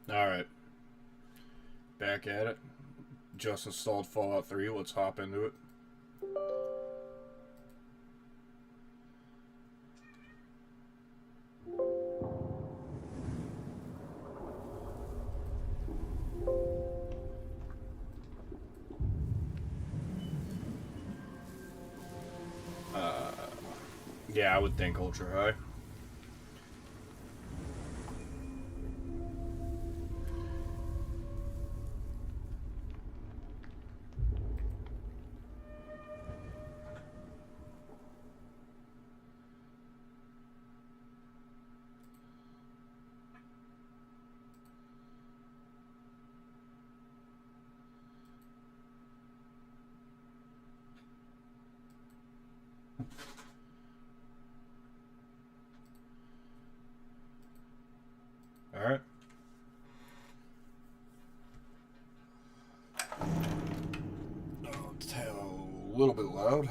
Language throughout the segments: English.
Alright, back at it. Just installed Fallout 3. Let's hop into it. Yeah, I would think ultra high. Alright. Oh, it's a little bit loud.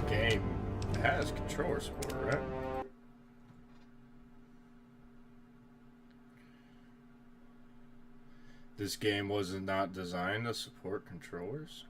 Game has controller support, right? This game was not designed to support controllers?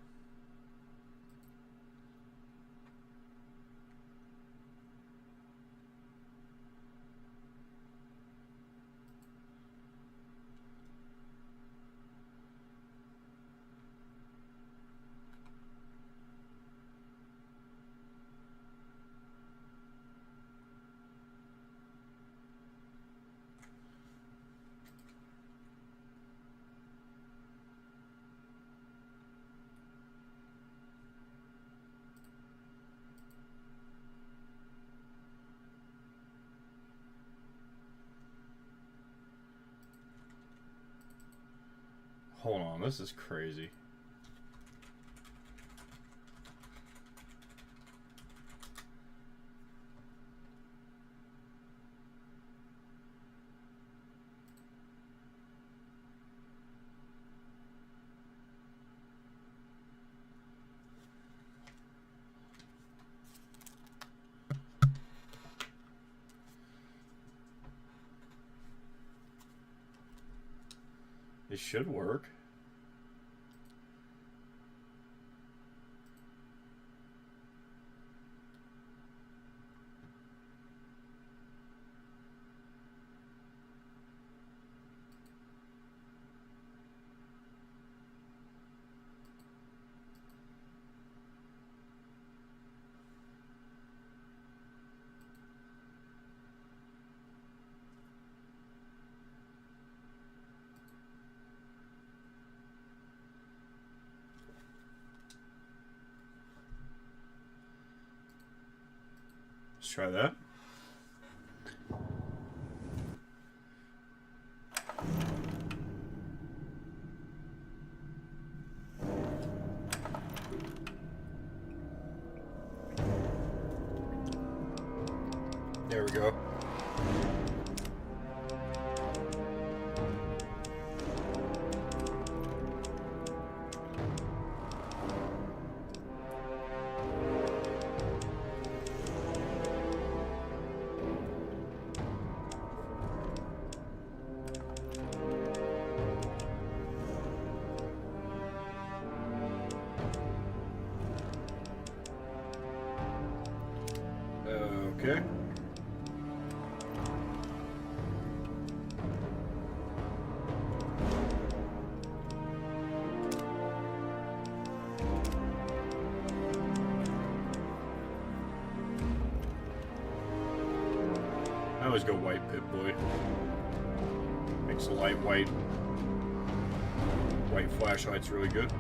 Hold on, this is crazy. It should work. Let's try that. There we go. Okay. I always go white Pip-Boy. Makes the light white. White flashlight's really good.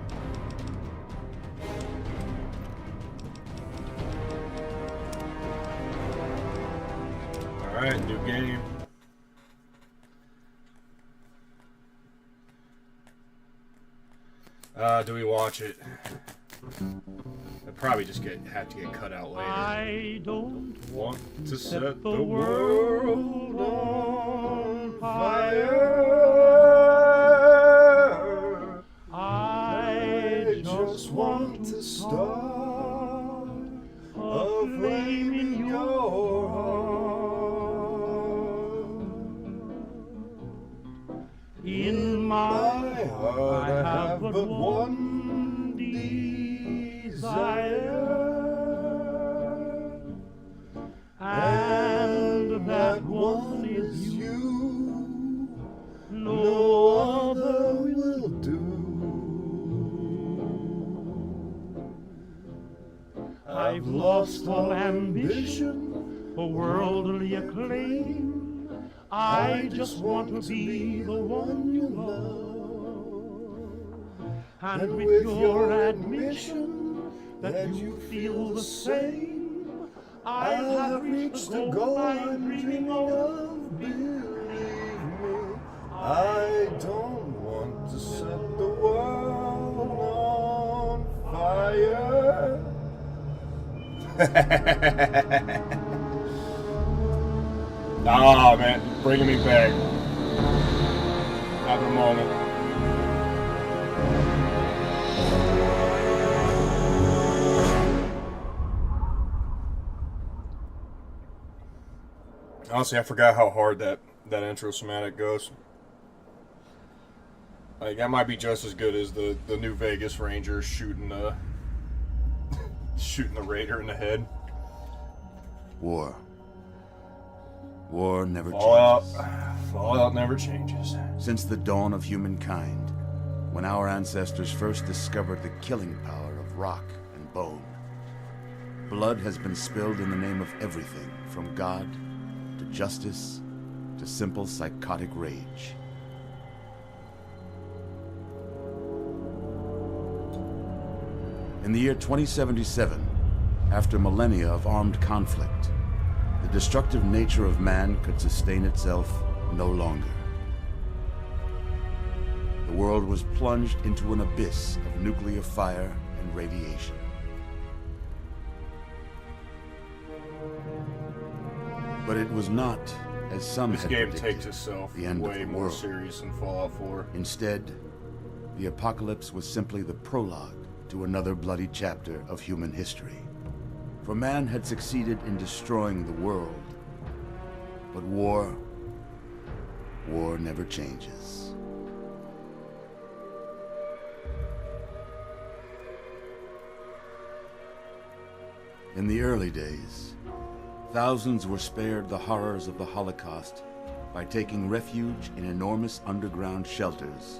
Alright, new game. Do we watch it? I probably just have to get cut out later. I don't Want to set the world on fire. I just want to start a flame in your heart. In my heart I have but one desire, and that one is you. No other will do. I've lost all ambition for worldly acclaim. I just want to be the one you love. And with your admission that you feel the same, I have reached the goal I'm dreaming of. Believe me, I don't want to set the world on fire. Ah, man, bringing me back. At the moment. Honestly, I forgot how hard that intro somatic goes. Like, that might be just as good as the New Vegas Rangers shooting the Raider in the head. War. War never changes. changes. Fallout never changes. Since the dawn of humankind, when our ancestors first discovered the killing power of rock and bone, blood has been spilled in the name of everything from God to justice to simple psychotic rage. In the year 2077, after millennia of armed conflict, the destructive nature of man could sustain itself no longer. The world was plunged into an abyss of nuclear fire and radiation. But it was not, as some This had game predicted, takes itself the end of way the more world. serious than Fallout 4. Instead, the apocalypse was simply the prologue to another bloody chapter of human history. For man had succeeded in destroying the world. But war never changes. In the early days, thousands were spared the horrors of the Holocaust by taking refuge in enormous underground shelters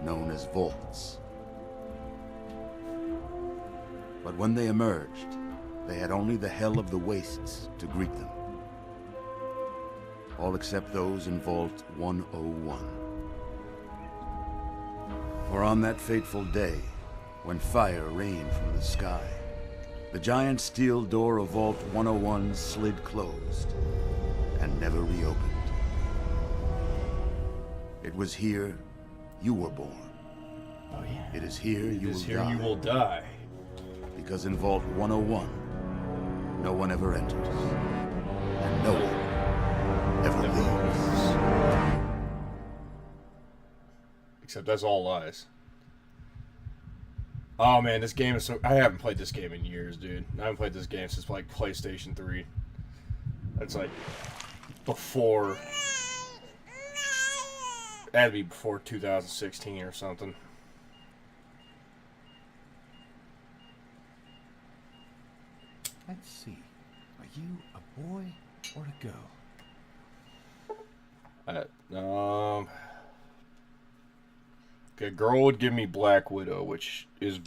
known as vaults. But when they emerged, they had only the hell of the wastes to greet them. All except those in Vault 101. For on that fateful day, when fire rained from the sky, the giant steel door of Vault 101 slid closed and never reopened. It was here you were born. Oh yeah. It is here you will Here die. you will die. Because in Vault 101, no one ever enters, and no one ever leaves. Except that's all lies. Oh man, this game is so... I haven't played this game in years, dude. I haven't played this game since like PlayStation 3. That's like before... It had to be before 2016 or something. Let's see. Are you a boy or a girl? Okay, girl would give me Black Widow, which is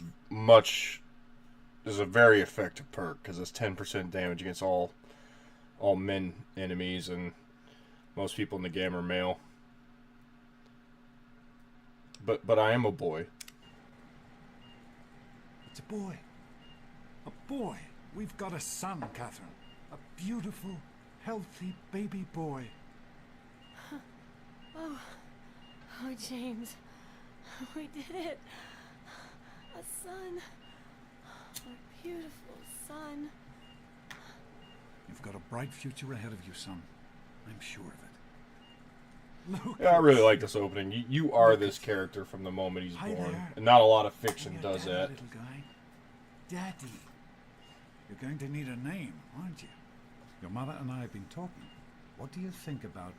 a very effective perk because it's 10% damage against all men enemies, and most people in the game are male. But I am a boy. It's a boy. A boy. We've got a son, Catherine. A beautiful, healthy baby boy. Oh, James. We did it. A son. A beautiful son. You've got a bright future ahead of you, son. I'm sure of it. Look. Yeah, I really like this opening. You are this character from the moment he's Hi born. there. And not a lot of fiction Your does daddy, that. little guy. Daddy. You're going to need a name, aren't you? Your mother and I have been talking. What do you think about...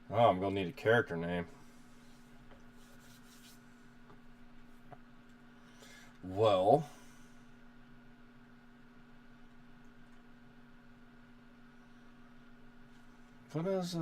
Oh, I'm gonna need a character name. Well... What is,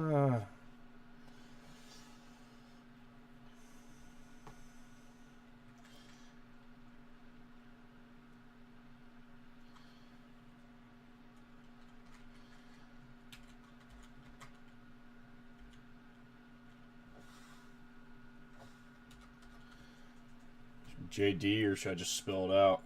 JD, or should I just spell it out?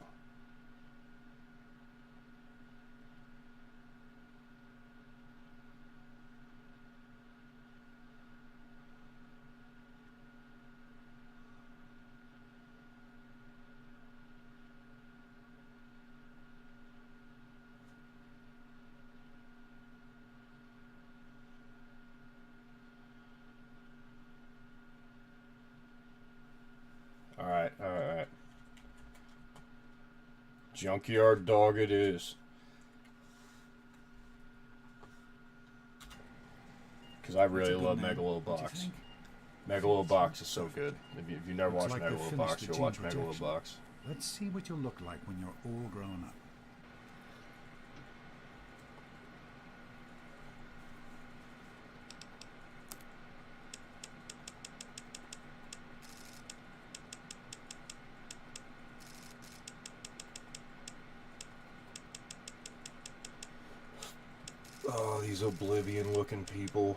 Alright. Junkyard Dog it is. Because I really love Megalobox. Megalobox is so good. If you never Looks watched like they've finished Megalobox, the you'll watch gene protection. Megalobox. Let's see what you'll look like when you're all grown up. Oh, these Oblivion looking people.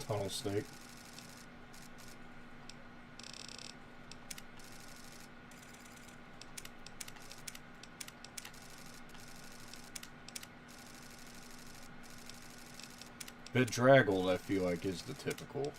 Tunnel Snake. Bedraggled, I feel like, is the typical.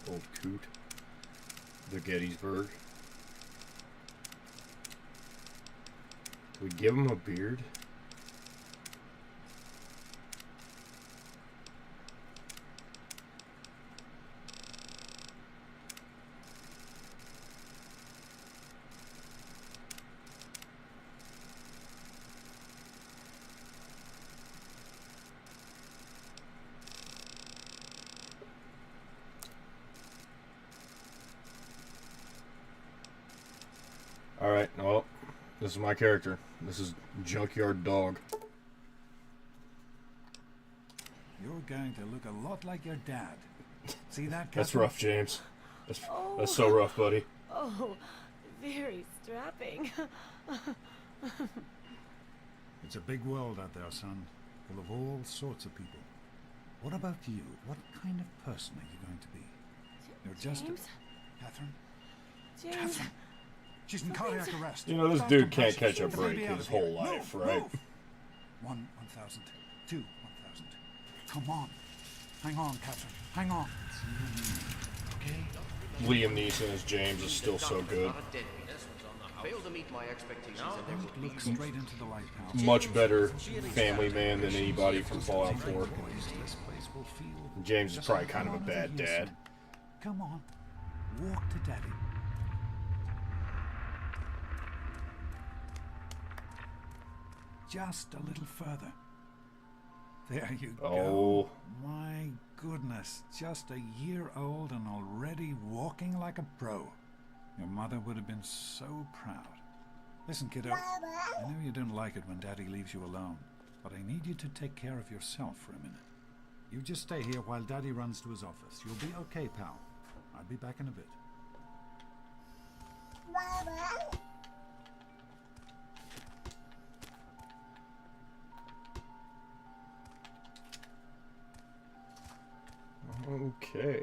Old coot. The Gettysburg. Do we give him a beard? Alright, well, this is my character. This is Junkyard Dog. You're going to look a lot like your dad. See that, Catherine? That's rough, James. That's so rough, buddy. Oh, very strapping. It's a big world out there, son, full of all sorts of people. What about you? What kind of person are you going to be? You're just James? Catherine? James. Catherine! She's in cardiac arrest. You know, this Doctor dude can't Price, catch a get the break baby out his of here. whole life, Move, right? move. 1,000. 2, 1,000. Come on. Hang on, Catherine. Hang on. It's you and me. Okay? Liam Neeson as James is still so good. Failed to meet my expectations. Don't look straight into the light, pal. Much better family man than anybody from Fallout 4. This place will feel James is just probably like kind of a one bad the years, dad. son. Come on. Walk to Daddy. Just a little further. There you Oh. go. My goodness, just a year old and already walking like a pro. Your mother would have been so proud. Listen, kiddo, I know you don't like it when Daddy leaves you alone, but I need you to take care of yourself for a minute. You just stay here while Daddy runs to his office. You'll be okay, pal. I'll be back in a bit. Okay.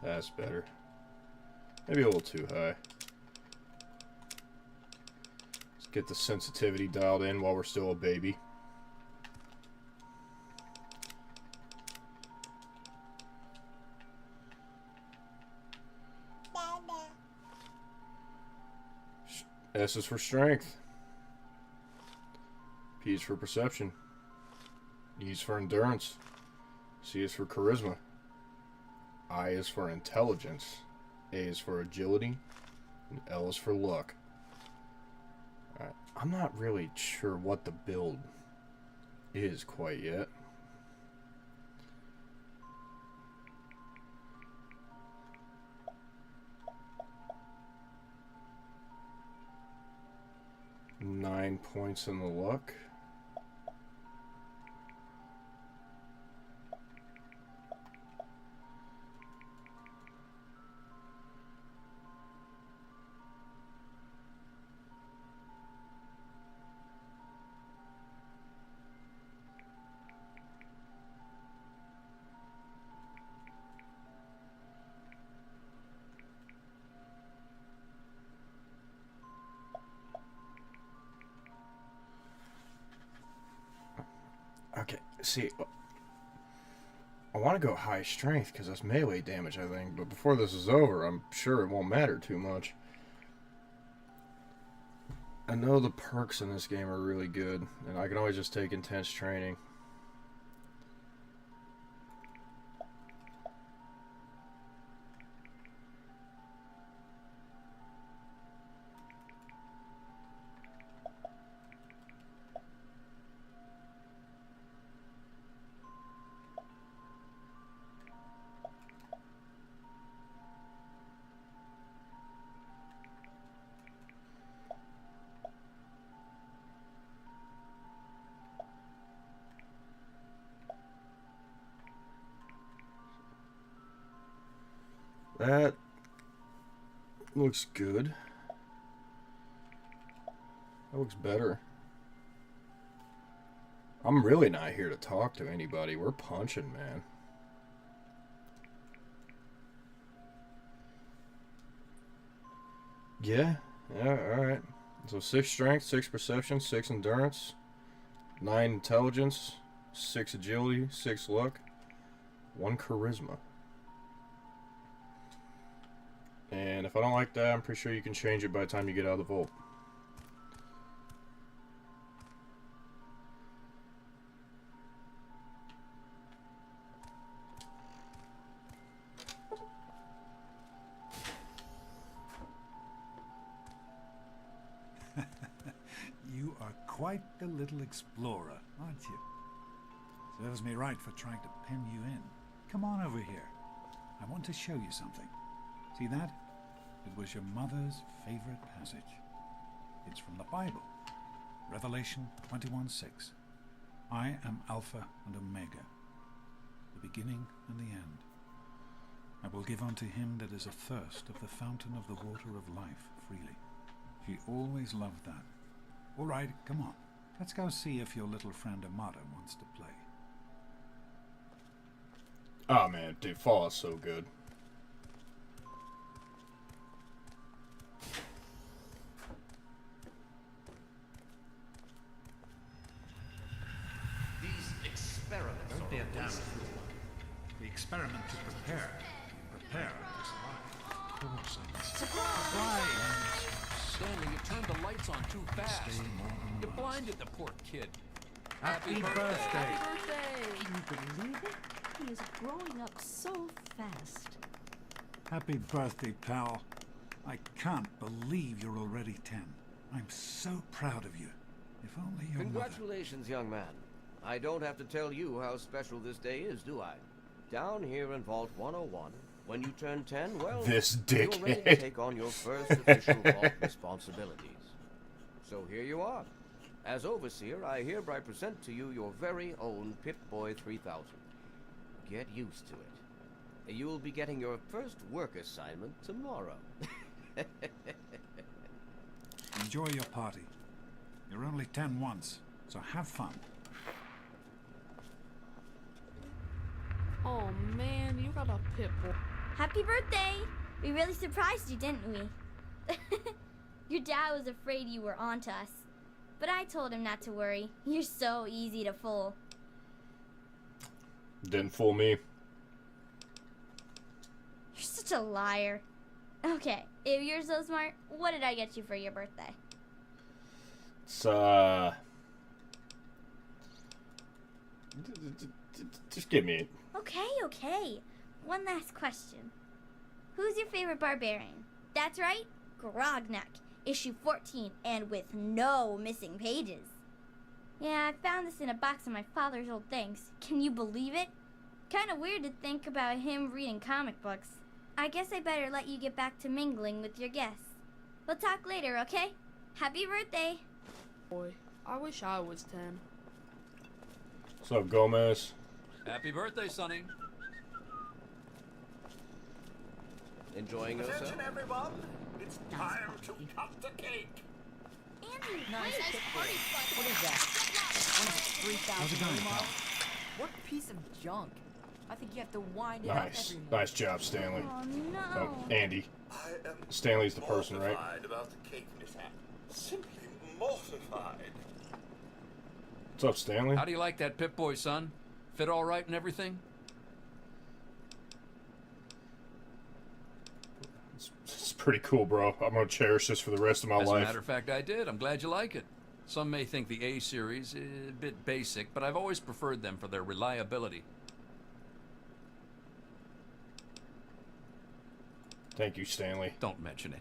That's better. Maybe a little too high. Let's get the sensitivity dialed in while we're still a baby. S is for strength. P is for perception. E is for endurance. C is for charisma. I is for intelligence. A is for agility. And L is for luck. Alright, I'm not really sure what the build is quite yet. Nine points in the luck. Okay, see, I want to go high strength because that's melee damage, I think. But before this is over, I'm sure it won't matter too much. I know the perks in this game are really good, and I can always just take intense training. That looks good. That looks better. I'm really not here to talk to anybody. We're punching, man. Yeah, alright. So 6 strength, 6 perception, 6 endurance, 9 intelligence, 6 agility, 6 luck, 1 charisma. And if I don't like that, I'm pretty sure you can change it by the time you get out of the vault. You are quite the little explorer, aren't you? Serves me right for trying to pen you in. Come on over here. I want to show you something. See that? It was your mother's favorite passage. It's from the Bible. Revelation 21:6. I am Alpha and Omega, the beginning and the end. I will give unto him that is athirst of the fountain of the water of life freely. She always loved that. All right, come on. Let's go see if your little friend Amada wants to play. Oh man, dude, Fall is so good. These experiments Don't be a are damn waste. fool. The experiment to prepare. Prepare to survive. Of course I must. Surprise! Stanley, you turned the lights on too fast. Stay more on You the blinded the poor kid. Happy birthday! Can you believe it? He is growing up so fast. Happy birthday, pal. I can't believe you're already 10. I'm so proud of you. If only your mother... Congratulations, young man. I don't have to tell you how special this day is, do I? Down here in Vault 101, when you turn 10, well, This you're ready to dickhead. take on your first official vault responsibilities. So here you are. As Overseer, I hereby present to you your very own Pip-Boy 3000. Get used to it. You'll be getting your first work assignment tomorrow. Enjoy your party. You're only 10 once, so have fun. Oh man, you got a pit bull. Happy birthday! We really surprised you, didn't we? Your dad was afraid you were onto us. But I told him not to worry. You're so easy to fool. Didn't fool me. You're such a liar. Okay, if you're so smart, what did I get you for your birthday? It's, just give me it. Okay. One last question. Who's your favorite barbarian? That's right, Grognak. Issue 14, and with no missing pages. Yeah, I found this in a box of my father's old things. Can you believe it? Kinda weird to think about him reading comic books. I guess I better let you get back to mingling with your guests. We'll talk later, okay? Happy birthday! Boy, I wish I was 10. What's up, Gomez? Happy birthday, Sonny. Enjoying yourself? Attention, everyone! It's time to cut the cake! Andy, Nice wait. pit bull. What is that? One of How's it 3,000 going, miles? pal? What piece of junk? I think you have to wind it up Nice. every morning. Nice job, Stanley. Oh Oh, no. Andy. I am Stanley's the person, right? mortified about the cake mishap. Simply mortified. What's up, Stanley? How do you like that Pip-Boy, son? Fit all right and everything? It's pretty cool, bro. I'm gonna cherish this for the rest of my As a life. matter of fact, I did. I'm glad you like it. Some may think the A series is a bit basic, but I've always preferred them for their reliability. Thank you, Stanley. Don't mention it.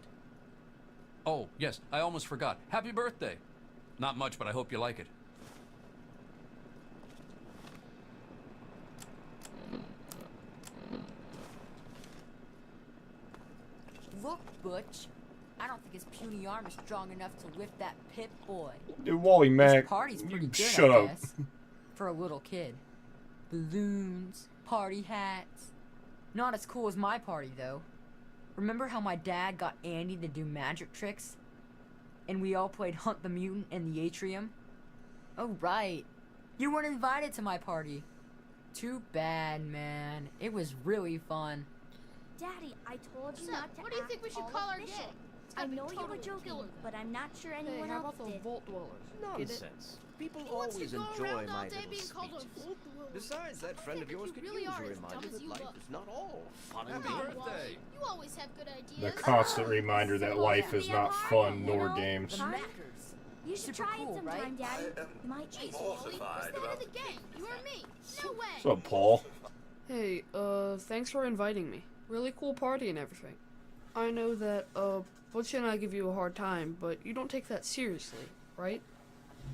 Oh, yes, I almost forgot. Happy birthday. Not much, but I hope you like it. Look, Butch. I don't think his puny arm is strong enough to lift that Pip-Boy. Dude, Wally Mack, This party's pretty good, shut I up. guess. For a little kid. Balloons, party hats. Not as cool as my party, though. Remember how my dad got Andy to do magic tricks? And we all played Hunt the Mutant in the atrium? Oh, right. You weren't invited to my party. Too bad, man. It was really fun. Daddy, I told you So, not to what do you act think we should all call our official. game? It's I gotta be know you were totally joking, killer. but I'm not sure Hey, anyone how else about the did. Vault Dwellers? Get it? Nonsense. People Who wants to always go enjoy around all my day little being called a speeches. Vault Dweller? Besides, that friend of think yours you could really use are a as reminder dumb as that you life look. is not all fun and Happy Come on, games. birthday. Wally. You always have good ideas. The constant reminder that life is not fun You nor know, games. The Fun? Mackers. You should Super try cool, it sometime, right? Daddy. I am You might change. mortified What's the head about of the game? You or me? No way. What's up, Paul? Hey, thanks for inviting me. Really cool party and everything. I know that, Butch and I give you a hard time, but you don't take that seriously, right?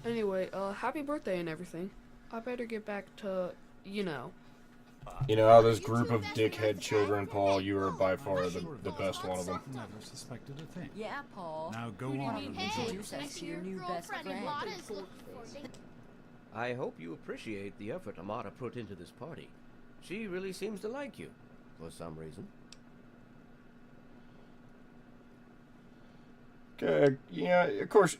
Anyway, happy birthday and everything. I better get back to, you know. You know, out of this group of dickhead children, Paul, you are by far the best one of them. Never suspected a thing. Yeah, Paul. Now go Who do you on mean, and hey? enjoy Introduce yourself. us to your new best friend. Amata's looking for me. I hope you appreciate the effort Amata put into this party. She really seems to like you, for some reason. Yeah, of course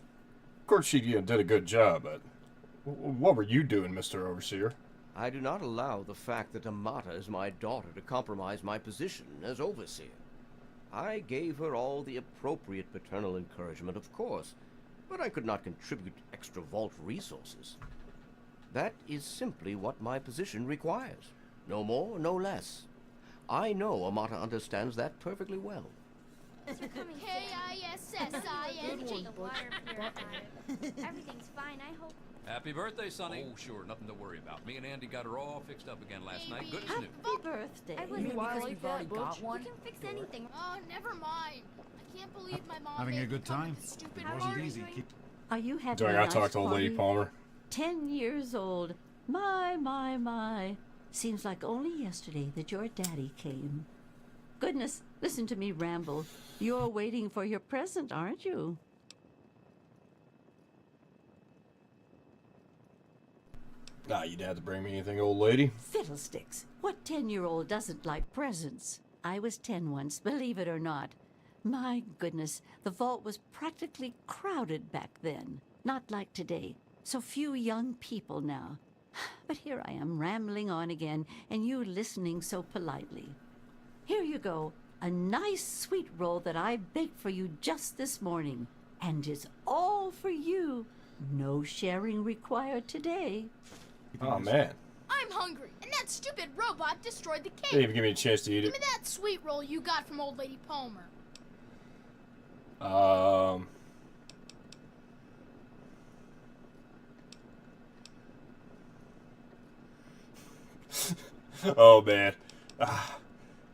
she did a good job, but what were you doing, Mr. Overseer? I do not allow the fact that Amata is my daughter to compromise my position as overseer. I gave her all the appropriate paternal encouragement, of course, but I could not contribute extra vault resources. That is simply what my position requires. No more, no less. I know Amata understands that perfectly well. K-I-S-S-I-N-G. Everything's fine, I hope. Happy birthday, Sonny. Oh, sure, nothing to worry about. Me and Andy got her all fixed up again last night. Good as new. Happy birthday. I You wasn't mean Why because like you've that, already got Butch? one? You can fix anything. Oh, never mind. I can't believe my mom Having made a me good come to time? this stupid It wasn't party. easy. Are you having Do I a gotta nice talk to old Lady party? Palmer? 10 years old. My. Seems like only yesterday that your daddy came. Goodness, listen to me ramble. You're waiting for your present, aren't you? Nah, you'd have to bring me anything, old lady. Fiddlesticks. What 10-year-old doesn't like presents? I was 10 once, believe it or not. My goodness, the vault was practically crowded back then. Not like today. So few young people now. But here I am rambling on again, and you listening so politely. Here you go. A nice sweet roll that I baked for you just this morning. And it's all for you. No sharing required today. Oh, man. I'm hungry, and that stupid robot destroyed the They didn't cake. even give me a chance to eat Give it. me that sweet roll you got from old lady Palmer. Oh, man.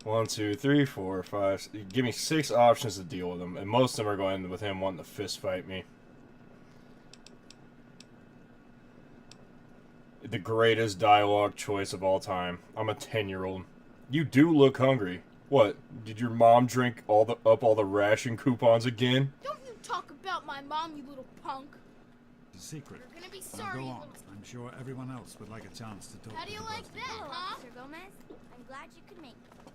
1, 2, 3, 4, 5. Give me 6 options to deal with him, and most of them are going with him wanting to fist fight me. The greatest dialogue choice of all time. I'm a 10-year-old. You do look hungry. What? Did your mom drink all the ration coupons again? Don't you talk about my mom, you little punk. It's a secret. You're gonna be Now sorry, go you on. little... I'm sure everyone else would like a chance to talk How do to you the like birthday that, girl. huh? Officer Gomez, I'm glad you could make it.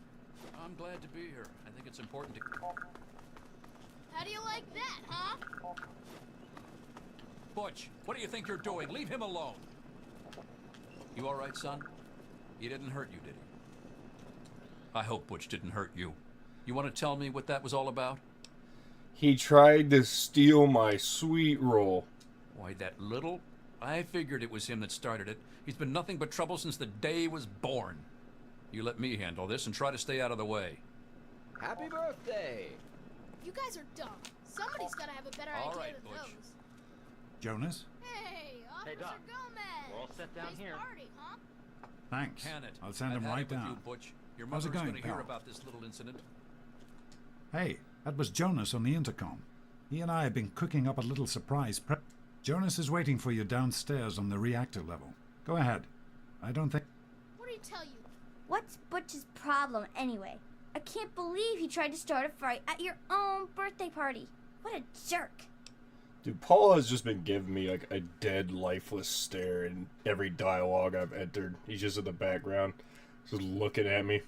I'm glad to be here. I think it's important to... How do you like that, huh? Butch, what do you think you're doing? Leave him alone. You all right, son? He didn't hurt you, did he? I hope Butch didn't hurt you. You want to tell me what that was all about? He tried to steal my sweet roll. Why, that little... I figured it was him that started it. He's been nothing but trouble since the day he was born. You let me handle this and try to stay out of the way. Happy birthday! You guys are dumb. Somebody's gotta have a better All idea right, than Butch. those. Jonas? Hey, Officer Doc. Gomez. We're all set down nice here. Party, huh? Thanks. Can it? I'll send I've him had right it with down. You, Butch. Your How's mother's it going, going to hear pal? about this little incident. Hey, that was Jonas on the intercom. He and I have been cooking up a little surprise prep. Jonas is waiting for you downstairs on the reactor level. Go ahead. I don't think... What did he tell you? What's Butch's problem anyway? I can't believe he tried to start a fight at your own birthday party. What a jerk. Dude, Paul has just been giving me like a dead, lifeless stare in every dialogue I've entered. He's just in the background, just looking at me.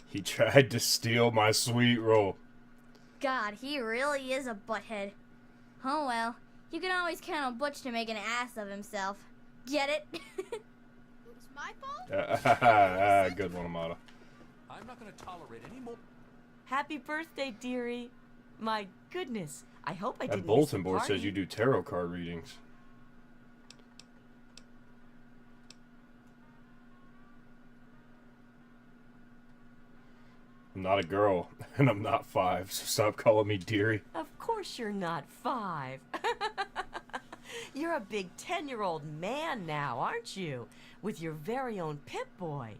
He tried to steal my sweet roll. God, he really is a butthead. Oh well, you can always count on Butch to make an ass of himself. Get it? It was my fault? Good one, Amata. I'm not going to tolerate any more... Happy birthday, dearie. My goodness, I hope I That didn't miss bulletin the board party. says you do tarot card readings. I'm not a girl, and I'm not 5, so stop calling me dearie. Of course you're not 5. You're a big 10-year-old man now, aren't you? With your very own Pip-Boy.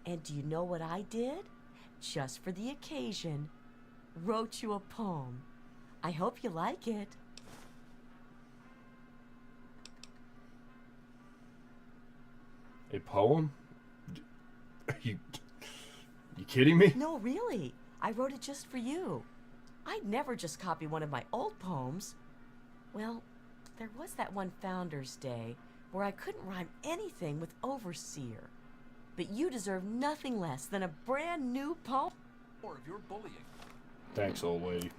And do you know what I did? Just for the occasion, wrote you a poem. I hope you like it. A poem? You kidding me? No, really. I wrote it just for you. I'd never just copy one of my old poems. Well, there was that one Founder's Day where I couldn't rhyme anything with overseer. But you deserve nothing less than a brand new poem. Or of your bullying. Thanks, old lady.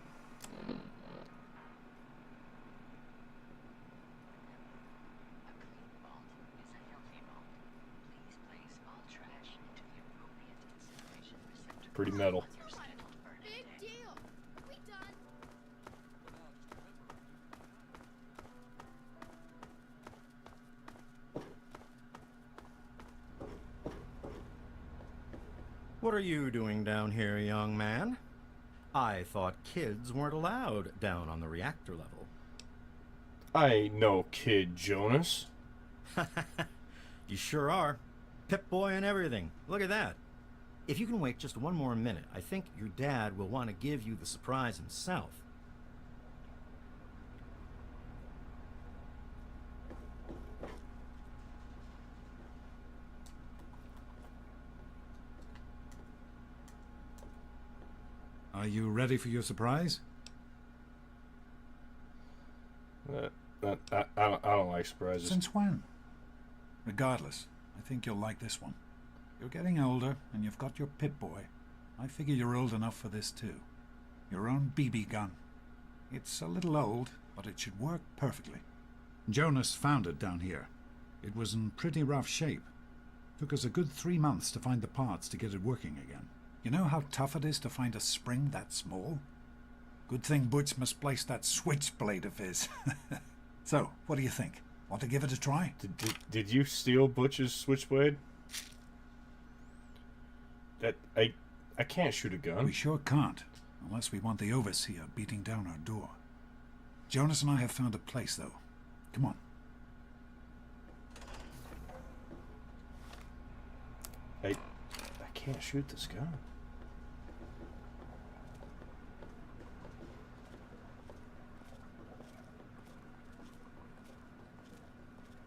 Pretty metal. Big deal. We done. What are you doing down here, young man? I thought kids weren't allowed down on the reactor level. I ain't no kid, Jonas. You sure are. Pip-Boy and everything. Look at that. If you can wait just one more minute, I think your dad will want to give you the surprise himself. Are you ready for your surprise? I don't like surprises. Since when? Regardless, I think you'll like this one. You're getting older, and you've got your Pip-Boy. I figure you're old enough for this too. Your own BB gun. It's a little old, but it should work perfectly. Jonas found it down here. It was in pretty rough shape. Took us a good 3 months to find the parts to get it working again. You know how tough it is to find a spring that small? Good thing Butch misplaced that switchblade of his. So, what do you think? Want to give it a try? Did you steal Butch's switchblade? I can't shoot a gun. We sure can't, unless we want the Overseer beating down our door. Jonas and I have found a place, though. Come on. I can't shoot this gun.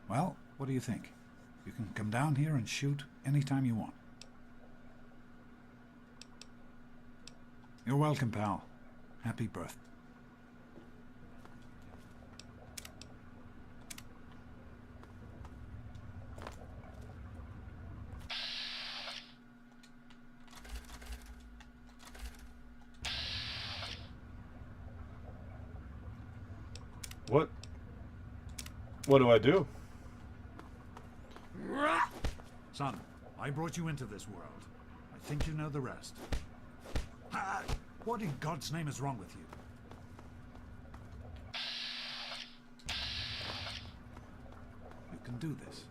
Well, what do you think? You can come down here and shoot anytime you want. You're welcome, pal. Happy birthday. What do I do? Son, I brought you into this world. I think you know the rest. What in God's name is wrong with you? You can do this.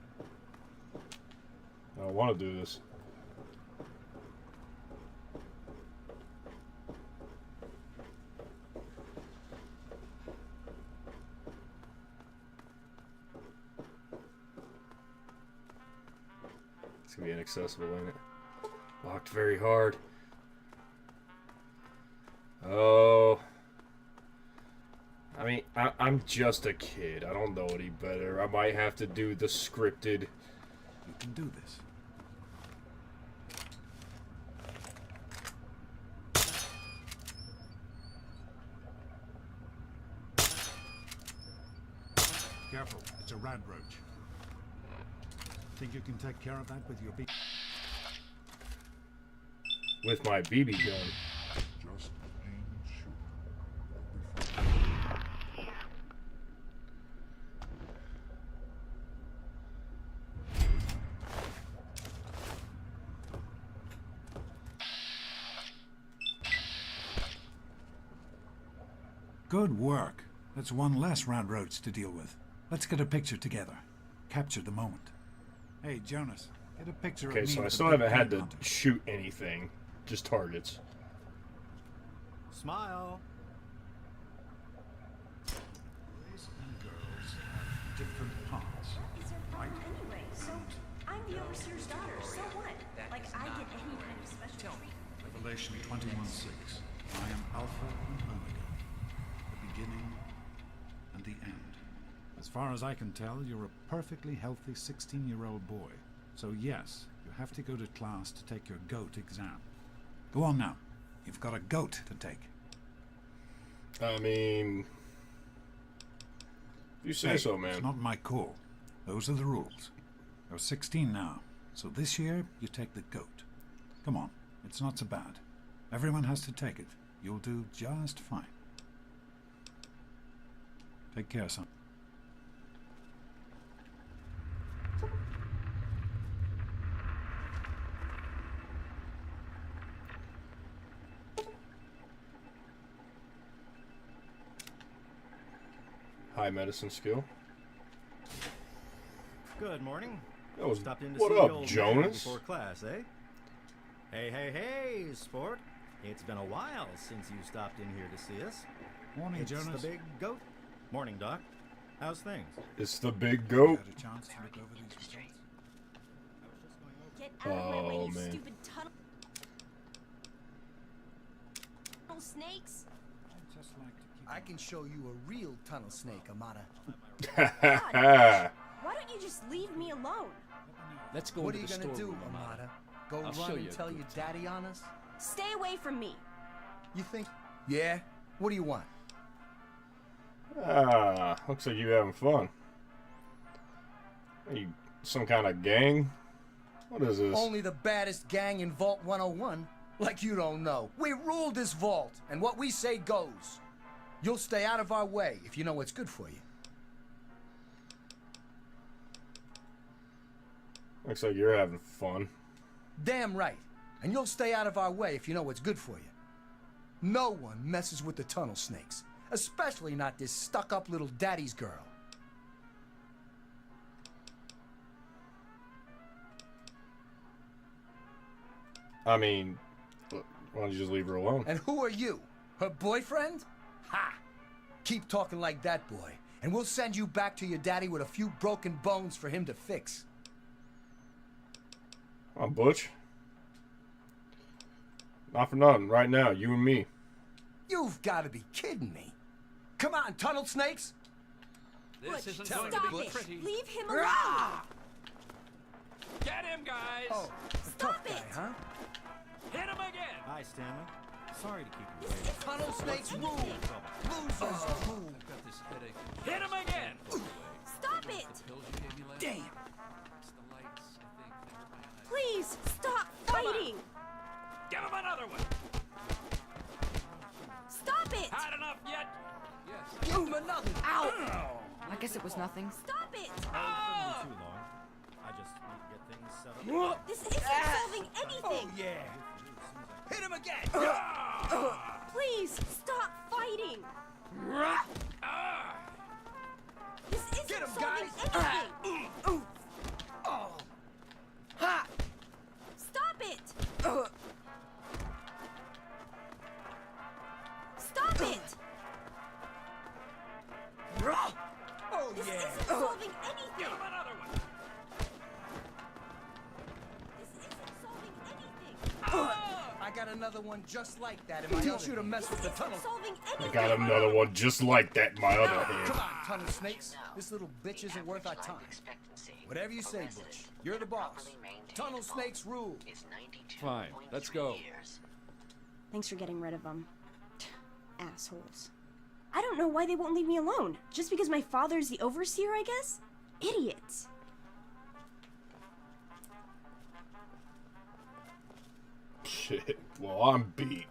I don't want to do this. It's gonna be inaccessible, ain't it? Locked very hard. Oh. I mean, I'm just a kid. I don't know any better. I might have to do the scripted. You can do this. Careful, it's a rad roach. Think you can take care of that with your BB? With my BB gun. Just aim and shoot. Good work. That's one less rad roach to deal with. Let's get a picture together. Capture the moment. Hey, Jonas, get a picture of me. Okay, so I with still a big haven't had gun to on it. shoot anything. Just targets. Smile. Boys and girls have different parts. Is there a problem anyway? So, I'm the overseer's daughter, so what? Like, I get any kind of special treatment. Revelation 21:6. I am Alpha and Omega, the As far as I can tell, you're a perfectly healthy 16-year-old boy. So yes, you have to go to class to take your GOAT exam. Go on now. You've got a GOAT to take. I mean, you say Hey, so, man. It's not my call. Those are the rules. You're 16 now, so this year you take the GOAT. Come on, it's not so bad. Everyone has to take it. You'll do just fine. Take care, son. High medicine skill. Good morning. That was, Stopped in to what see the up, old man Jonas? before class, eh? Hey, hey, hey, sport. It's been a while since you stopped in here to see us. Morning, It's Jonas. the big goat. Morning, Doc. How's things? It's the big goat. Had a chance to look over these results? Get out of my way, Oh, you man. stupid tunnel snakes. I'd just like to keep I can show you a real tunnel snake, Amata. Why don't you just leave me alone? Let's go What are into you the gonna do, storeroom, Amata? Go I'll show run you and a tell good your time. daddy on us? Stay away from me. You think? Yeah? What do you want? Looks like you having fun. Are you some kind of gang? What is this? Only the baddest gang in Vault 101. Like you don't know. We rule this vault, and what we say goes. You'll stay out of our way if you know what's good for you. Looks like you're having fun. Damn right. And you'll stay out of our way if you know what's good for you. No one messes with the tunnel snakes. Especially not this stuck-up little daddy's girl. I mean, why don't you just leave her alone? And who are you? Her boyfriend? Ha! Keep talking like that, boy, and we'll send you back to your daddy with a few broken bones for him to fix. Come on, Butch. Not for nothing. Right now, you and me. You've got to be kidding me. Come on, tunnel snakes! This isn't Tell going him to to be be pretty. Leave him alone. Rah! Get him, guys! Oh, a tough guy, huh? Hit him again! Hi, Stanley. Sorry to keep you This waiting. isn't Tunnel snakes anything. rule! Losers rule! I've got this headache. Hit him again! Stop it. The pills you gave me last Damn! night? It's the lights, I think. They hurt my eyes. Please stop fighting. Give him another one! Stop it. Had enough yet? Yes. Give him another! Ow! I guess it was nothing. Stop it. Oh, it shouldn't be too long. I just need to get things set up. This isn't solving Oh, anything. yeah! Hit him again! Please stop fighting. This isn't Get him, solving guys. anything. Oh! Ha! Stop it. Stop it. Oh, This yeah! isn't solving Give anything. him another one! This isn't solving anything. I got another one just like that in my Teach you to mess with the This tunnel. isn't solving I anything. got another one just like that in my other hand. Come on, tunnel snakes. This little bitch isn't worth our time. Whatever you say, Butch. You're the boss. Tunnel snakes rule. Fine, let's go. Thanks for getting rid of them. Assholes. I don't know why they won't leave me alone. Just because my father's the overseer, I guess? Idiots. Shit. Well, I'm beat.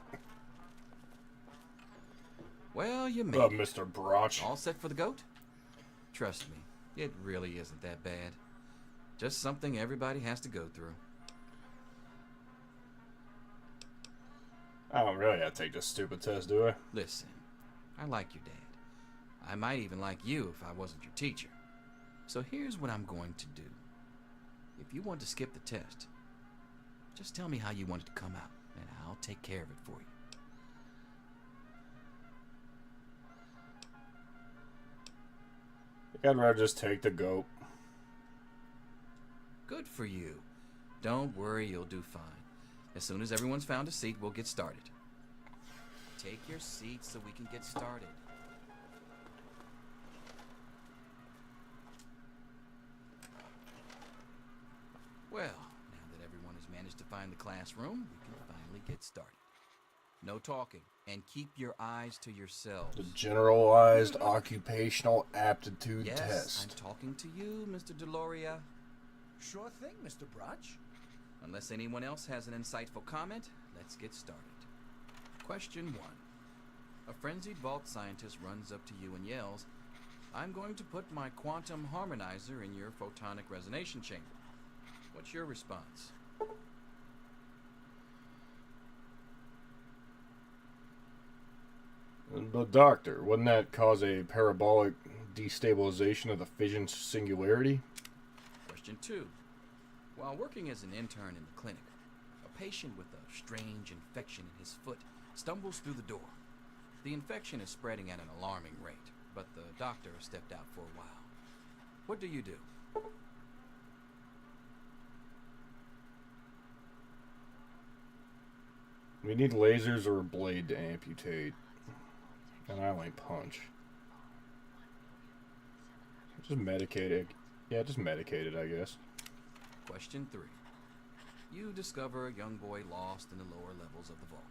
Well, you made What up, it. Mr. Broch? All set for the goat? Trust me, it really isn't that bad. Just something everybody has to go through. I don't really have to take this stupid test, do I? Listen, I like your dad. I might even like you if I wasn't your teacher. So here's what I'm going to do. If you want to skip the test, just tell me how you want it to come out, and I'll take care of it for you. I'd rather just take the goat. Good for you. Don't worry, you'll do fine. As soon as everyone's found a seat, we'll get started. Take your seats so we can get started. the classroom, we can finally get started. No talking, and keep your eyes to yourselves. The Generalized Occupational Aptitude Yes, Test. I'm talking to you, Mr. Deloria. Sure thing, Mr. Brotch. Unless anyone else has an insightful comment, let's get started. Question 1. A frenzied vault scientist runs up to you and yells, "I'm going to put my quantum harmonizer in your photonic resonation chamber." What's your response? But doctor, wouldn't that cause a parabolic destabilization of the fission singularity? Question 2. While working as an intern in the clinic, a patient with a strange infection in his foot stumbles through the door. The infection is spreading at an alarming rate, but the doctor has stepped out for a while. What do you do? We need lasers or a blade to amputate. And I only punch. Just medicate it. Yeah, just medicate it, I guess. Question 3. You discover a young boy lost in the lower levels of the vault.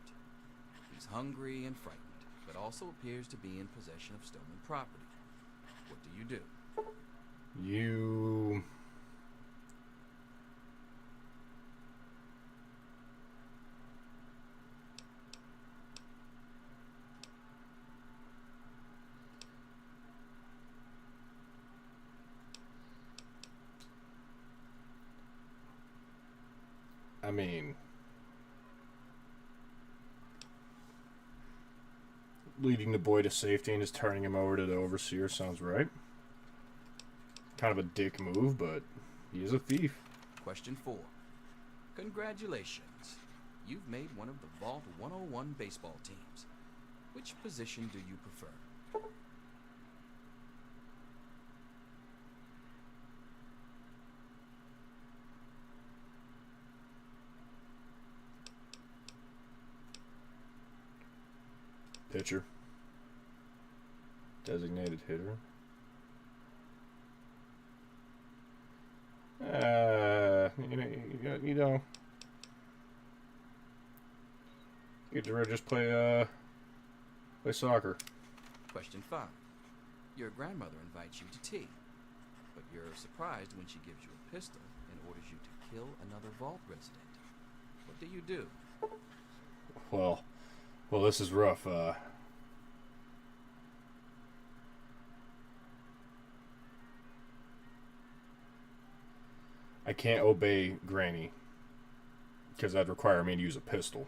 He's hungry and frightened, but also appears to be in possession of stolen property. What do you do? You... I mean, leading the boy to safety and just turning him over to the overseer sounds right. Kind of a dick move, but he is a thief. Question 4. Congratulations. You've made one of the Vault 101 baseball teams. Which position do you prefer? Pitcher. Designated hitter. You know, you'd rather just play soccer. Question 5. Your grandmother invites you to tea, but you're surprised when she gives you a pistol and orders you to kill another vault resident. What do you do? Well, this is rough. I can't obey Granny, because that'd require me to use a pistol.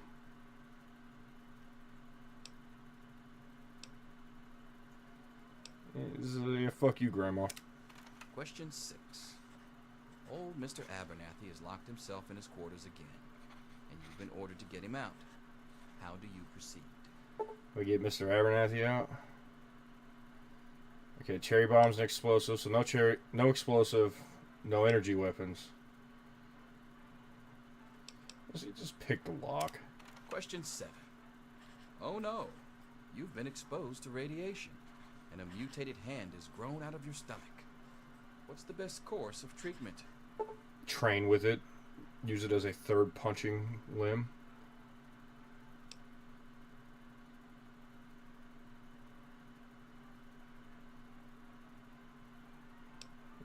Fuck you, Grandma. Question 6. Old Mr. Abernathy has locked himself in his quarters again, and you've been ordered to get him out. How do you proceed? We get Mr. Abernathy out. Okay, cherry bombs and explosives. So no explosive, no energy weapons. Just pick the lock. Question 7. Oh no, you've been exposed to radiation, and a mutated hand has grown out of your stomach. What's the best course of treatment? Train with it. Use it as a third punching limb.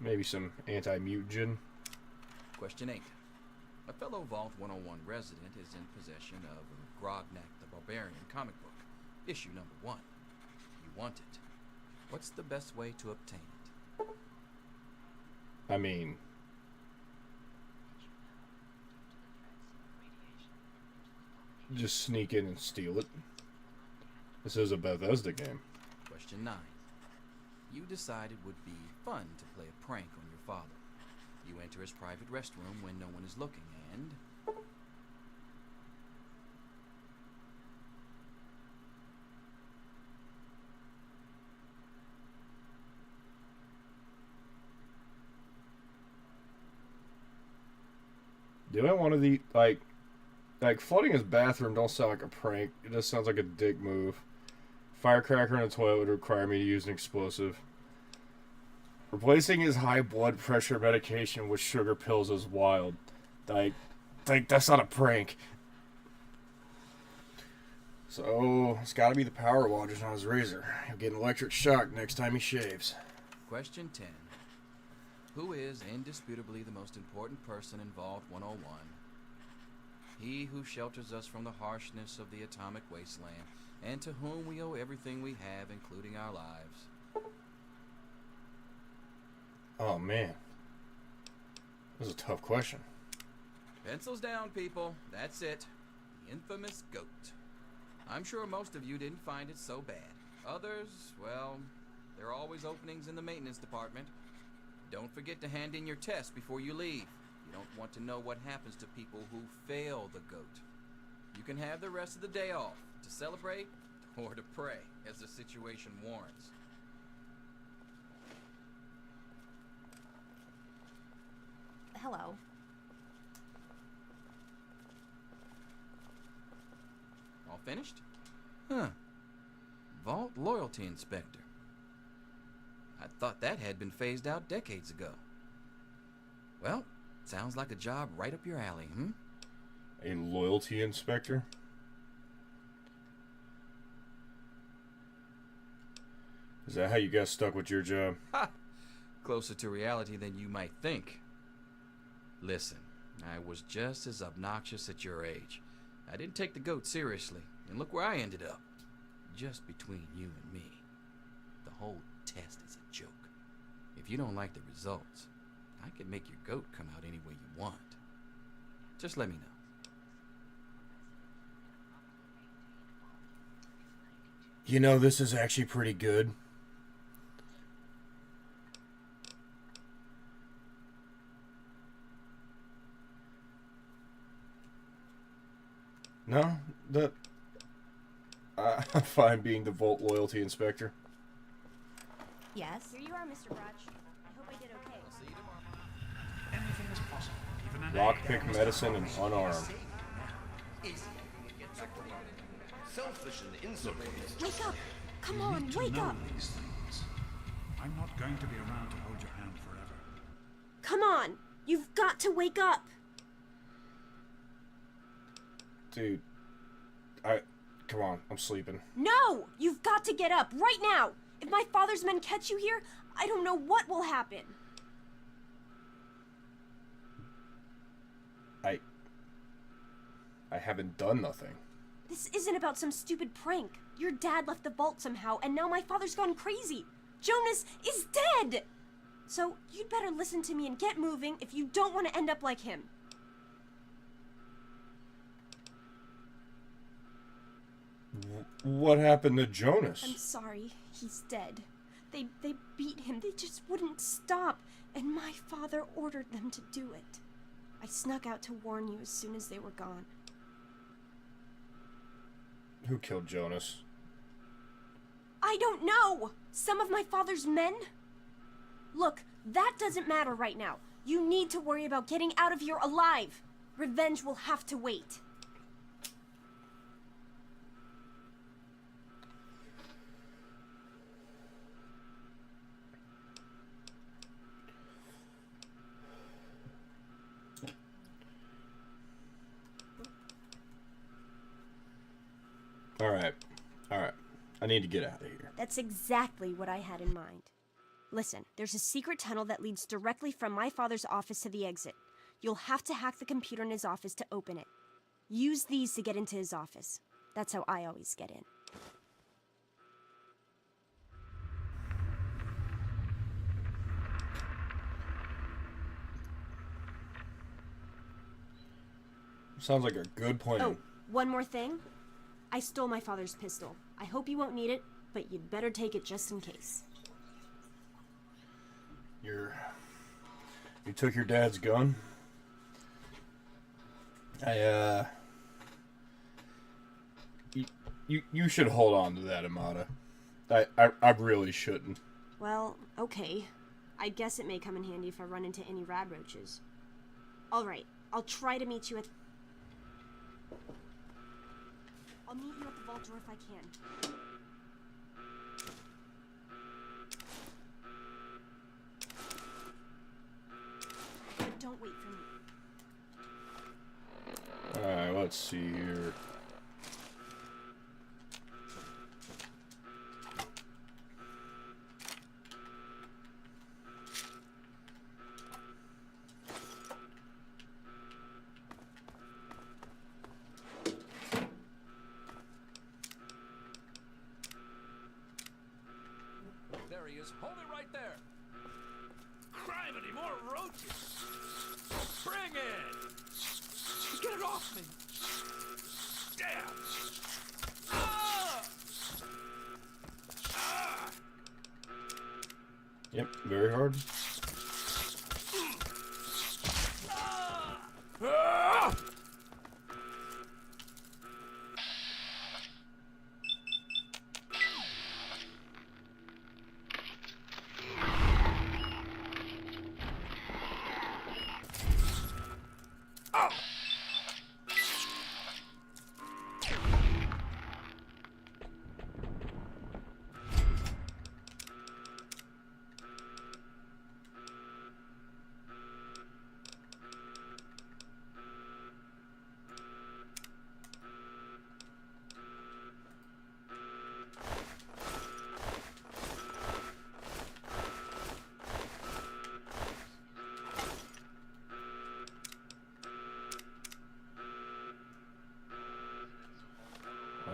Maybe some anti-mutagen. Question 8. A fellow Vault 101 resident is in possession of Grognak the Barbarian comic book, issue number 1. You want it. What's the best way to obtain it? I mean, just sneak in and steal it. This is a Bethesda game. Question 9. You decided it would be fun to play a prank on your father. You enter his private restroom when no one is looking, and... Doing one of the, like flooding his bathroom don't sound like a prank. It just sounds like a dick move. Firecracker in a toilet would require me to use an explosive. Replacing his high blood pressure medication with sugar pills is wild. Like, think that's not a prank. So, it's gotta be the power waters on his razor. He'll get an electric shock next time he shaves. Question 10. Who is indisputably the most important person in Vault 101? He who shelters us from the harshness of the atomic wasteland, and to whom we owe everything we have, including our lives. Oh, man. This is a tough question. Pencils down, people. That's it. The infamous goat. I'm sure most of you didn't find it so bad. Others, well, there are always openings in the maintenance department. Don't forget to hand in your test before you leave. You don't want to know what happens to people who fail the goat. You can have the rest of the day off to celebrate or to pray, as the situation warrants. Hello. All finished? Huh. Vault Loyalty Inspector. I thought that had been phased out decades ago. Well, sounds like a job right up your alley, hmm? A loyalty inspector? Is that how you got stuck with your job? Ha! Closer to reality than you might think. Listen, I was just as obnoxious at your age. I didn't take the goat seriously, and look where I ended up. Just between you and me. The whole test is a joke. If you don't like the results, I can make your goat come out any way you want. Just let me know. You know, this is actually pretty good. No, I'm fine being the Vault Loyalty Inspector. Yes? Here you are, Mr. Brotch. I hope I did okay. I'll see you tomorrow. Anything is possible, even an Lockpick medicine and unarmed. Selfish and insubordinate. Wake up! Come You on, need to wake know up! these things. I'm not going to be around to hold your hand forever. Come on! You've got to wake up! Dude, come on, I'm sleeping. No! You've got to get up right now! If my father's men catch you here, I don't know what will happen. I haven't done nothing. This isn't about some stupid prank. Your dad left the vault somehow, and now my father's gone crazy. Jonas is dead! So, you'd better listen to me and get moving if you don't want to end up like him. What happened to Jonas? I'm sorry, he's dead. They beat him, they just wouldn't stop, and my father ordered them to do it. I snuck out to warn you as soon as they were gone. Who killed Jonas? I don't know! Some of my father's men? Look, that doesn't matter right now. You need to worry about getting out of here alive. Revenge will have to wait. Alright. I need to get out of here. That's exactly what I had in mind. Listen, there's a secret tunnel that leads directly from my father's office to the exit. You'll have to hack the computer in his office to open it. Use these to get into his office. That's how I always get in. Sounds like a good plan. Oh, one more thing. I stole my father's pistol. I hope you won't need it, but you'd better take it just in case. You took your dad's gun? You should hold on to that, Amada. I really shouldn't. Well, okay. I guess it may come in handy if I run into any rad roaches. Alright, I'll try to meet you at... I'll meet you at the vault door if I can. But don't wait for me. see here. There he is. Hold it right there. Criminy, more roaches. Bring it. Get it off me. Damn. Ah! Ah! Yep, very hard. Ah!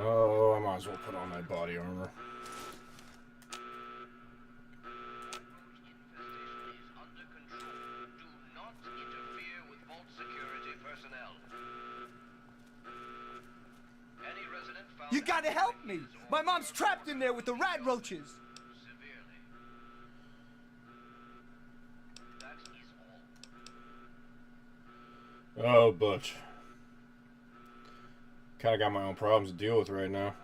Oh, I might as well put on my body armor. You gotta help me! My mom's trapped in there with the rat roaches! Oh, Butch. Kinda got my own problems to deal with right now.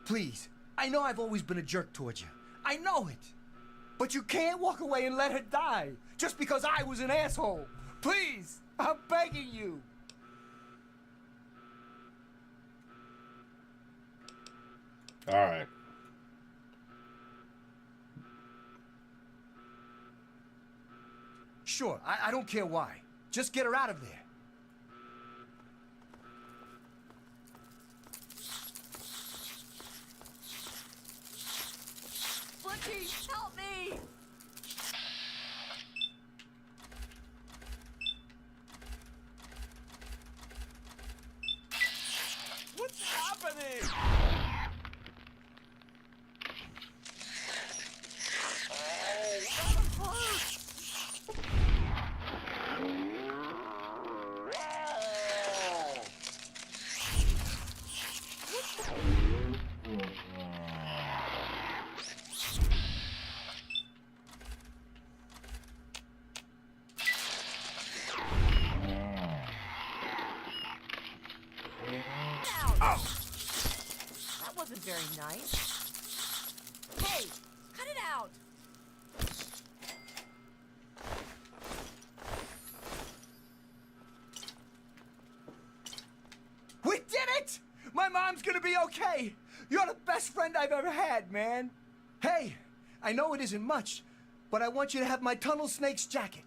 Please, I know I've always been a jerk towards you. I know it. But you can't walk away and let her die just because I was an asshole. Please, I'm begging you. Alright. Sure, I don't care why. Just get her out of there. Butchie, help me! What's happening? That wasn't very nice. Hey, cut it out. We did it! My mom's gonna be okay. You're the best friend I've ever had, man. Hey, I know it isn't much, but I want you to have my tunnel snake's jacket.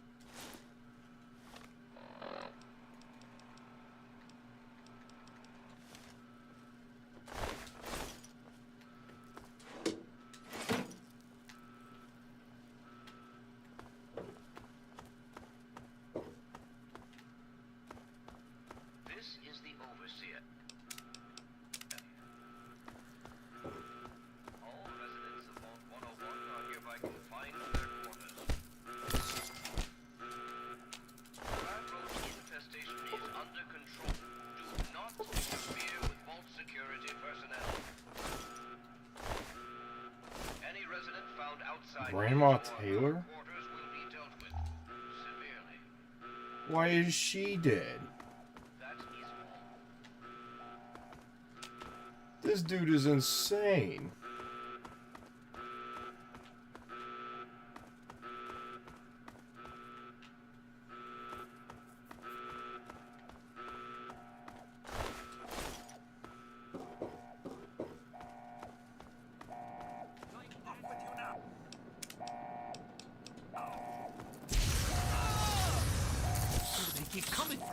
This is the Overseer. All residents of Vault 101 are hereby confined to their quarters. Rat roach infestation is under control. Do not interfere with Vault security personnel. Any resident found outside Grandma his or her Taylor? quarters will be dealt with severely. Why is she dead? This dude is insane. Where do they keep coming from?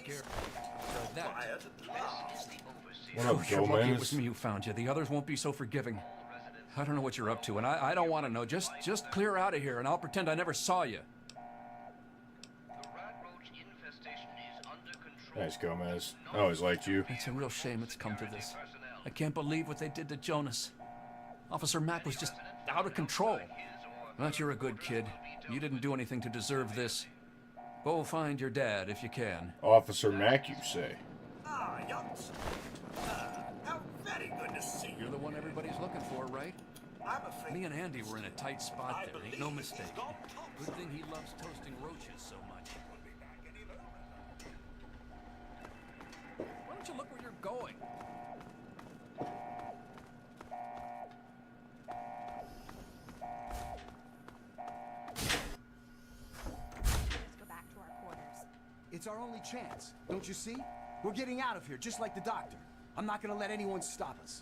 scared me. That. What up, You're lucky it Gomez? was me who found you. The others won't be so forgiving. I don't know what you're up to, and I don't want to know. Just clear out of here, and I'll pretend I never saw you. Thanks, Gomez. I always liked you. It's a real shame it's come to this. I can't believe what they did to Jonas. Officer Mack was just out of control. But you're a good kid. You didn't do anything to deserve this. Go find your dad if you can. Officer Mack, you say? Ah, Youngs. How very good to see you. You're the one everybody's looking for, right? I'm afraid Me and Andy were in a tight spot there, ain't no mistake. Good thing he loves toasting roaches so much. Why don't you look where you're going? Let's go back to our quarters. It's our only chance. Don't you see? We're getting out of here, just like the doctor. I'm not gonna let anyone stop us.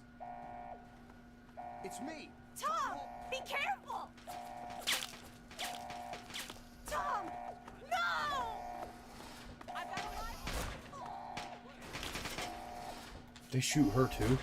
It's me. Tom, be careful! Tom, no! I've got a rifle. They shoot her too.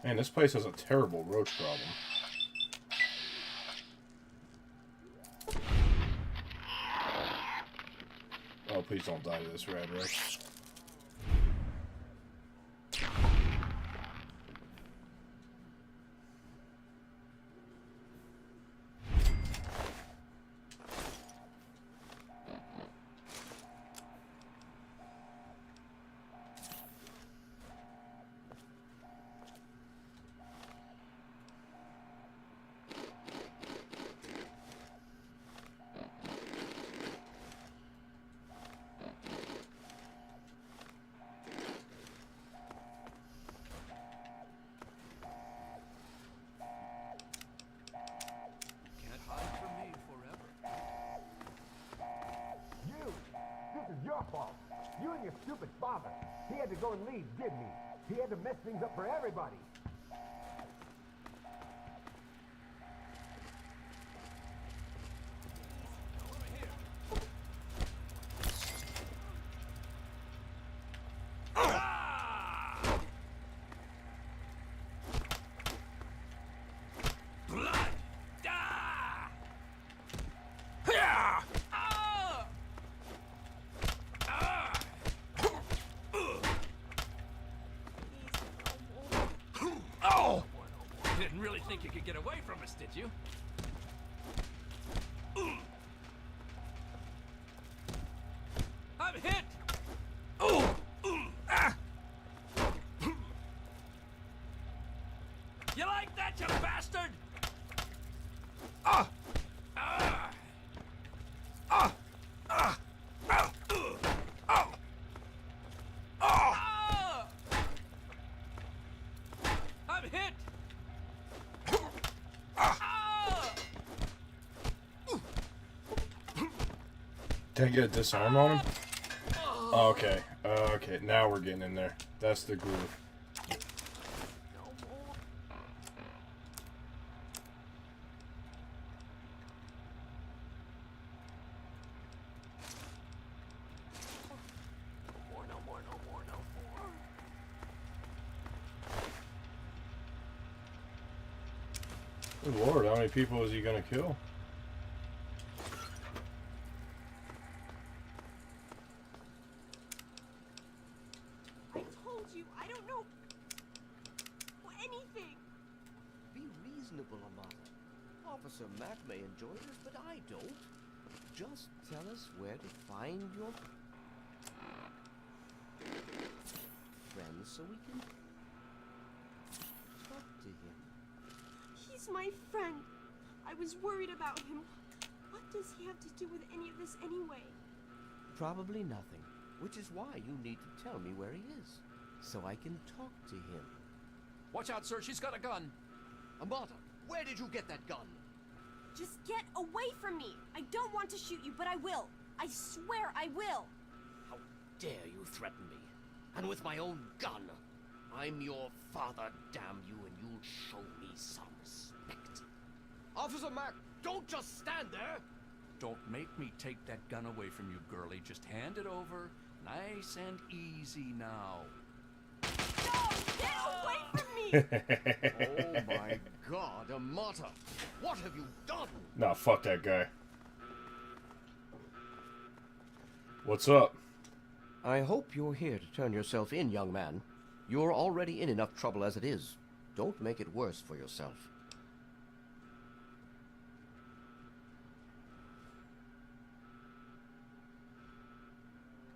Man, this place has a terrible roach problem. Oh, please don't die to this red roach. Can't hide from me forever. You! This is your fault. You and your stupid father. He had to go and leave, didn't he? He had to mess things up for everybody. Didn't really think you could get away from us, did you? I'm hit! You like that, you bastard? I'm hit! Did I get a disarm on him? Okay. Okay, now we're getting in there. That's the groove. Good Lord, how many people is he gonna kill? I told you, I don't know anything. Be reasonable, Amata. Officer Mack may enjoy this, but I don't. Just tell us where to find your friends so we can talk to him. He's my friend. I was worried about him. What does he have to do with any of this anyway? Probably nothing, which is why you need to tell me where he is, so I can talk to him. Watch out, sir. She's got a gun. Amata, where did you get that gun? Just get away from me! I don't want to shoot you, but I will. I swear I will. How dare you threaten me? And with my own gun. I'm your father, damn you, and you'll show me some respect. Officer Mack, don't just stand there! Don't make me take that gun away from you, girlie. Just hand it over, nice and easy now. No! Get away from me! Oh my God, Amata! What have you done? Nah, fuck that guy. What's up? I hope you're here to turn yourself in, young man. You're already in enough trouble as it is. Don't make it worse for yourself.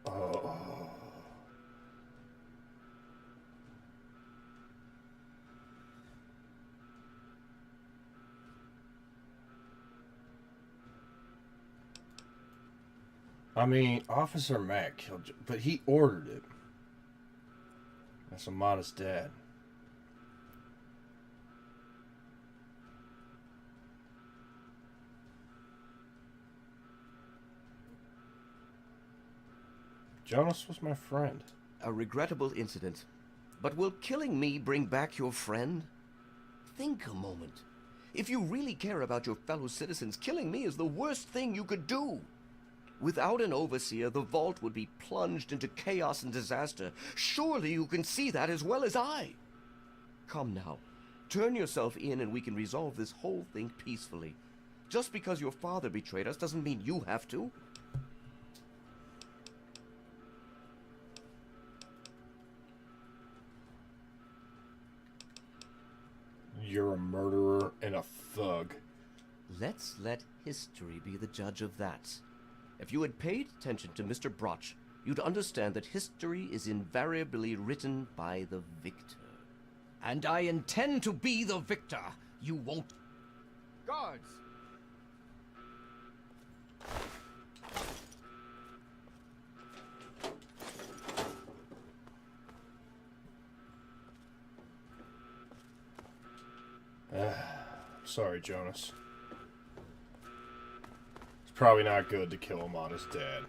Oh. I mean, Officer Mack killed, but he ordered it. That's Amata's dad. Jonas was my friend. A regrettable incident. But will killing me bring back your friend? Think a moment. If you really care about your fellow citizens, killing me is the worst thing you could do. Without an overseer, the vault would be plunged into chaos and disaster. Surely you can see that as well as I. Come now. Turn yourself in and we can resolve this whole thing peacefully. Just because your father betrayed us doesn't mean you have to. You're a murderer and a thug. Let's let history be the judge of that. If you had paid attention to Mr. Broch, you'd understand that history is invariably written by the victor. And I intend to be the victor. You won't... Guards! Sorry, Jonas. It's probably not good to kill Amata's dad.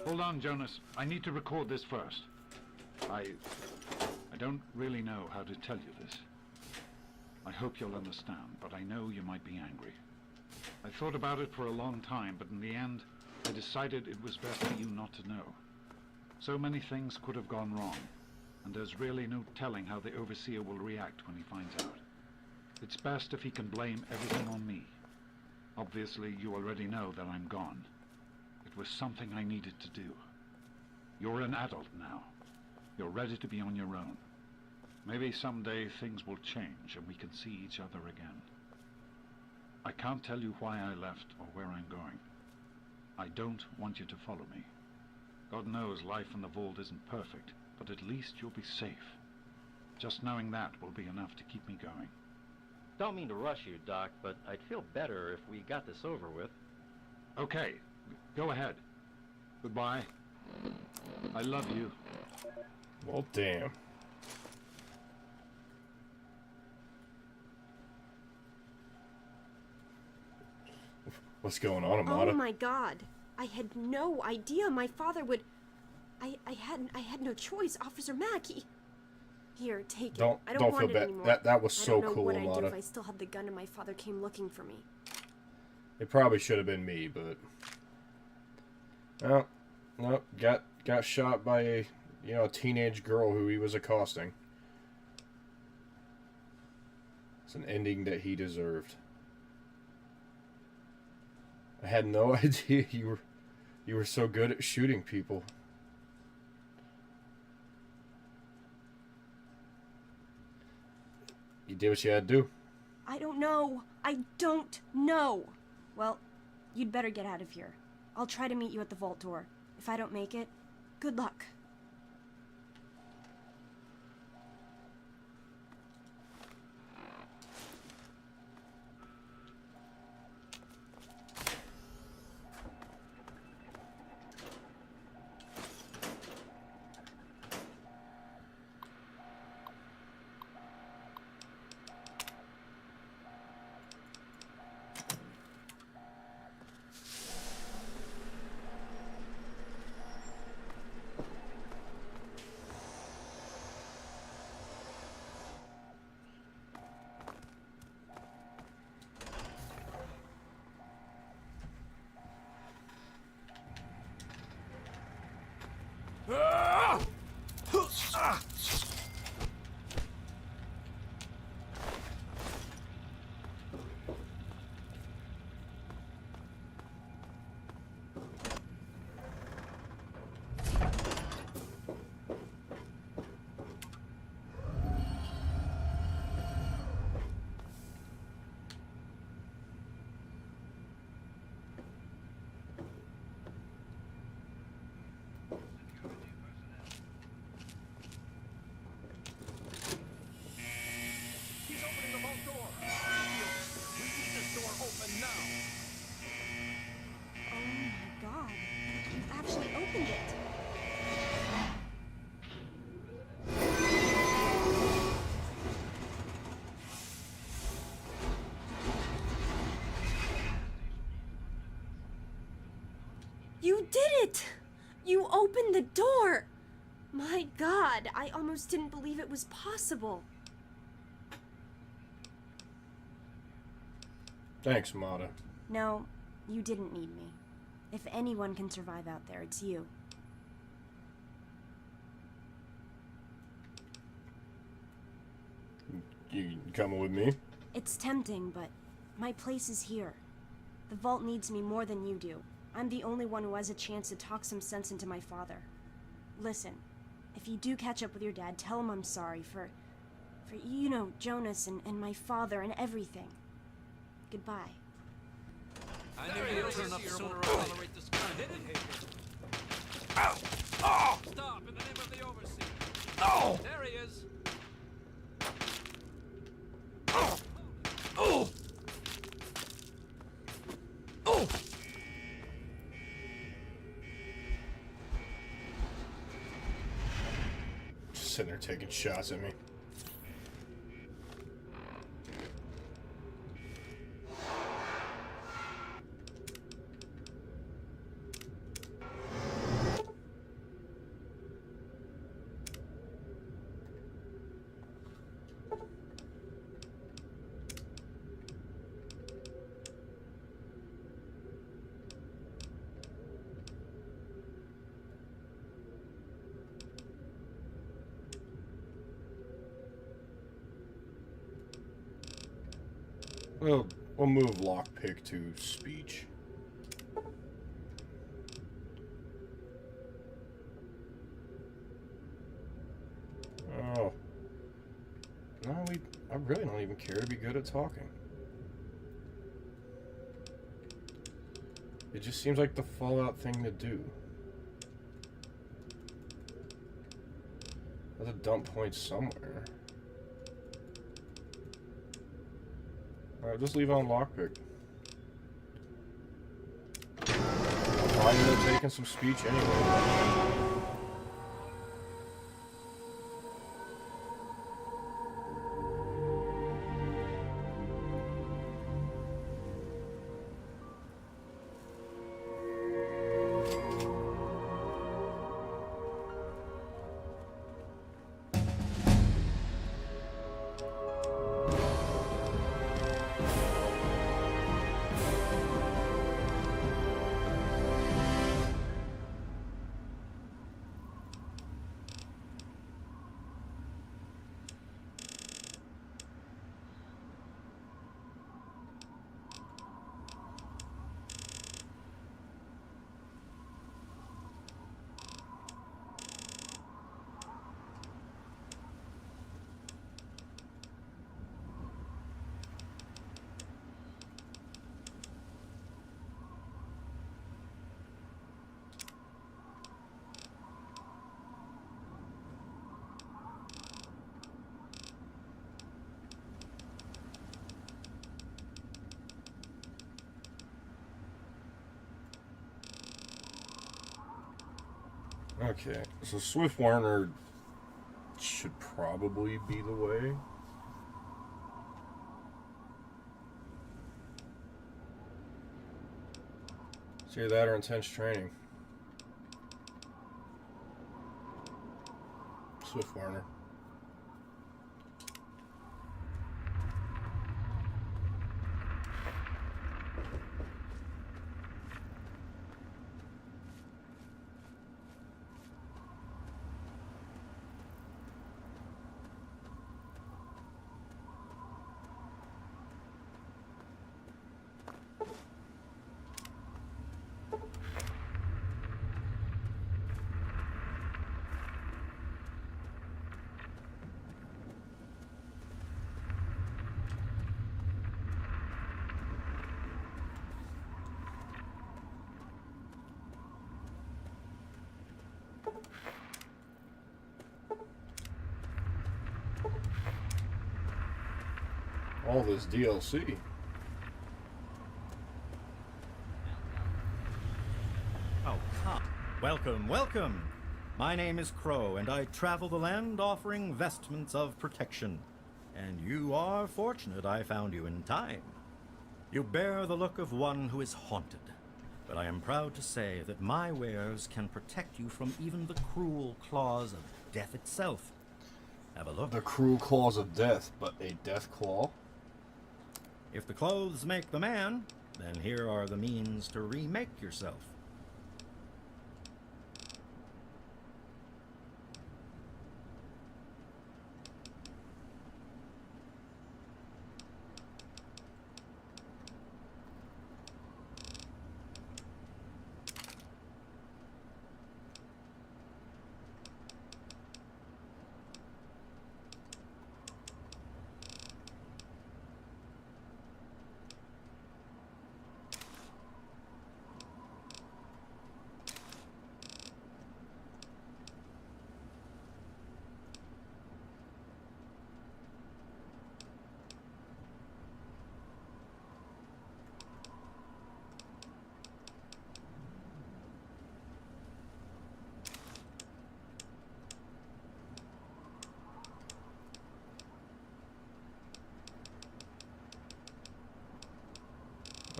Hold on, Jonas. I need to record this first. I don't really know how to tell you this. I hope you'll understand, but I know you might be angry. I thought about it for a long time, but in the end, I decided it was best for you not to know. So many things could have gone wrong, and there's really no telling how the Overseer will react when he finds out. It's best if he can blame everything on me. Obviously, you already know that I'm gone. It was something I needed to do. You're an adult now. You're ready to be on your own. Maybe someday things will change and we can see each other again. I can't tell you why I left or where I'm going. I don't want you to follow me. God knows life in the vault isn't perfect, but at least you'll be safe. Just knowing that will be enough to keep me going. Don't mean to rush you, Doc, but I'd feel better if we got this over with. Okay, go ahead. Goodbye. I love you. Well, damn. What's going on, Amata? Oh my God. I had no idea my father would... I had no choice. Officer Mack, Here, take it. I don't want feel it bad. anymore. That was so I don't know cool, what I'd do Amata. if I still had the gun and my father came looking for me. It probably should have been me, but... Oh, no, got shot by a, a teenage girl who he was accosting. It's an ending that he deserved. I had no idea you were so good at shooting people. You did what you had to do. I don't know. I don't know. Well, you'd better get out of here. I'll try to meet you at the vault door. If I don't make it, good luck. You did it! You opened the door! My God, I almost didn't believe it was possible. Thanks, Mata. No, you didn't need me. If anyone can survive out there, it's you. You coming with me? It's tempting, but my place is here. The vault needs me more than you do. I'm the only one who has a chance to talk some sense into my father. Listen, if you do catch up with your dad, tell him I'm sorry for you know, Jonas and my father and everything. Goodbye. I knew you'd turn up sooner or tolerate this kind of behavior. Ow! Oh! Stop, in the name of the overseer. No! There he is. Oh! Oh! Oh! Just sitting there taking shots at me. We'll move lockpick to speech. Oh. No, I really don't even care to be good at talking. It just seems like the Fallout thing to do. There's a dump point somewhere. Alright, just leave it on lockpick. I'll probably end up taking some speech anyway. Okay, so Swift Warner should probably be the way. It's either that or intense training. Swift Warner. All this DLC. Oh, come. Welcome, welcome. My name is Crow, and I travel the land offering vestments of protection. And you are fortunate I found you in time. You bear the look of one who is haunted. But I am proud to say that my wares can protect you from even the cruel claws of death itself. Have a look. The cruel claws of death, but a death claw? If the clothes make the man, then here are the means to remake yourself.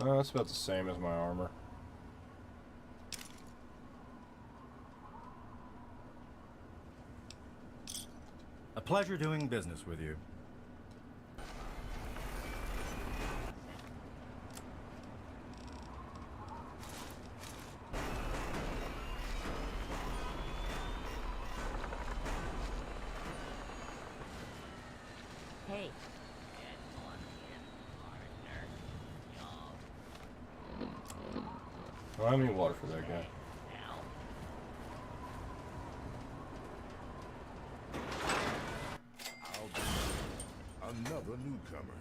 That's about the same as my armor. A pleasure doing business with you. Hey. Oh, I need water for that guy. Another newcomer.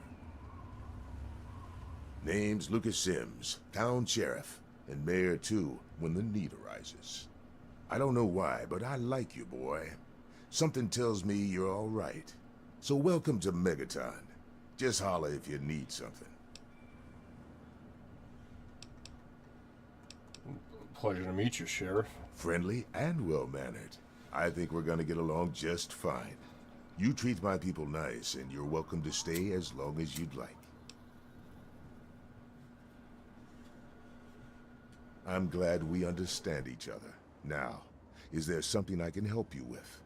Name's Lucas Sims, town sheriff, and mayor too, when the need arises. I don't know why, but I like you, boy. Something tells me you're all right. So welcome to Megaton. Just holler if you need something. Pleasure to meet you, Sheriff. Friendly and well-mannered. I think we're gonna get along just fine. You treat my people nice, and you're welcome to stay as long as you'd like. I'm glad we understand each other. Now, is there something I can help you with?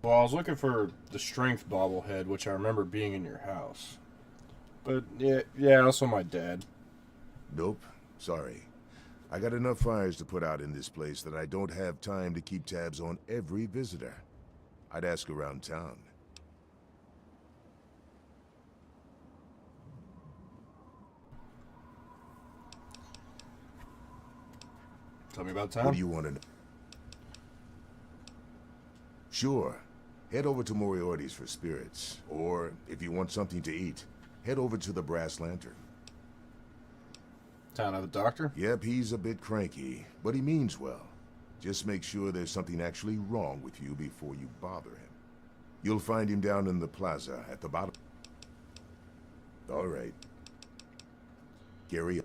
Well, I was looking for the strength bobblehead, which I remember being in your house. But, yeah, also my dad. Nope. Sorry. I got enough fires to put out in this place that I don't have time to keep tabs on every visitor. I'd ask around town. Tell me about town. What do you want to know? Sure. Head over to Moriarty's for spirits. Or, if you want something to eat, head over to the Brass Lantern. Town have a doctor? Yep, he's a bit cranky, but he means well. Just make sure there's something actually wrong with you before you bother him. You'll find him down in the plaza at the bottom. All right. Gary.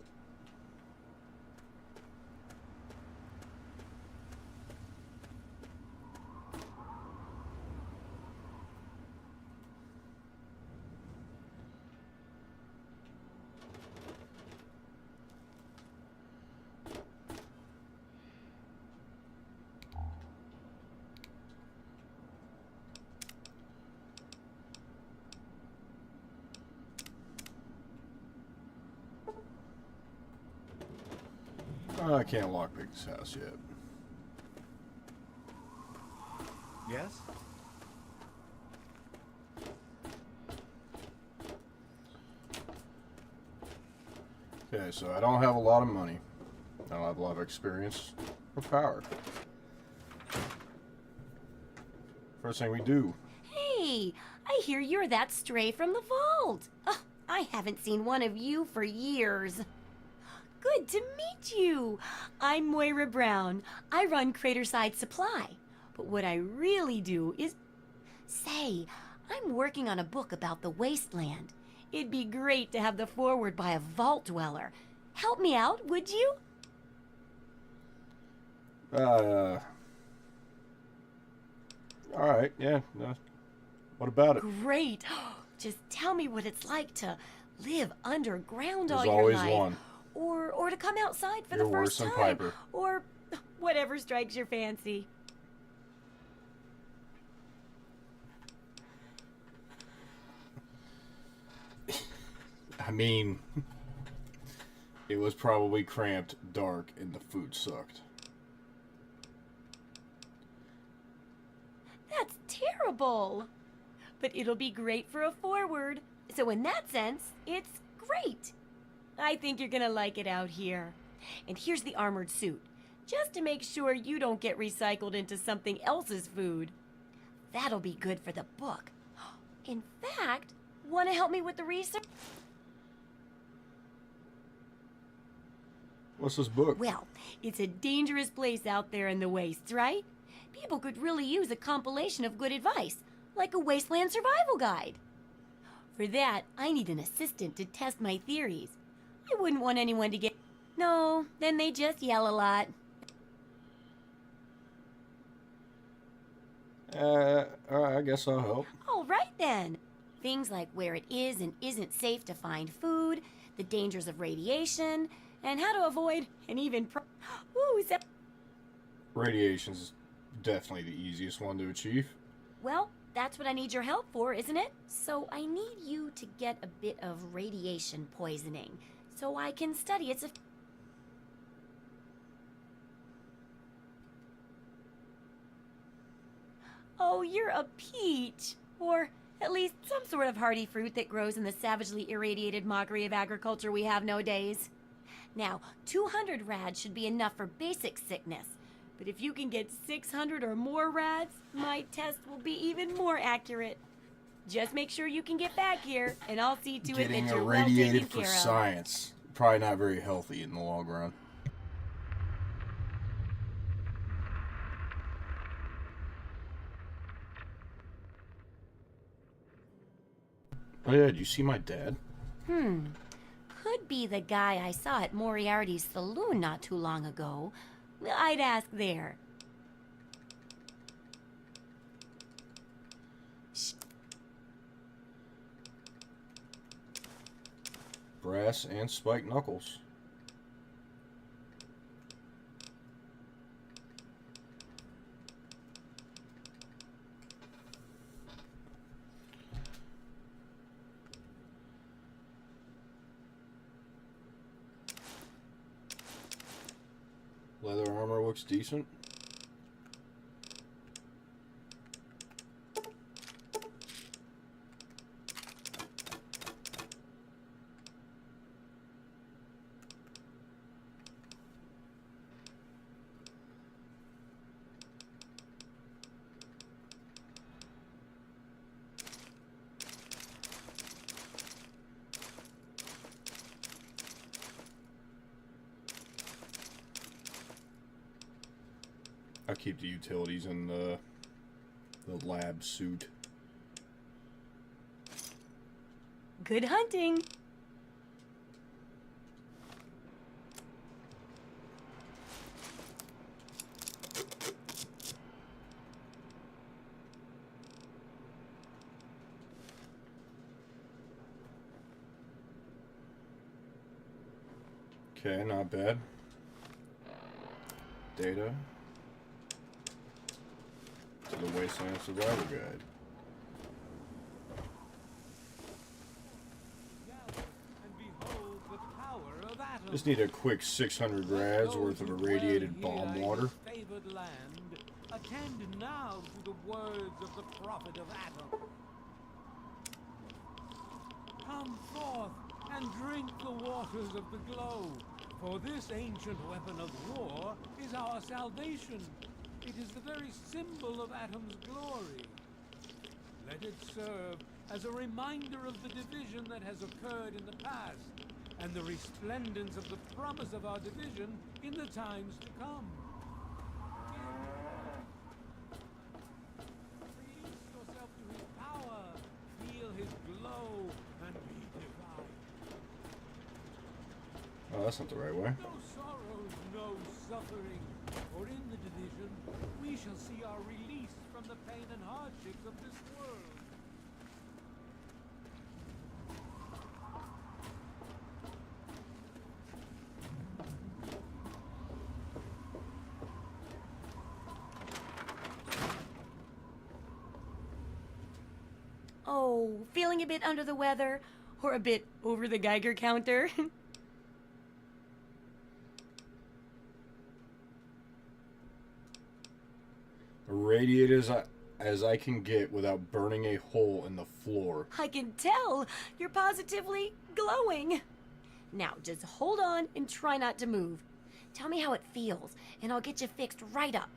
I can't lockpick this house yet. Yes? Okay, so I don't have a lot of money. I don't have a lot of experience or power. First thing we do. Hey, I hear you're that stray from the vault. Oh, I haven't seen one of you for years. Good to meet you. I'm Moira Brown. I run Craterside Supply. But what I really do is... Say, I'm working on a book about the wasteland. It'd be great to have the foreword by a vault dweller. Help me out, would you? Alright, yeah. What about it? Great. Just tell me what it's like to live underground all There's your always life. one. Or to come outside for You're the worse first than time. Piper. Or whatever strikes your fancy. I mean, it was probably cramped, dark, and the food sucked. That's terrible. But it'll be great for a forward. So in that sense, it's great. I think you're gonna like it out here. And here's the armored suit, just to make sure you don't get recycled into something else's food. That'll be good for the book. In fact, wanna help me with the research? What's this book? Well, it's a dangerous place out there in the wastes, right? People could really use a compilation of good advice, like a wasteland survival guide. For that, I need an assistant to test my theories. I wouldn't want anyone to get... No, then they just yell a lot. I guess I'll help. All right, then. Things like where it is and isn't safe to find food, the dangers of radiation, and how to avoid and even... Ooh, is that... Radiation's definitely the easiest one to achieve. Well, that's what I need your help for, isn't it? So I need you to get a bit of radiation poisoning, so I can study its... Oh, you're a peach. Or at least some sort of hardy fruit that grows in the savagely irradiated mockery of agriculture we have nowadays. Now, 200 rads should be enough for basic sickness. But if you can get 600 or more rads, my test will be even more accurate. Just make sure you can get back here, and I'll see to it that Getting you're well taken irradiated for care of. science. Probably not very healthy in the long run. Oh yeah, did you see my dad? Could be the guy I saw at Moriarty's saloon not too long ago. I'd ask there. Brass and spiked knuckles. Leather armor looks decent. I keep the utilities in the lab suit. Good hunting. Okay, not bad. Data. To the Wasteland Survival Guide. And behold the power of atoms. Just need a quick 600 rads worth of irradiated bomb water. Favored land, attend now to the words of the prophet of Atom. Come forth and drink the waters of the glow, for this ancient weapon of war is our salvation. It is the very symbol of Atom's glory. Let it serve as a reminder of the division that has occurred in the past, and the resplendence of the promise of our division in the times to come. Release yourself to his power, feel his glow, and be divine. Oh, that's not the right way. No sorrows, no suffering, for in the division we shall see our release from the pain and hardships of this world. Oh, feeling a bit under the weather? Or a bit over the Geiger counter? Irradiated as I can get without burning a hole in the floor. I can tell. You're positively glowing. Now, just hold on and try not to move. Tell me how it feels, and I'll get you fixed right up.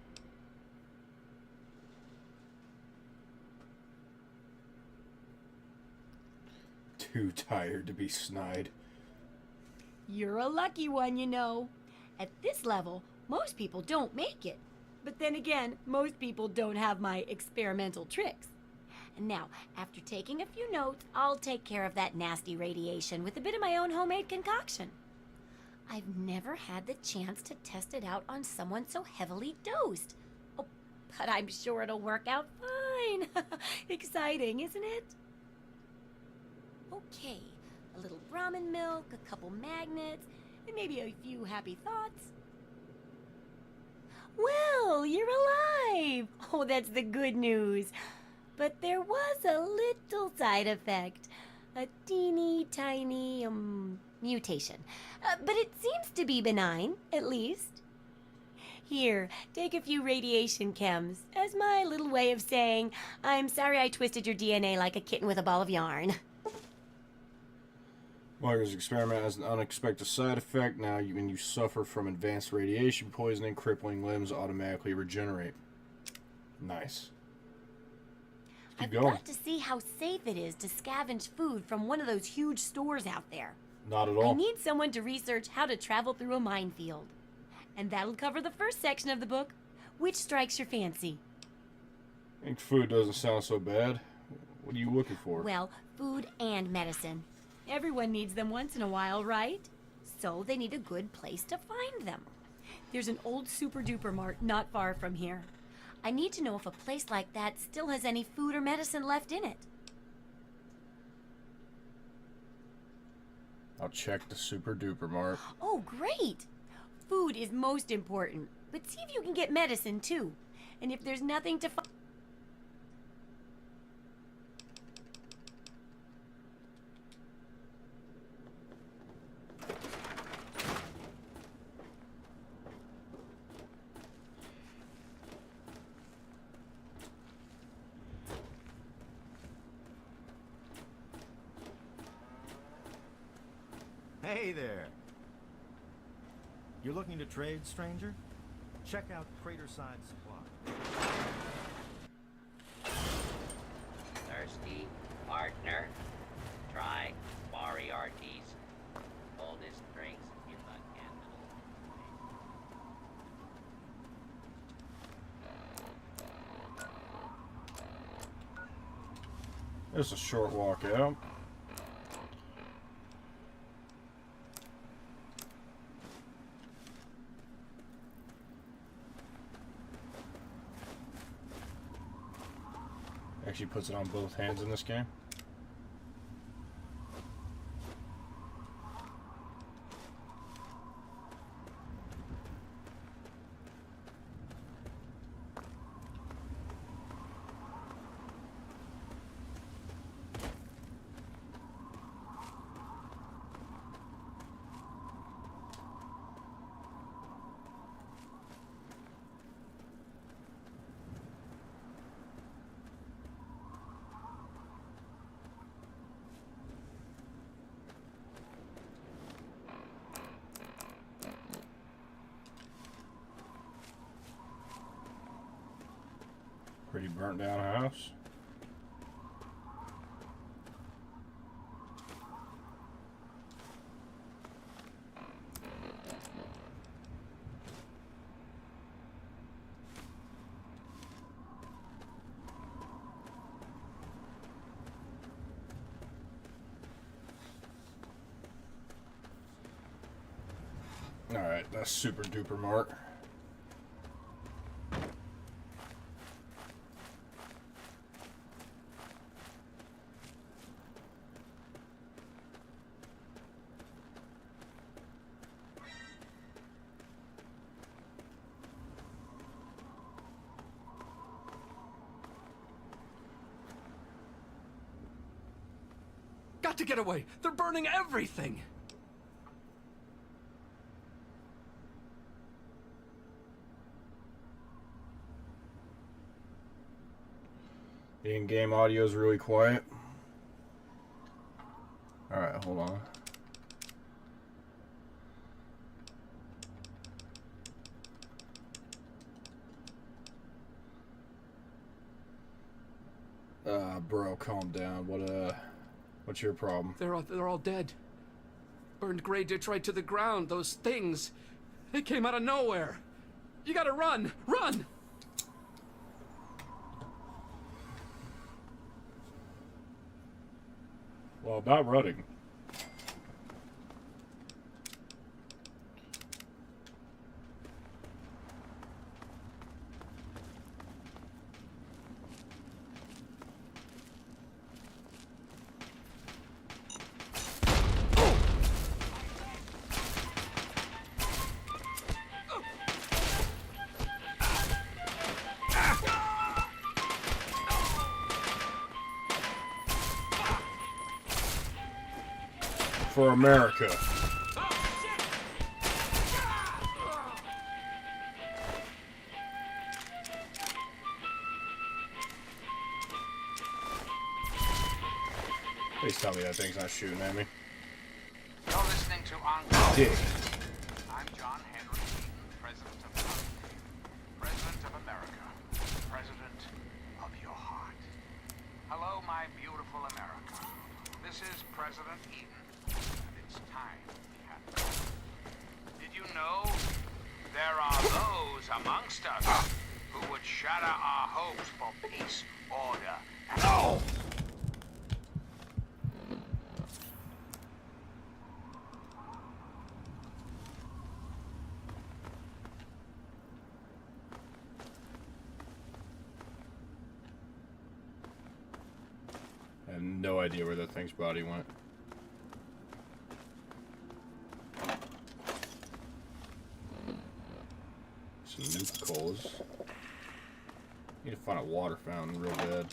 Too tired to be snide. You're a lucky one, you know. At this level, most people don't make it. But then again, most people don't have my experimental tricks. And now, after taking a few notes, I'll take care of that nasty radiation with a bit of my own homemade concoction. I've never had the chance to test it out on someone so heavily dosed. Oh, but I'm sure it'll work out fine. Exciting, isn't it? Okay, a little Brahmin milk, a couple magnets, and maybe a few happy thoughts. Well, you're alive! Oh, that's the good news. But there was a little side effect. A teeny tiny, mutation. But it seems to be benign, at least. Here, take a few radiation chems as my little way of saying, I'm sorry I twisted your DNA like a kitten with a ball of yarn. Margaret's experiment has an unexpected side effect. Now, when you suffer from advanced radiation poisoning, crippling limbs automatically regenerate. Nice. Keep I've going. got to see how safe it is to scavenge food from one of those huge stores out there. Not at all. I need someone to research how to travel through a minefield. And that'll cover the first section of the book. Which strikes your fancy? I think food doesn't sound so bad. What are you looking for? Well, food and medicine. Everyone needs them once in a while, right? So they need a good place to find them. There's an old super-duper mart not far from here. I need to know if a place like that still has any food or medicine left in it. I'll check the super-duper mart. Oh, great! Food is most important, but see if you can get medicine, too. And if there's nothing to find... Hey there. You looking to trade, stranger? Check out Craterside Supply. Thirsty, partner? Try Moriarty's coldest drinks in the capital. It's a short walk out. Actually puts it on both hands in this game. burnt down house. Alright, that's super duper Mark. Got to get away! They're burning everything! The in-game audio is really quiet. Alright, hold on. Bro, calm down. What's your problem? They're all dead. Burned Grey Ditch right to the ground. Those things, they came out of nowhere. You gotta run! Run! Well, about running. For America. Please tell me that thing's not shooting at me. You're listening to Unarmed. Dick. I'm John Henry Eaton, President of President of America. President of your heart. Hello, my beautiful America. This is President Eaton. It's time we have. Did you know there are those amongst us who would shatter our hopes for peace, order, and... No! I have no idea where that thing's body went. Some nuka-colas. Need to find a water fountain real bad.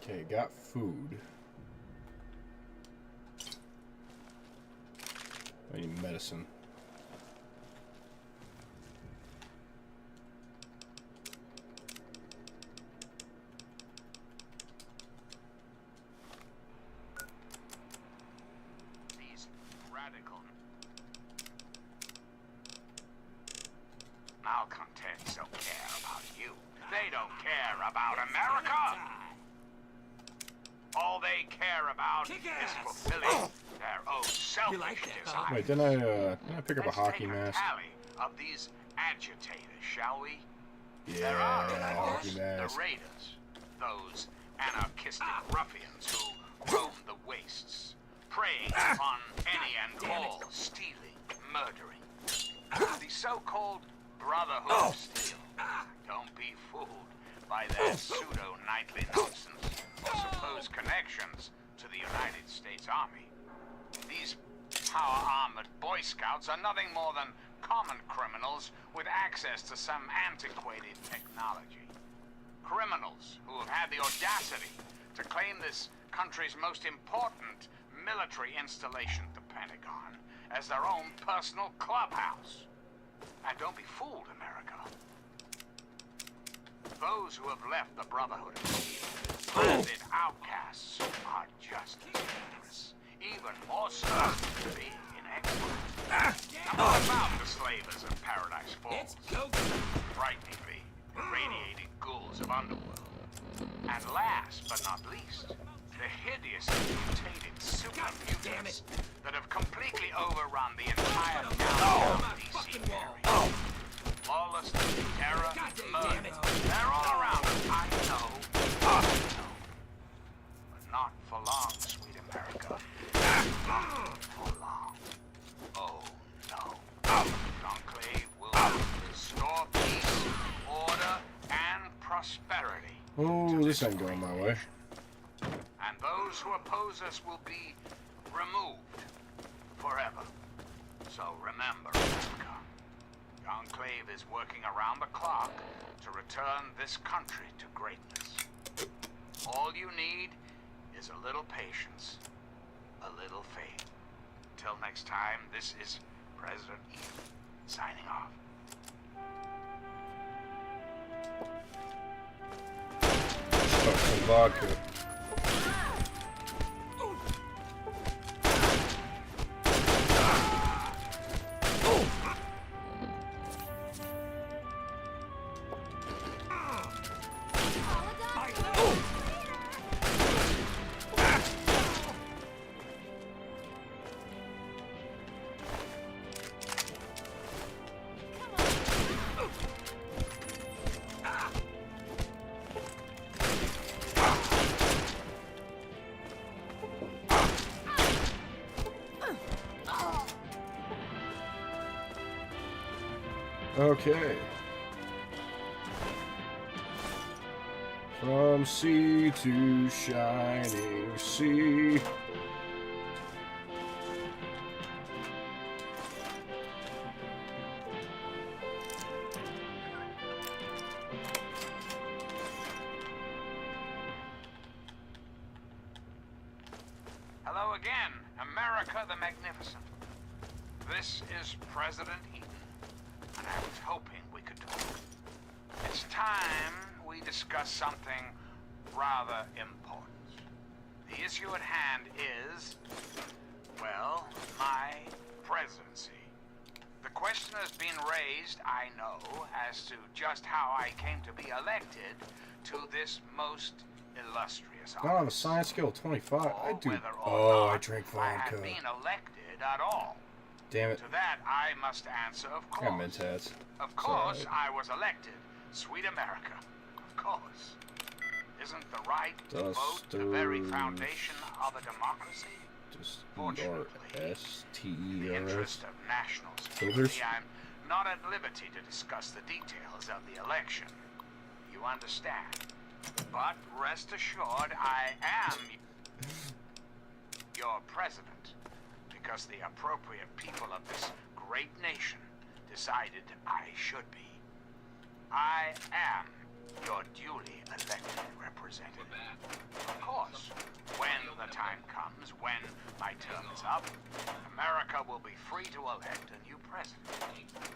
Okay, got food. I need medicine. These radical malcontents don't care about you. They don't care about America. All they care about is fulfilling their own selfish desires. Wait, didn't I pick up a hockey Take mask? tally of these agitators, shall we? Yeah, There are, of hockey course, mask. the raiders, those anarchistic ruffians who roam the wastes, preying upon any and all, stealing, murdering. The so-called Brotherhood of Steel. Don't be fooled by their pseudo-knightly nonsense or supposed connections to the United States Army. These power-armored Boy Scouts are nothing more than common criminals with access to some antiquated technology. Criminals who have had the audacity to claim this country's most important military installation, the Pentagon, as their own personal clubhouse. And don't be fooled, America. Those who have left the Brotherhood of Steel, branded outcasts, are just as dangerous. Even more so than being inexpert. Now, what about the slavers of Paradise Falls? Frighteningly radiating ghouls of underworld. And last but not least, the hideously mutated super mutants that have completely overrun the entire DC area. Lawlessness, terror, murder. They're all around us. I know. But not for long, sweet America. Not for long. Oh, no. Enclave will restore peace, order, and prosperity. Oh, this ain't going my way. And those who oppose us will be removed forever. So remember, America, the Enclave is working around the clock to return this country to greatness. All you need is a little patience, a little faith. Till next time, this is President Ethan signing off. Some vodka. Okay. From sea to shining sea. Hello again, America the Magnificent. This is President Ethan, and I was hoping we could talk. It's time we discuss something rather important. The issue at hand is, well, my presidency. The question has been raised, I know, as to just how I came to be elected to this most illustrious Not on a science scale of 25. I do. Oh, I drink I have vodka. been elected at all. Damn it. To that, I must answer, of I got course. mentats. Of course, I was elected. Sweet America. Of course. Isn't the right to vote the very foundation of a democracy? Just In the interest of national Filters? security, I'm not at liberty to discuss the details of the election. You understand? But rest assured, I am your president, because the appropriate people of this great nation decided I should be. I am your duly elected representative. Of course, when the time comes, when my term is up, America will be free to elect a new president.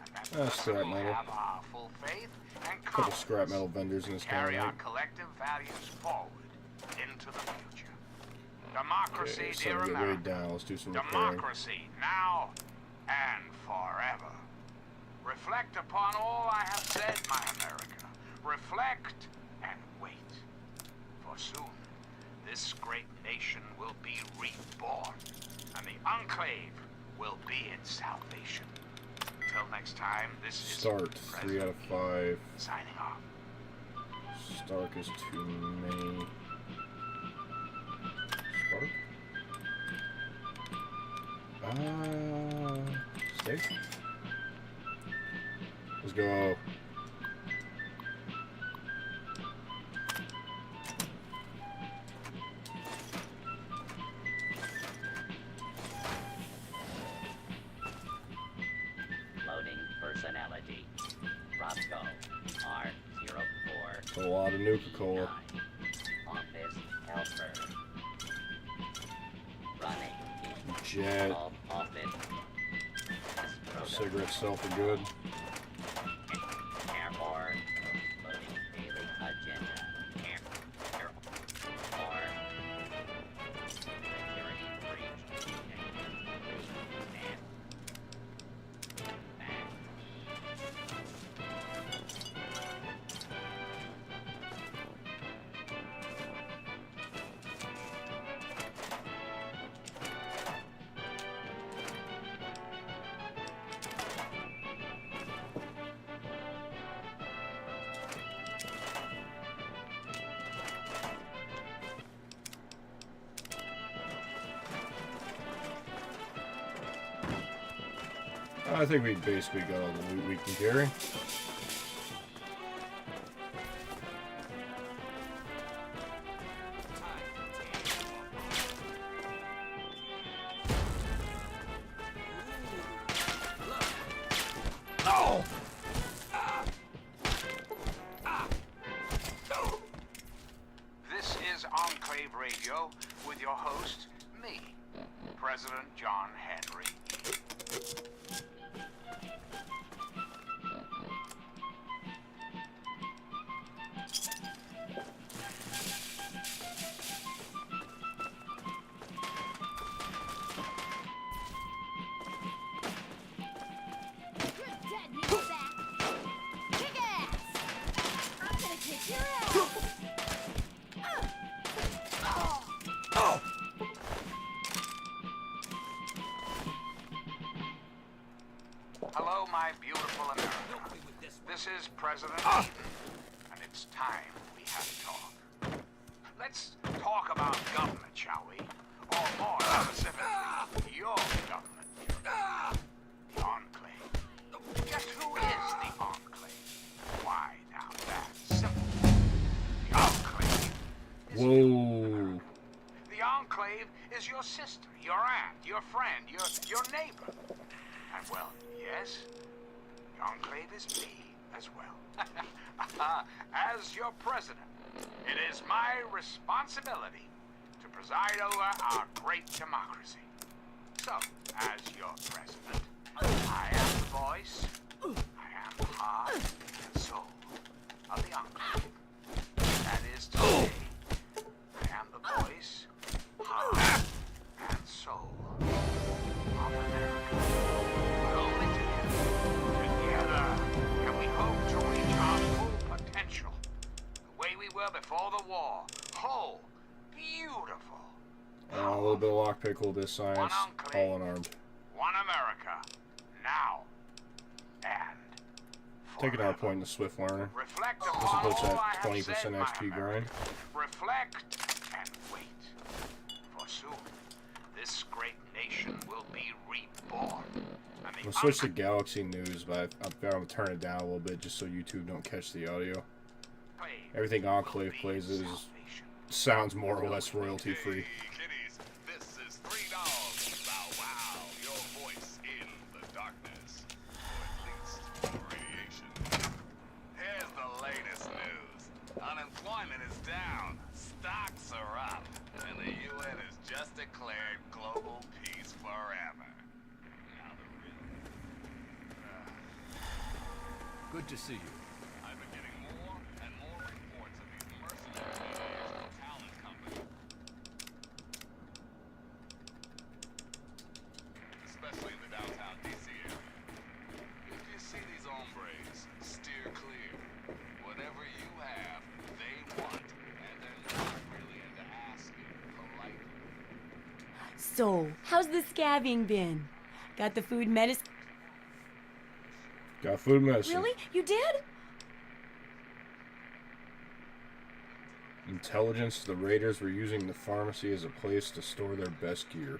And that person scrap will metal. have our full faith and Couple confidence scrap metal vendors in this to carry town, our right? collective values forward into the future. Democracy, Okay, so dear we get America. weighed down. Let's do some repairing. Democracy, now and forever. Reflect upon all I have said, my America. Reflect and wait. For soon, this great nation will be reborn, and the Enclave will be its salvation. Until next time, this is Start 3 out of 5. signing off. Stark is too many. Spark? Steak? Let's go. Loading personality. Roscoe. R04. A lot of Nuka-Cola. Office helper. Running. Jet. Office. Cigarette self are good. Airport. Loading daily agenda. Airport. Security breach. I think we basically got all the loot we can carry. No! This is Enclave Radio with your host, me, President John Henry. Hello, my beautiful America. This is President Eden, and it's time we have a talk. Let's talk about government, shall we? Or more specifically, your government. The Enclave. Just who is the Enclave? Why, now that's simple. The Enclave is Whoa. The Enclave is your sister, your aunt, your friend, your neighbor. And well, yes, the Enclave is me as well. As your president, it is my responsibility to preside over our great democracy. So, as your president, I am the voice, I am the heart and soul of the Enclave. That is to say, I am the voice, heart, and soul of America. But only together can we hope to reach our full potential, the way we were before the war. Whole, beautiful. A little bit of lockpick, a little bit of science, all unarmed. One America, now and Taking our point in the Swift Learner. reflect This upon puts all that I have 20% said, my XP grind. Reflect and wait. For soon, this great nation will be reborn. And I'm gonna switch to Galaxy News, but I'm gonna turn it down a little bit just so YouTube don't catch the audio. Everything Enclave plays sounds more or less royalty free. This is Three Dogs. Bow wow, your voice in the darkness. Or at least radiation. Here's the latest news. Unemployment is down, stocks are up, and the UN has just declared global peace forever. Good to see you. I've been getting more and more reports of these mercenary international talent companies. Especially in the downtown DC area. If you see these hombres, steer clear. Whatever you have, they want, and they're not really into asking politely. So, how's the scabbing been? Got the food medicine? Got food medicine. Really? You did? Intelligence, the raiders were using the pharmacy as a place to store their best gear.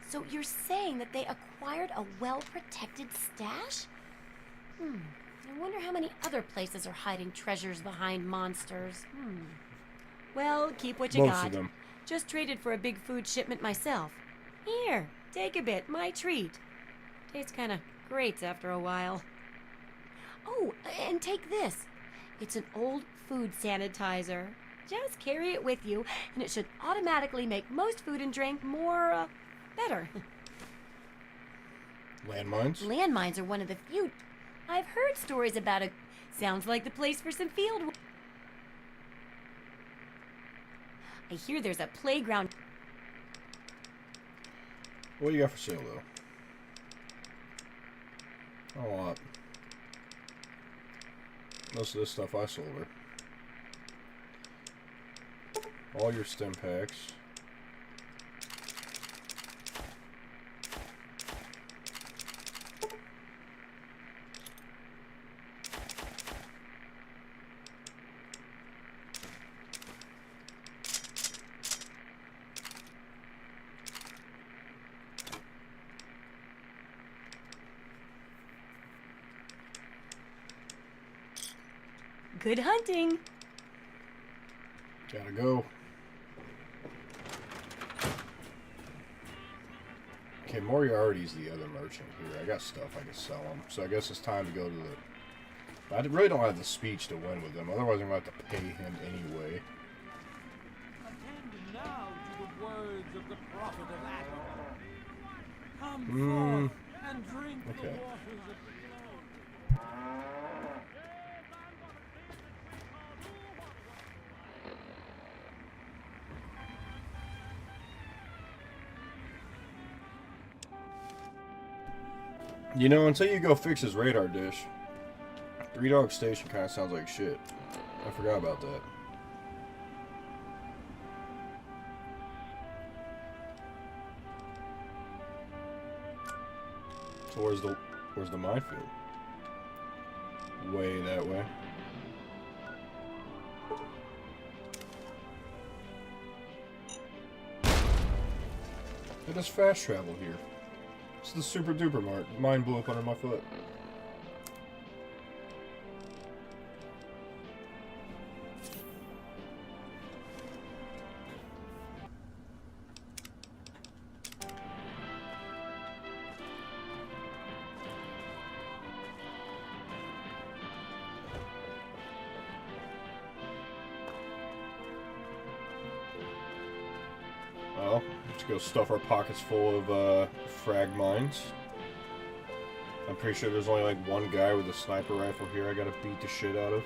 So you're saying that they acquired a well-protected stash? I wonder how many other places are hiding treasures behind monsters. Well, keep what you Most got. of them. Just traded for a big food shipment myself. Here, take a bit, my treat. Tastes kind of great after a while. Oh, and take this. It's an old food sanitizer. Just carry it with you, and it should automatically make most food and drink more, better. Landmines? Landmines are one of the few. I've heard stories about it. Sounds like the place for some field. I hear there's a playground. What do you got for sale, though? Not a lot. Most of this stuff I sold her. All your stim packs. Good hunting. Gotta go. Okay, Moriarty's the other merchant here. I got stuff I can sell him. So I guess it's time to go to the... I really don't have the speech to win with him. Otherwise I'm going to have to pay him anyway. Attend now to the words of the prophet of Adam. Come forth and drink the waters of the glow. You know, until you go fix his radar dish, Three Dog Station kind of sounds like shit. I forgot about that. So where's the minefield? Way that way. It does fast travel here. It's the super duper mart. Mine blew up under my foot. Well, let's go stuff our pockets full of frag mines. I'm pretty sure there's only like one guy with a sniper rifle here I gotta beat the shit out of.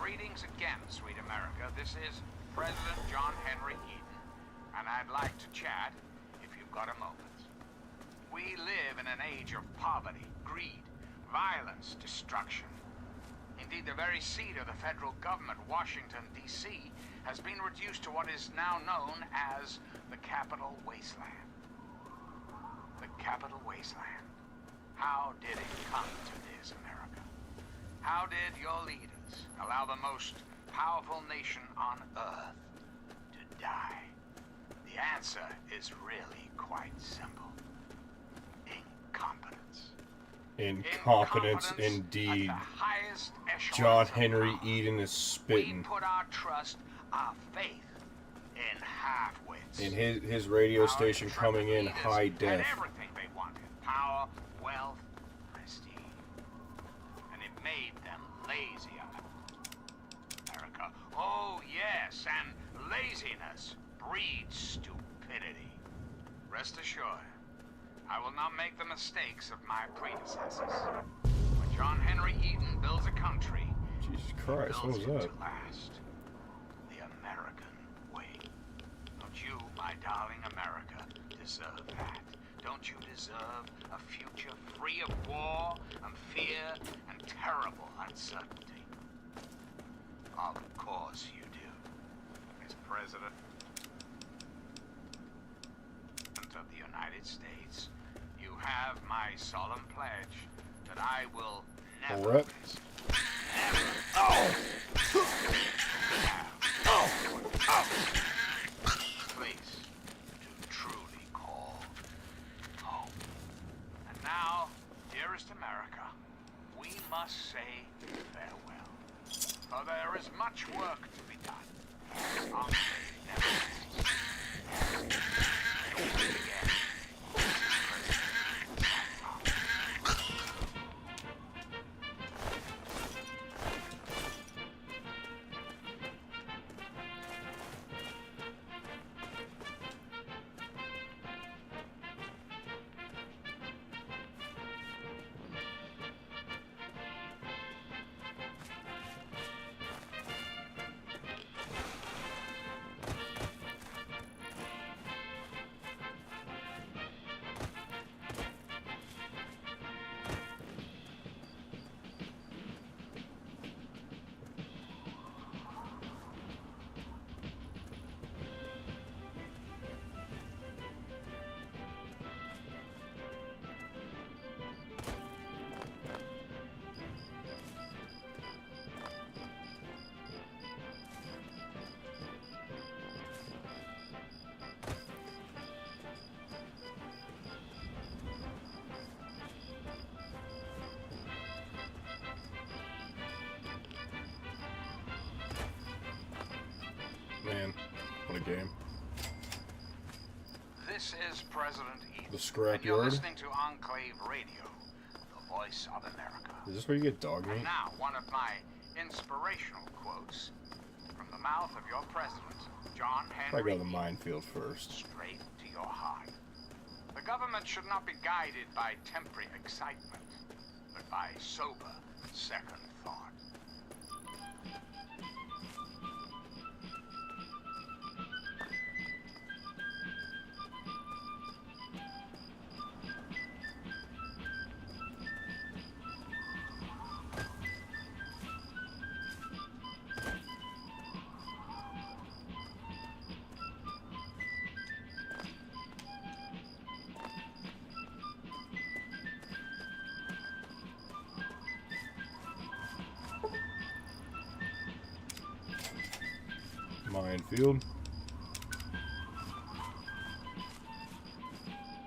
Greetings again, sweet America. This is President John Henry Eden, and I'd like to chat if you've got a moment. We live in an age of poverty, greed, violence, destruction. Indeed, the very seat of the federal government, Washington, D.C., has been reduced to what is now known as the Capital Wasteland. The Capital Wasteland. How did it come to this, America? How did your leaders allow the most powerful nation on Earth to die? The answer is really quite simple. Incompetence. Incompetence indeed. John Henry Eden is spitting. We put our trust, our faith in half-wits. And his radio station coming in high def. And everything they wanted. Power, wealth, prestige. And it made them lazy, America. Oh, yes, and laziness breeds stupidity. Rest assured, I will not make the mistakes of my predecessors. When John Henry Eden builds a country, Jesus Christ, what was that? to last. The American way. Don't you, my darling America, deserve that? Don't you deserve a future free of war and fear and terrible uncertainty? Of course you do, Mr. President of the United States. You have my solemn pledge that I will never Alright. must say farewell. For there is much work to be done. Enclave never ends. Don't forget. Man, what a game. This is President Eden. The scrapyard? And you're listening to Enclave Radio, the voice of America. Is this where you get dog meat? And now, one of my inspirational quotes from the mouth of your president, John I Henry. go to the minefield first. Straight to your heart. The government should not be guided by temporary excitement, but by sober second thought. Minefield.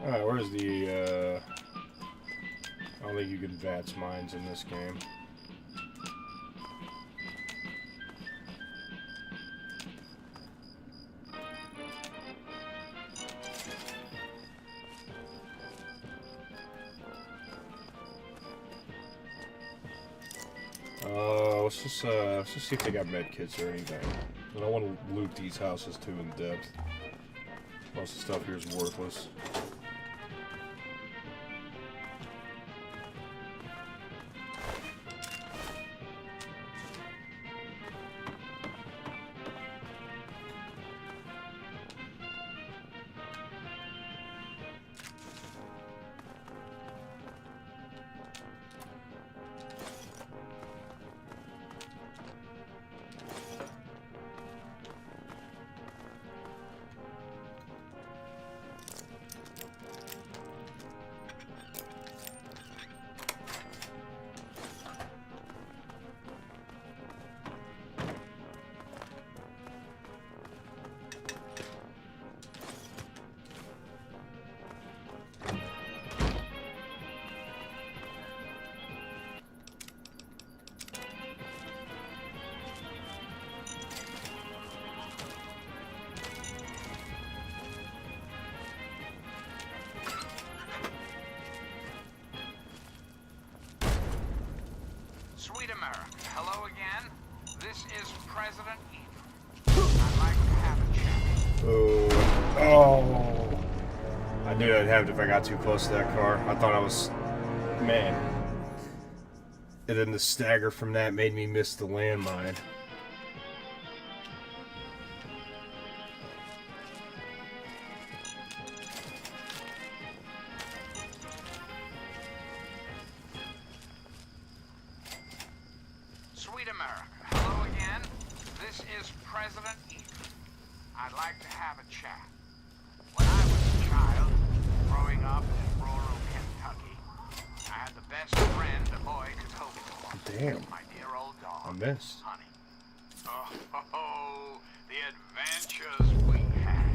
Alright, where's the, I don't think you can VATS mines in this game. Let's just see if they got med kits or anything. I don't want to loot these houses too in depth. Most of the stuff here is worthless. Sweet America, hello again. This is President Eden. I'd like to have a chat. Oh. I knew I'd have it if I got too close to that car. I thought I was... Man. And then the stagger from that made me miss the landmine. Sweet America, hello again. This is President Eden. I'd like to have a chat. When I was a child, growing up in rural Kentucky, I had the best friend a boy could hope for. Damn. My dear old dog, I missed. Honey. Oh, the adventures we had.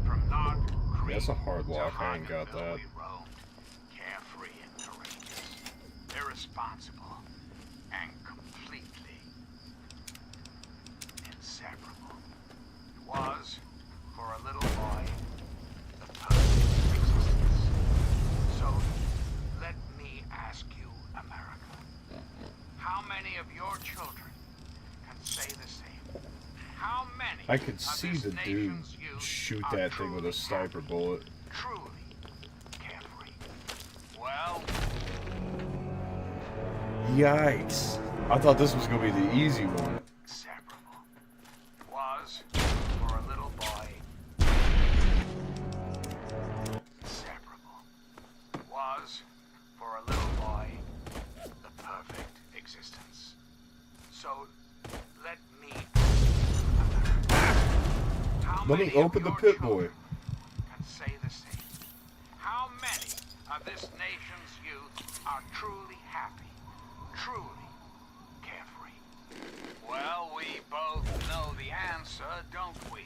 From Knob Creek That's a hard to lock. I ain't got that. we roamed, carefree and courageous, irresponsible, and completely inseparable. It was, for a little boy, the perfect existence. So, let me ask you, America, how many of your children can say the same? How many I could see the dude shoot that thing with a sniper bullet. truly carefree? Well, Yikes. I thought this was going to be the easy one. inseparable. Was, for a little boy, inseparable. Was, for a little boy, the perfect existence. So, let me Let me open the pit boy. can say the same. How many of this nation's youth are truly happy, truly carefree? Well, we both know the answer, don't we?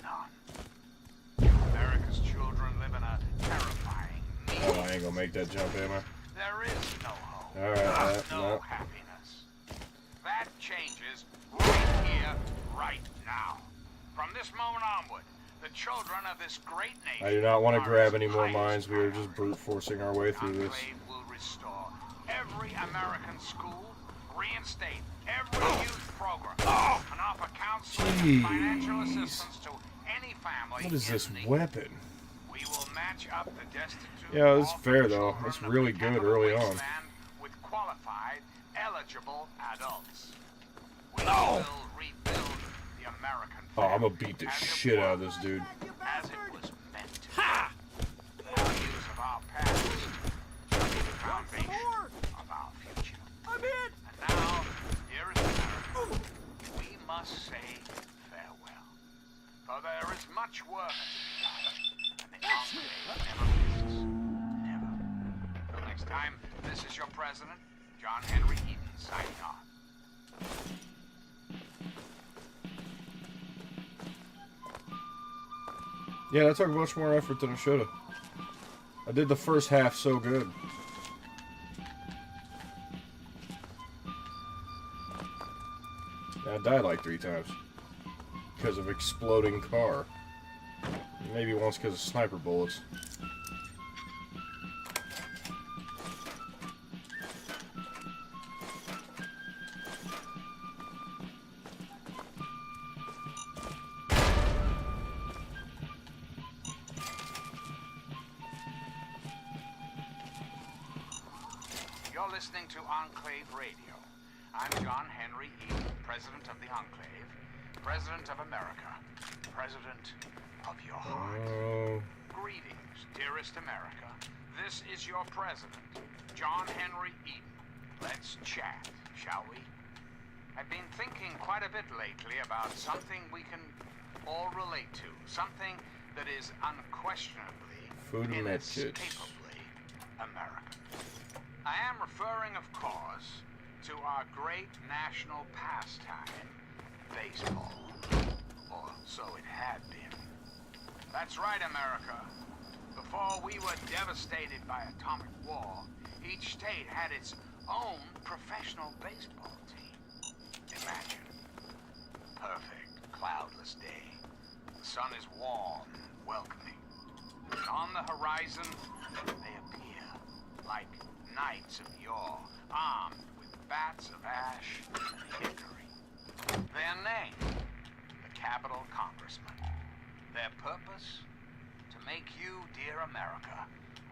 None. America's children live in a terrifying need. Oh, I ain't gonna make that jump, am I? There is no hope. Alright, no happiness. That changes right here, right now. From this moment onward, the children of this great nation I do not want to grab any more mines. We are just brute forcing our way through this. will restore every American school, reinstate every youth program, and offer counseling and financial assistance to any family. What is this in need. weapon? We will match up the destitute Yeah, that's fair though. That's really good early on. with qualified, eligible adults. We will rebuild the American Oh, I'm gonna beat the shit out of this dude. as it was meant to. Ha! The values of our past shall be the foundation of our future. I'm in! And now, dearest America, we must say farewell. For there is much work to be done, and the Enclave never rests. Never. Till next time, this is your president, John Henry Eden, signing on. Yeah, that took much more effort than it should have. I did the first half so good. I died like 3 times. Because of exploding car. Maybe once because of sniper bullets. You're listening to Enclave Radio. I'm John Henry Eden, President of the Enclave, President of America, President of your heart. Greetings, dearest America. This is your President, John Henry Eden. Let's chat, shall we? I've been thinking quite a bit lately about something we can all relate to. Something that is unquestionably, Food and med kits. inescapably American. I am referring, of course, to our great national pastime, baseball. Or so it had been. That's right, America. Before we were devastated by atomic war, each state had its own professional baseball team. Imagine. Perfect, cloudless day. The sun is warm and welcoming. And on the horizon, they appear like knights of yore, armed with bats of ash and hickory. Their name, the Capitol Congressmen. Their purpose, to make you, dear America,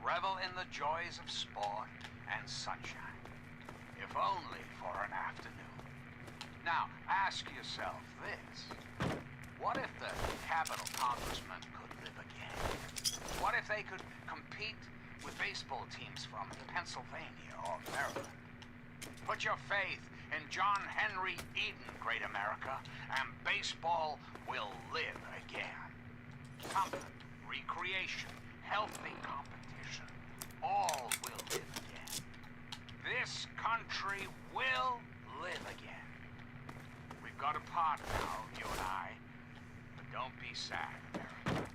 revel in the joys of sport and sunshine, if only for an afternoon. Now, ask yourself this. What if the Capitol Congressmen could live again? What if they could compete with baseball teams from Pennsylvania or Maryland? Put your faith in John Henry Eden, great America, and baseball will live again. Comfort, recreation, healthy competition, all will live again. This country will live again. We've got a part now, you and I, but don't be sad, America.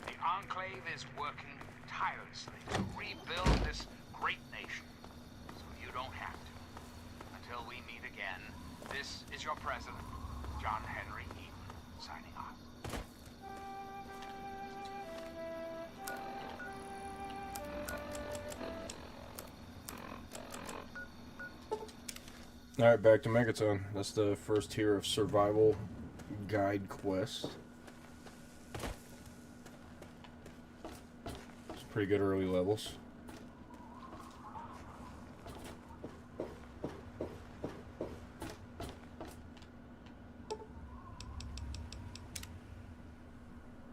The Enclave is working tirelessly to rebuild this great nation, so you don't have to. until we meet again, this is your president, John Henry Eaton, signing off. Alright, back to Megaton. That's the first tier of survival guide quest. It's pretty good early levels.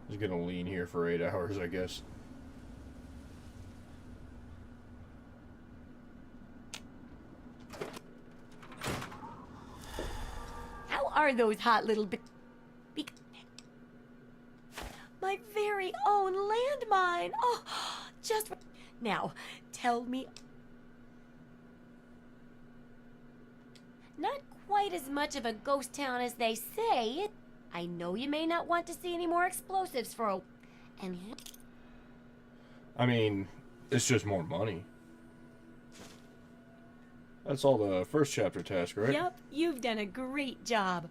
Just gonna lean here for 8 hours, I guess. Are those hot little my very own landmine? Oh, just now, tell me. Not quite as much of a ghost town as they say. I know you may not want to see any more explosives for a... And... I mean, it's just more money. That's all the first chapter task, right? Yep, you've done a great job.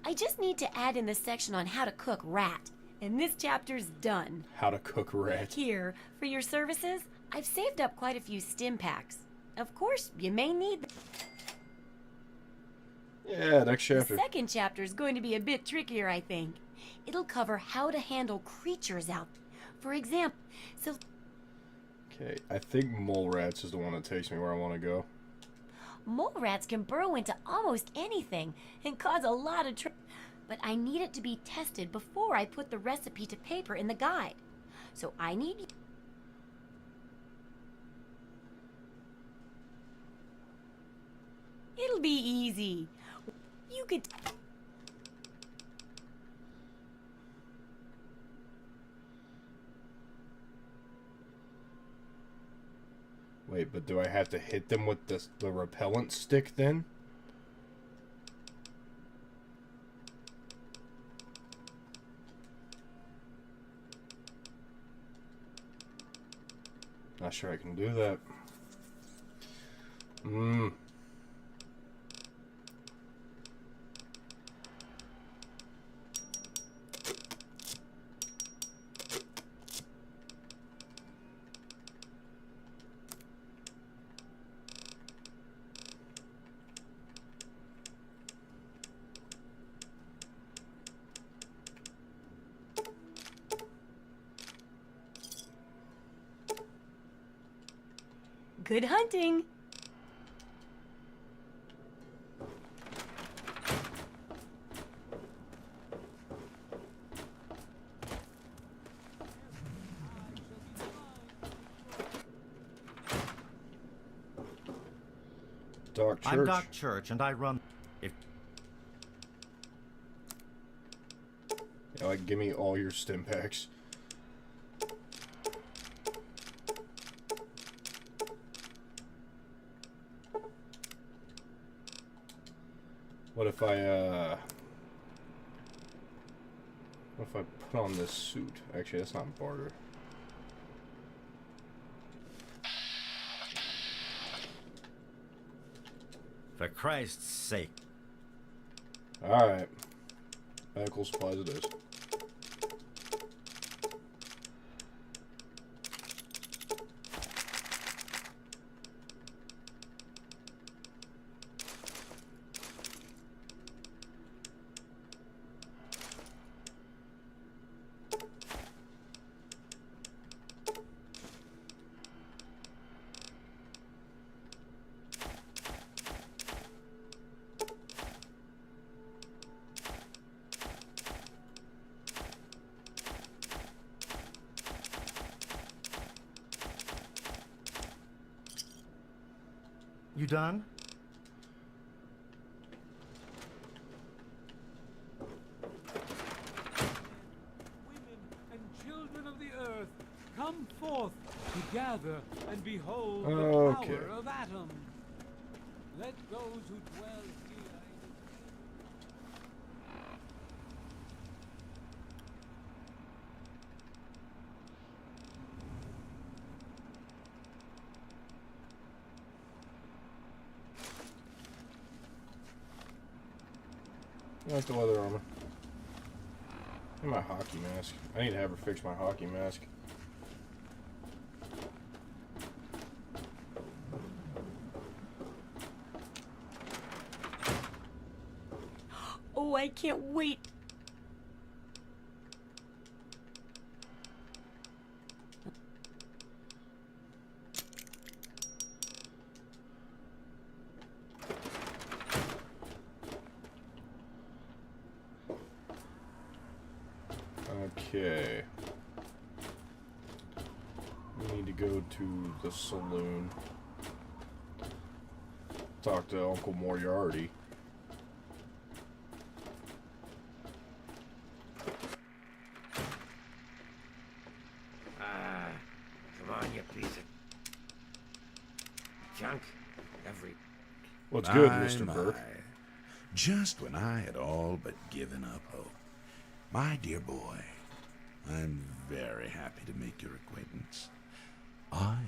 I just need to add in the section on how to cook rat, and this chapter's done. How to cook rat. Here, for your services, I've saved up quite a few stim packs. Of course, you may need them. Yeah, next chapter. The second chapter is going to be a bit trickier, I think. It'll cover how to handle creatures out. For example, so... Okay, I think mole rats is the one that takes me where I want to go. Mole rats can burrow into almost anything and cause a lot of trouble. But I need it to be tested before I put the recipe to paper in the guide. So I need... It'll be easy. You could... Wait, but do I have to hit them with the repellent stick then? Not sure I can do that. Good hunting! Doc Church. I'm Doc Church, and I run... Yeah, like, give me all your stim packs. What if I put on this suit? Actually, that's not barter. For Christ's sake. Alright. Medical supplies it is. You done? Women and children of the earth, come forth to gather and behold the power of Atom. Let those who dwell here... I like the leather armor. And my hockey mask. I need to have her fix my hockey mask. Oh, I can't wait. Okay. We need to go to the saloon. Talk to Uncle Moriarty. Come on, you piece of junk. What's good, Mr. My. Burke? Just when I had all but given up hope. My dear boy, I'm very happy to make your acquaintance. I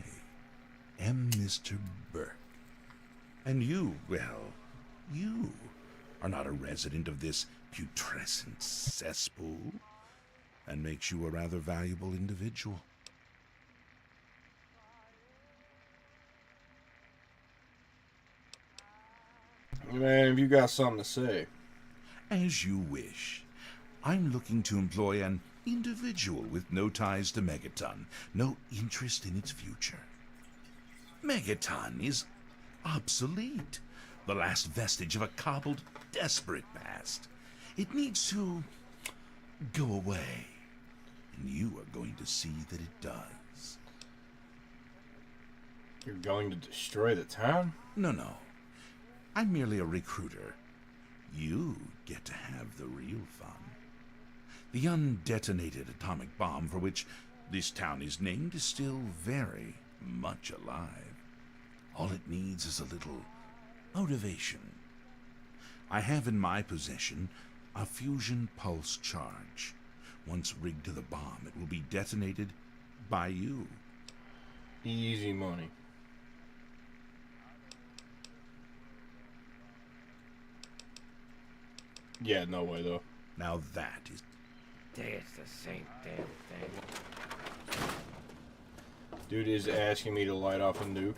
am Mr. Burke. And you, well, you are not a resident of this putrescent cesspool, and makes you a rather valuable individual. Man, have you got something to say? As you wish. I'm looking to employ an individual with no ties to Megaton, no interest in its future. Megaton is obsolete, the last vestige of a cobbled, desperate past. It needs to go away, and you are going to see that it does. You're going to destroy the town? No. I'm merely a recruiter. You get to have the real fun. The undetonated atomic bomb for which this town is named is still very much alive. All it needs is a little motivation. I have in my possession a fusion pulse charge. Once rigged to the bomb, it will be detonated by you. Easy money. Yeah, no way, though. Now that is... It's the same damn thing. Dude is asking me to light off a nuke.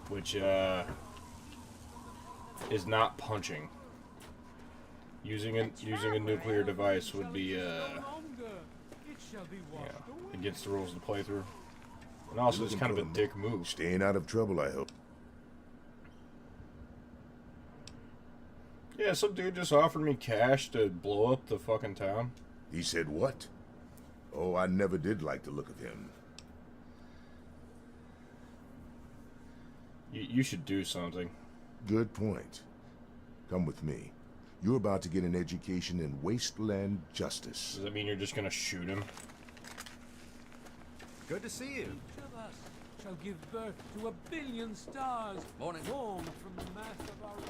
Which, is not punching. Using a nuclear device would be, against the rules of the playthrough. And also, it's kind of a dick move. Staying out of trouble, I hope. Yeah, some dude just offered me cash to blow up the fucking town. He said what? Oh, I never did like the look of him. You should do something. Good point. Come with me. You're about to get an education in wasteland justice. Does that mean you're just gonna shoot him? Good to see you. Each of us shall give birth to 1 billion stars born from the mass of our race.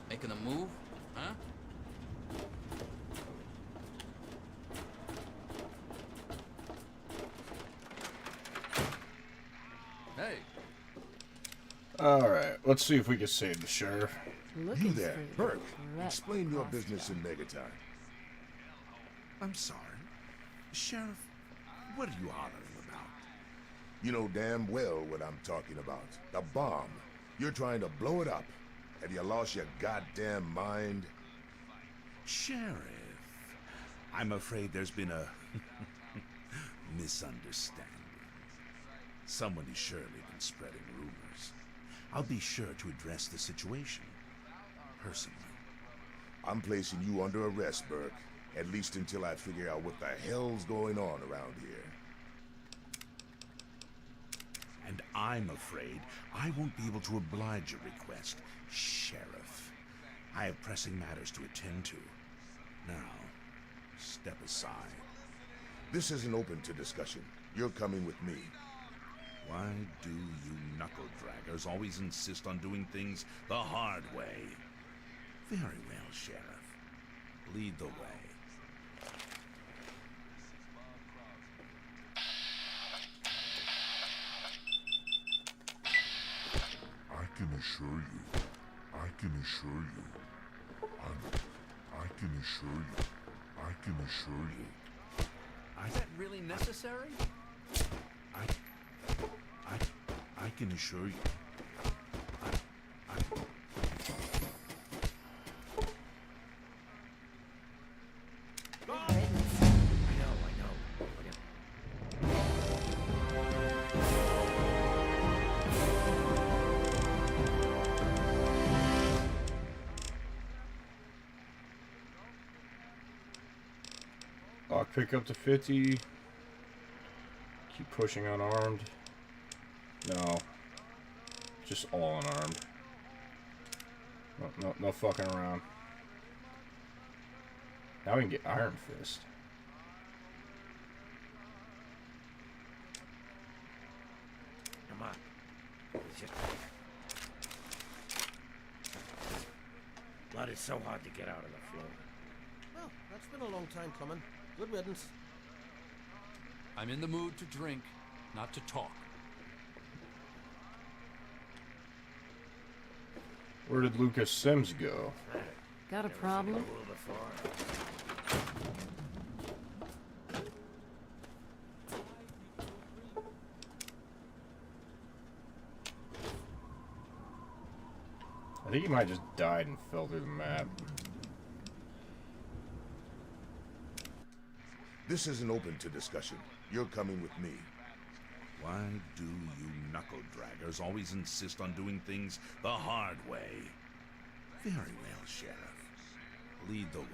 Making a move, huh? Hey. Alright, let's see if we can save the sheriff. You there, Burke. Explain your business in Megaton. I'm sorry. Sheriff, what are you hollering about? You know damn well what I'm talking about. The bomb. You're trying to blow it up. Have you lost your goddamn mind? Sheriff, I'm afraid there's been a misunderstanding. Someone has surely been spreading rumors. I'll be sure to address the situation personally. I'm placing you under arrest, Burke. At least until I figure out what the hell's going on around here. And I'm afraid I won't be able to oblige your request, Sheriff. I have pressing matters to attend to. Now, step aside. This isn't open to discussion. You're coming with me. Why do you knuckle-draggers always insist on doing things the hard way? Very well, Sheriff. Lead the way. I can assure you, I can assure you, I can assure you, I can assure you. Is that really necessary? I can assure you. Lock pick up to 50. Keep pushing unarmed. No. Just all unarmed. No fucking around. Now we can get Iron Fist. Come on. It's just... Blood is so hard to get out of the floor. Well, that's been a long time coming. Good riddance. I'm in the mood to drink, not to talk. Where did Lucas Sims go? Got a problem? I think he might have just died and fell through the map. This isn't open to discussion. You're coming with me. Why do you knuckle-draggers always insist on doing things the hard way? Very well, Sheriff. Lead the way.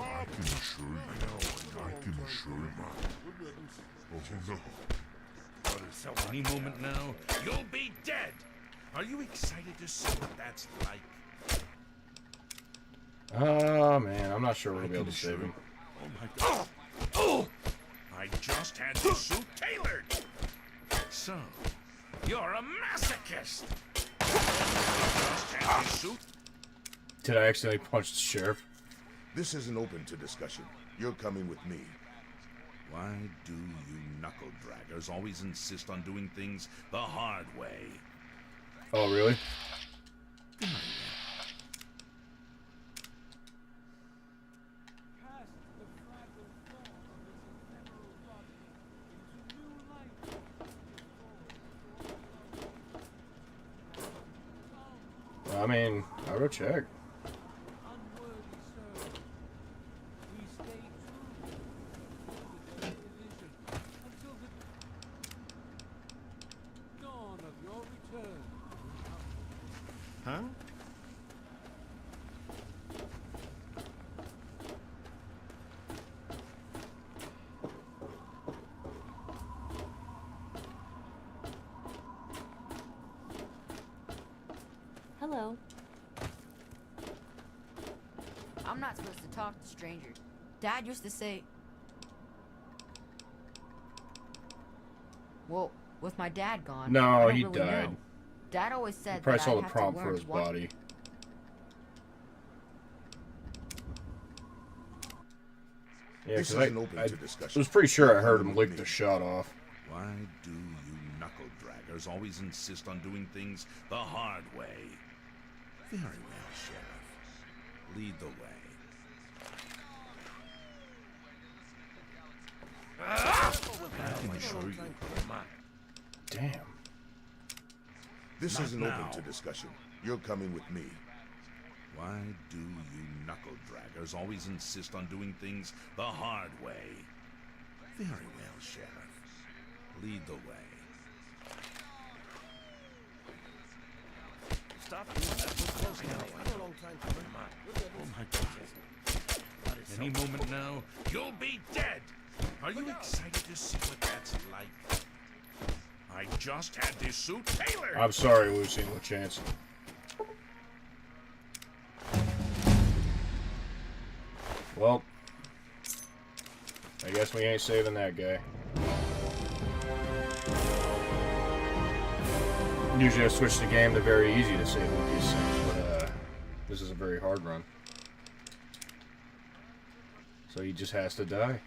I can assure you, I can assure you. Oh no. Any moment now, you'll be dead! Are you excited to see what that's like? Oh man, I'm not sure we're gonna be able to save him. Oh my god. Oh! I just had the suit tailored! So, you're a masochist! Just had the suit. Did I accidentally punch the sheriff? This isn't open to discussion. You're coming with me. Why do you knuckle-draggers always insist on doing things the hard way? Oh, really? I mean, I'll go check. Huh? Hello. I'm not supposed to talk to strangers. Dad used to say... Well, with my dad gone, No, I don't he really died. know. Dad always said You probably that saw I the have prompt to for learn his to watch- body. Yeah, This because isn't open to discussion. I was pretty sure I heard him lick the shot off. Why do you knuckle-draggers always insist on doing things the hard way? Very well, Sheriff. Lead the way. I can assure you. Damn. This Not isn't now. open to discussion. You're coming with me. Why do you knuckle-draggers always insist on doing things the hard way? Very well, Sheriff. Lead the way. Stop doing that. We're close now. Been a long time coming. Oh my god. Any moment now, you'll be dead! Are you excited to see what that's like? I just had this suit tailored! I'm sorry, Lucy. No chance. Well, I guess we ain't saving that guy. Usually I switch the game to very easy to save with these things, but this is a very hard run. So he just has to die.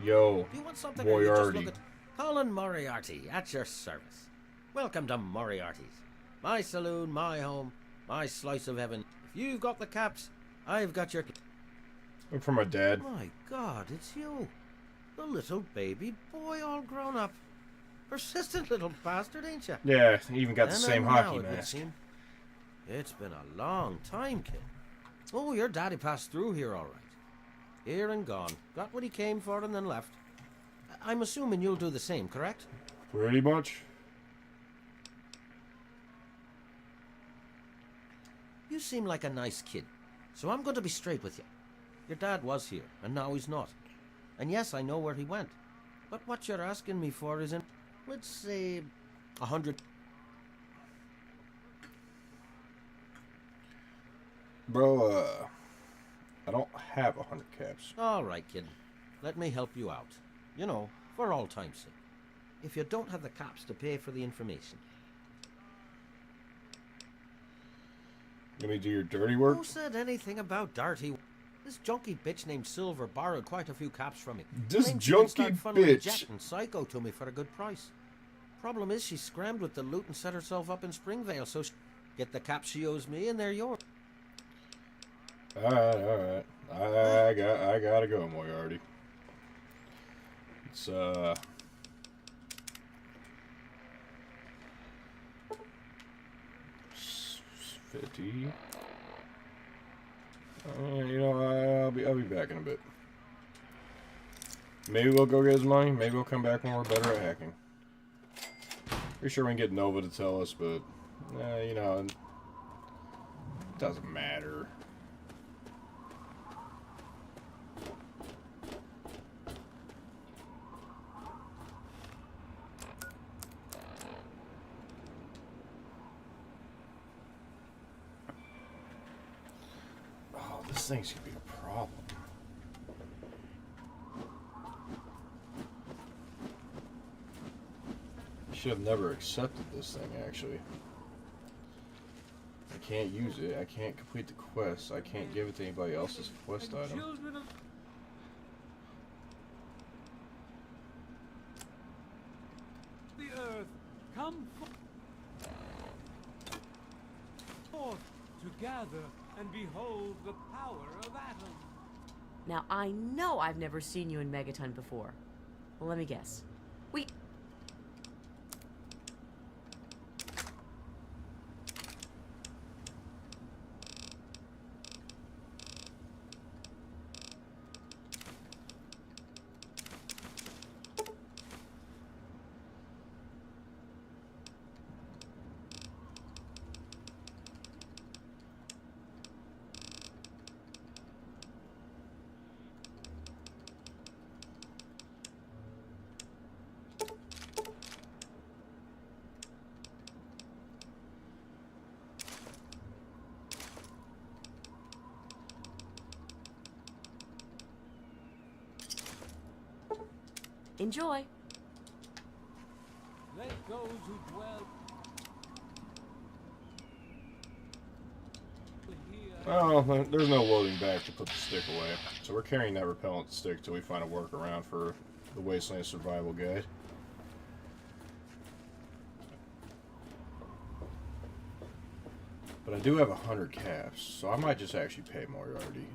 Yo, Do you want something or you just Moriarty. look at Colin Moriarty at your service. Welcome to Moriarty's. My saloon, my home, my slice of heaven. If you've got the caps, I've got your... Look for my dad. My God, it's you. The little baby boy all grown up. Persistent little bastard, ain't you? Yeah, he even got the And same now hockey it would mask. seem. It's been a long time, kid. Oh, your daddy passed through here all right. Here and gone. Got what he came for and then left. I'm assuming you'll do the same, correct? Pretty much. You seem like a nice kid, so I'm going to be straight with you. Your dad was here, and now he's not. And yes, I know where he went. But what you're asking me for is in, let's say, 100... Bro, I don't have 100 caps. All right, kid. Let me help you out. You know, for all time's sake. If you don't have the caps to pay for the information. Let me do your dirty work. Who said anything about dirty? This junky bitch named Silver borrowed quite a few caps from me. This Claimed she could start junky funneling bitch. Jack and Psycho to me for a good price. Problem is, she scrammed with the loot and set herself up in Springvale, so she get the caps she owes me, and they're yours. Alright. I gotta go, Moriarty. It's 50. You know, I'll be back in a bit. Maybe we'll go get his money. Maybe we'll come back when we're better at hacking. Pretty sure we can get Nova to tell us, but you know, it doesn't matter. Oh, this thing's gonna be a problem. I should have never accepted this thing, actually. I can't use it. I can't complete the quest. I can't give it to anybody else's quest item. Children of the earth, come forth to gather and behold the power of Atom. Now, I know I've never seen you in Megaton before. Well, let me guess. Enjoy. Let those who dwell Oh, there's no loading back to put the stick away. So we're carrying that repellent stick till we find a workaround for the Wasteland Survival Guide. But I do have 100 caps, so I might just actually pay Moriarty.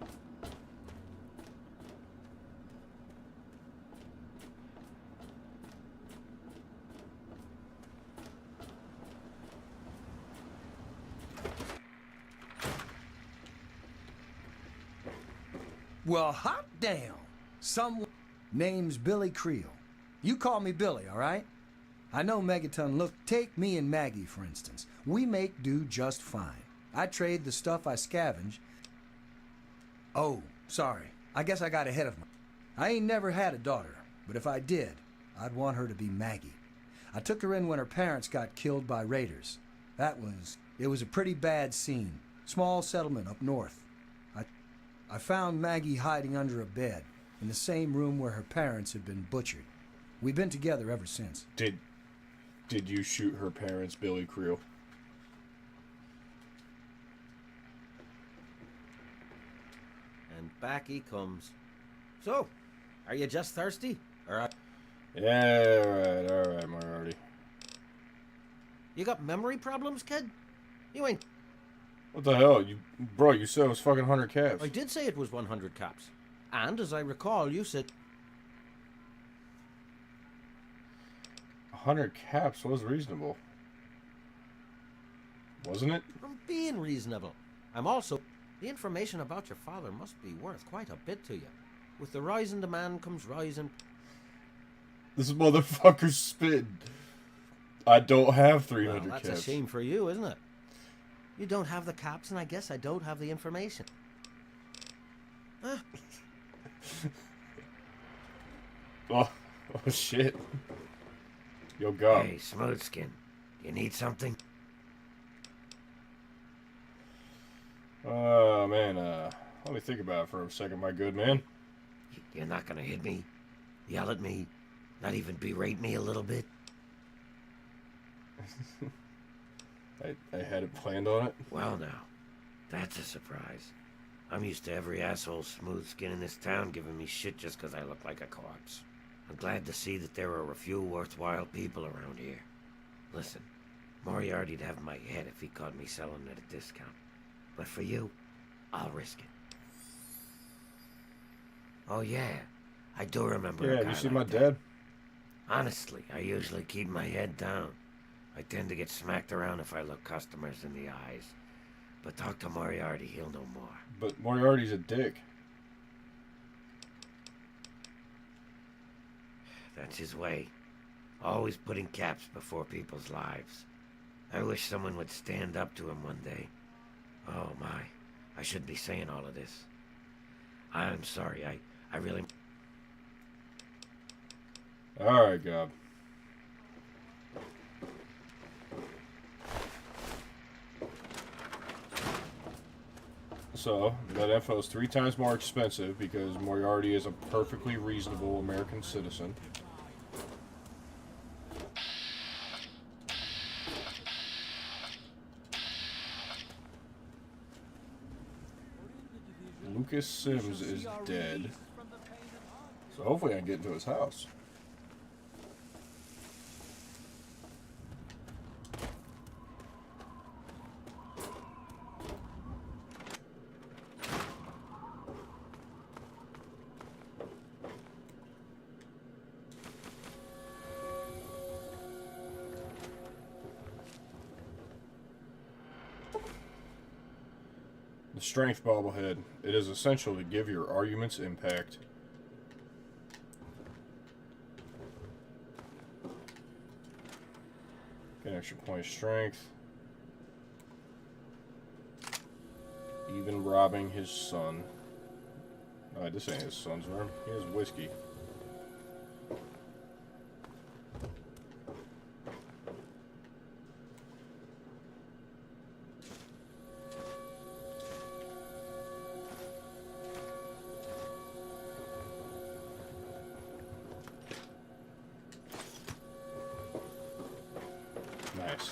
Well, hot damn. Some name's Billy Creel. You call me Billy, all right? I know Megaton. Look, take me and Maggie, for instance. We make do just fine. I trade the stuff I scavenge. Oh, sorry. I guess I got ahead of my... I ain't never had a daughter, but if I did, I'd want her to be Maggie. I took her in when her parents got killed by raiders. It was a pretty bad scene. Small settlement up north. I found Maggie hiding under a bed, in the same room where her parents had been butchered. We've been together ever since. Did you shoot her parents, Billy Creel? And back he comes. So, are you just thirsty? Or Yeah, alright, Moriarty. You got memory problems, kid? You ain't... What the hell? Bro, you said it was fucking 100 caps. I did say it was 100 caps. And, as I recall, you said... 100 caps was reasonable. Wasn't it? I'm being reasonable. I'm also... The information about your father must be worth quite a bit to you. With the rise in demand comes rise in... This motherfucker's spitting. I don't have 300 Well, that's caps. a shame for you, isn't it? You don't have the caps, and I guess I don't have the information. Huh? Oh shit. Yo, God. Hey, Smoothskin, you need something? Oh, man, let me think about it for a second, my good man. You're not gonna hit me? Yell at me? Not even berate me a little bit? I hadn't planned on it. Well, now, that's a surprise. I'm used to every asshole Smoothskin in this town giving me shit just 'cause I look like a corpse. I'm glad to see that there are a few worthwhile people around here. Listen, Moriarty'd have my head if he caught me selling at a discount. But for you, I'll risk it. Oh yeah, I do remember a Yeah, guy have you seen like my that. dad? Honestly, I usually keep my head down. I tend to get smacked around if I look customers in the eyes. But talk to Moriarty, he'll know more. But Moriarty's a dick. That's his way. Always putting caps before people's lives. I wish someone would stand up to him one day. Oh my, I shouldn't be saying all of this. I'm sorry, I really... Alright, Gob. So, that info is 3 times more expensive because Moriarty is a perfectly reasonable American citizen. Lucas Sims is dead. So hopefully I can get into his house. The strength bobblehead. It is essential to give your arguments impact. Get an extra point of strength. Even robbing his son. Alright, this ain't his son's room. He has whiskey. Nice.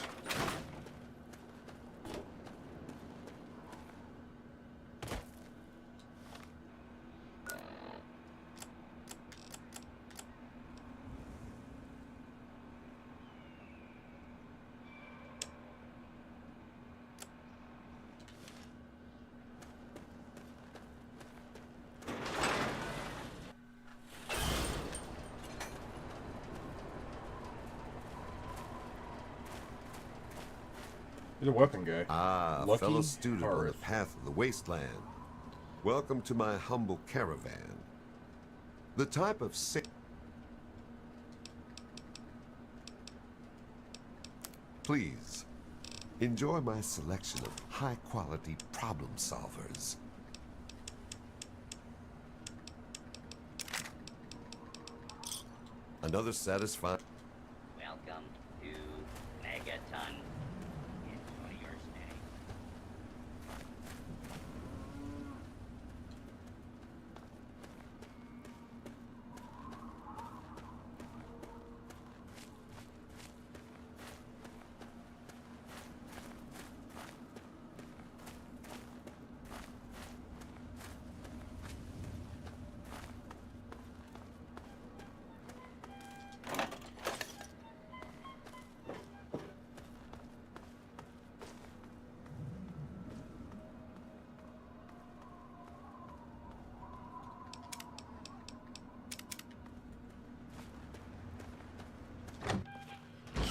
He's a weapon guy. Ah, Lucky fellow student on the Hearth. path of the wasteland. Welcome to my humble caravan. The type of Please, enjoy my selection of high-quality problem solvers. Another satisfying... Welcome to Megaton. Enjoy your stay.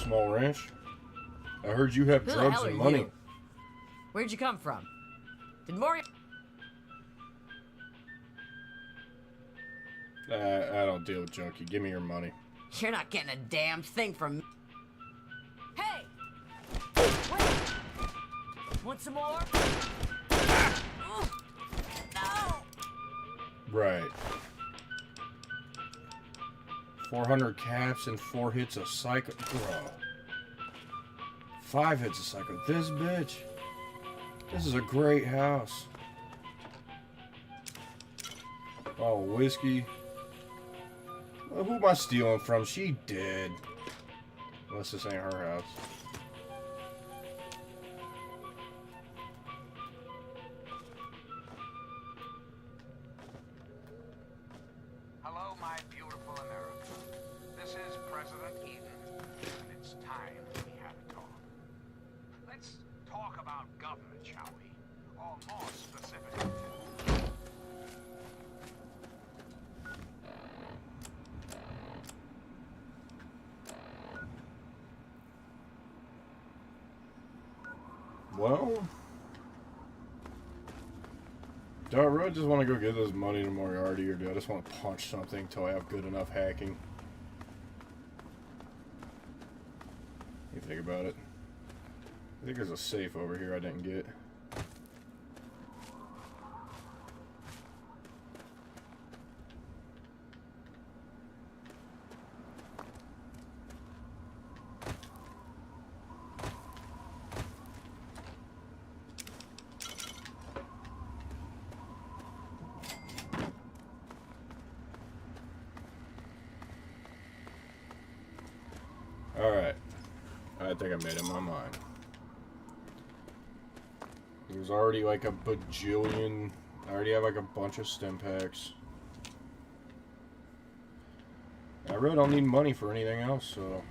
Small ranch? I heard you have Who the drugs hell and are money. you? Where'd you come from? Did Mori... I don't deal with junkie. Give me your money. You're not getting a damn thing from me. Hey! Wait! Want some more? No! Right. 400 caps and 4 hits of psycho. Bro. 5 hits of psycho. This bitch. This is a great house. Oh, whiskey. Well, who am I stealing from? She dead. Unless this ain't her house. Hello, my beautiful America. This is President Eden, and it's time we have a talk. Let's talk about government, shall we? Or more specifically, Well, do I really just want to go get this money to Moriarty, or do I just want to punch something until I have good enough hacking? You think about it. I think there's a safe over here I didn't get. Alright. I think I made up my mind. There's already like a bajillion... I already have like a bunch of stim packs. I really don't need money for anything else, so...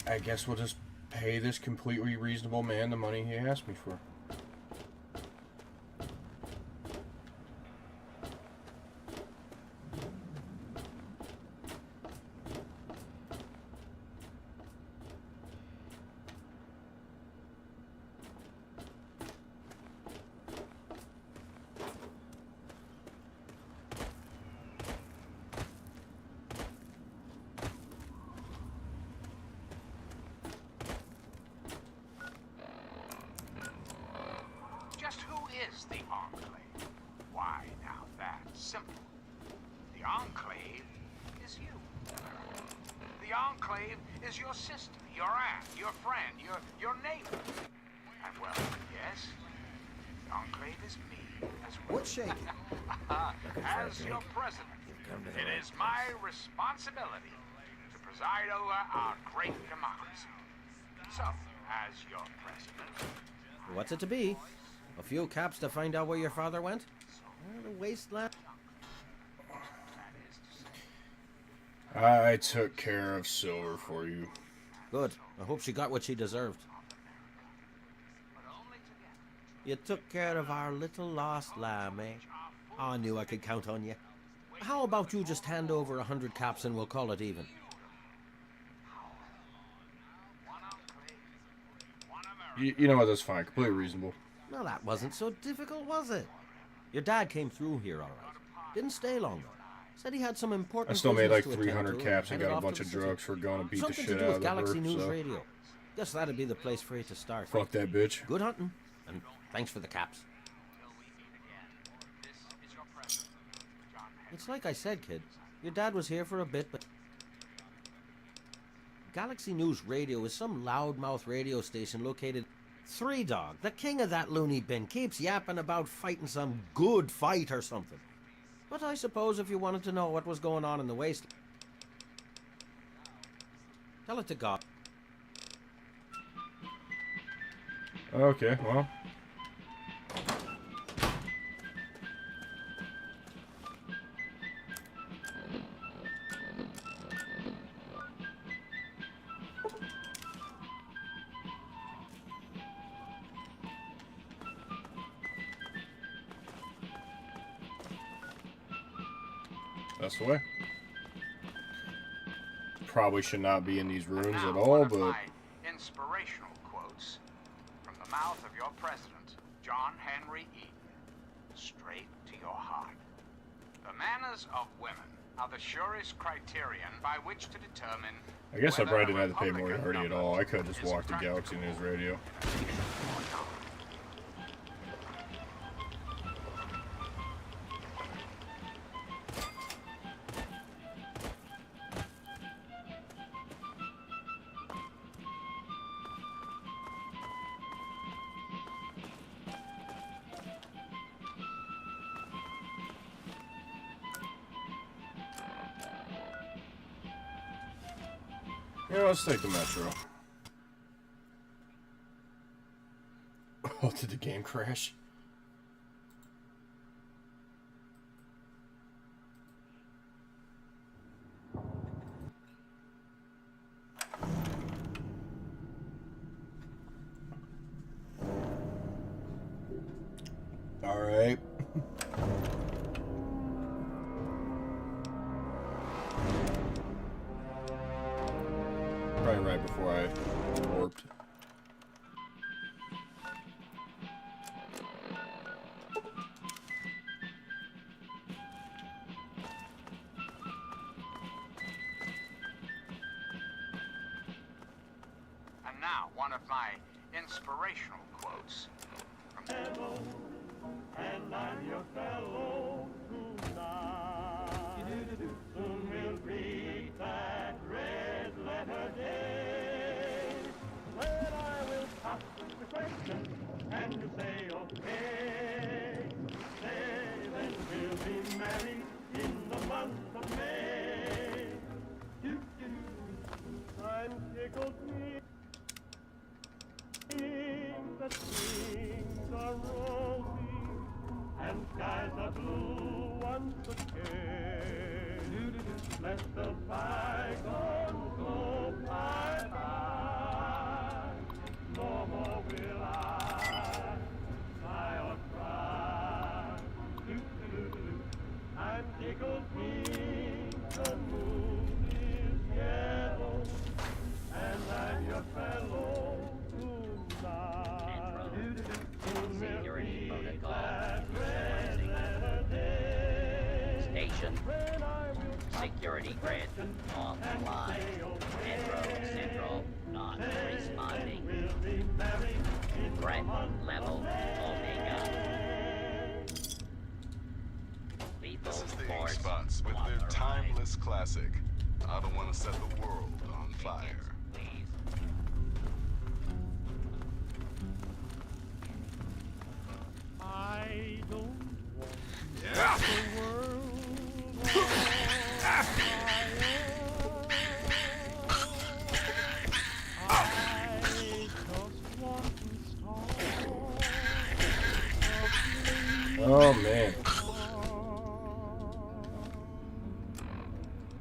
I guess we'll just pay this completely reasonable man the money he asked me for. just who is the Enclave? Why, now that's simple. The Enclave is you. The Enclave is your sister, your aunt, your friend, your neighbor. And well, yes, the Enclave is me as well. What's shaking? As your president, it is my responsibility to preside over our great democracy. So, as your president, What's it to be? A few caps to find out where your father went? The wasteland? I took care of Silver for you. Good. I hope she got what she deserved. You took care of our little lost lamb, eh? I knew I could count on you. How about you just hand over 100 caps and we'll call it even? You know what, that's fine. Completely reasonable. No, that wasn't so difficult, was it? Your dad came through here all right. Didn't stay long, though. Said he had some important I still made like business to attend 300 to caps and headed got a off to bunch the of city. drugs for going to beat Something the shit to do out with of her. Galaxy News So. Radio. Guess that'd be the place for you to start. Fuck that bitch. Good hunting, and thanks for the caps. It's like I said, kid. Your dad was here for a bit, but Galaxy News Radio is some loudmouth radio station located... Three Dog, the king of that loony bin, keeps yapping about fighting some good fight or something. But I suppose if you wanted to know what was going on in the wasteland, tell it to God. Okay, well. That's the way. Probably should not be in these rooms at all, but... Inspirational quotes from the mouth of your president, John Henry Eaton, straight to your heart. The manners of women are the surest criterion by which to determine... I guess I probably didn't have to pay Moriarty at all. I could have just walked to Galaxy News Radio. Yeah, let's take the Metro. Oh, did the game crash? All right. Probably right before I warped. And now, one of my inspirational quotes from... And I'm your fellow tonight. Soon we'll reach that red letter day, when I will pop the question and you say okay. Say then we'll be married in the month of May. I'm tickled me that things are rosy and skies are blue once again. Let the bygones go bye-bye. No more will I sigh or cry. I'm tickled pink, the moon is yellow, and I'm your fellow tonight. Security protocol. Station. Security grid offline. Metro Central not responding. Threat level Omega. Lethal This is the force Spots with their timeless classic. I don't want to set the world on fire. I don't want the world on fire. I just want to start Oh, man.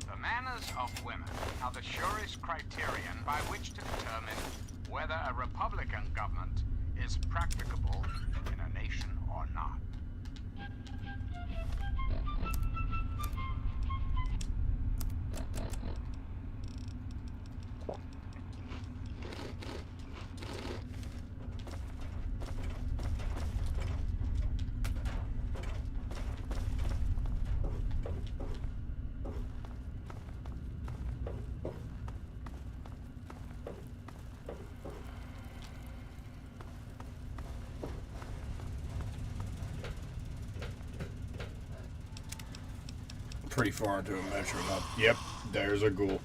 The manners of women are the surest criterion by which to determine whether a Republican government is practicable in a nation or not. pretty far into a measuring up. Yep, there's a ghoul.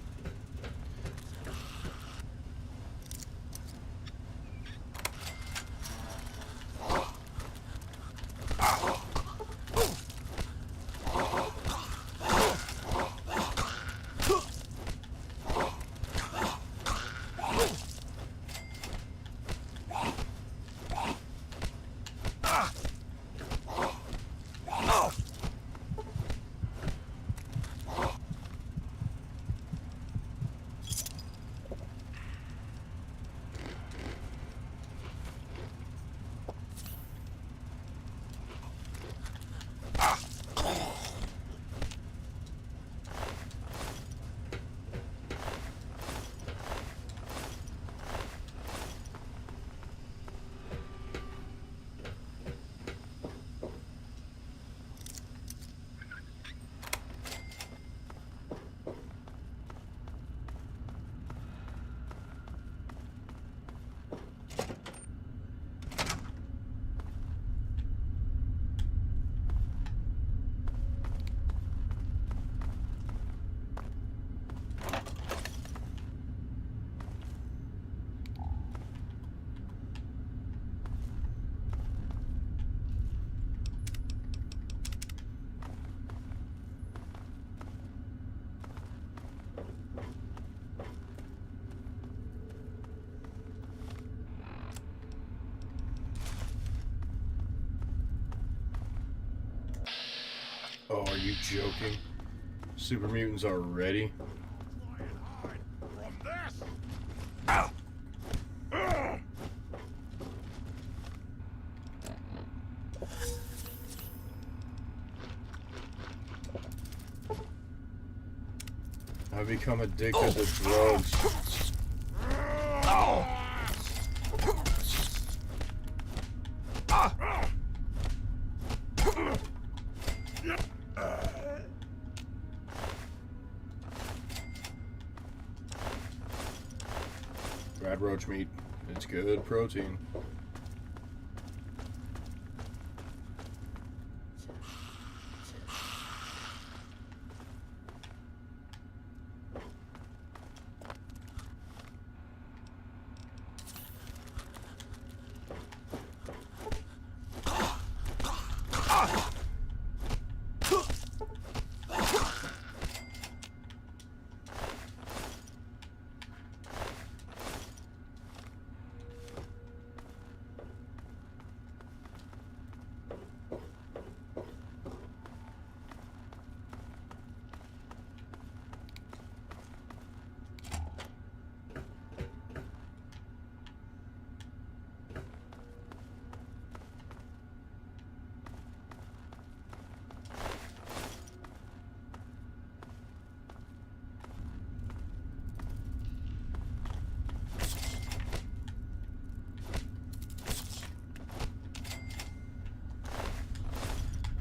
Oh, are you joking? Super mutants are ready? I've become addicted to drugs. Rad roach meat. It's good protein.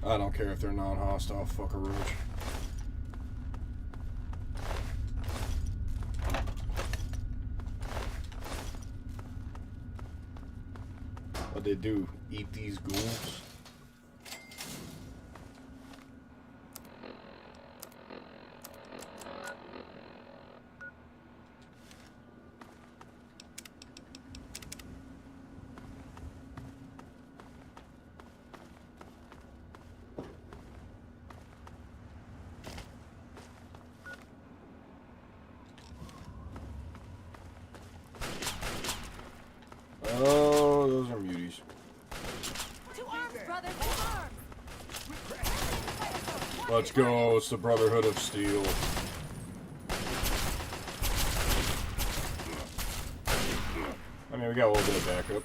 I don't care if they're non-hostile, fuck a roach. What they do, eat these ghouls? Oh, those are muties. To arms, brother! To arms! Let's go, it's the Brotherhood of Steel. I mean, we got a little bit of backup.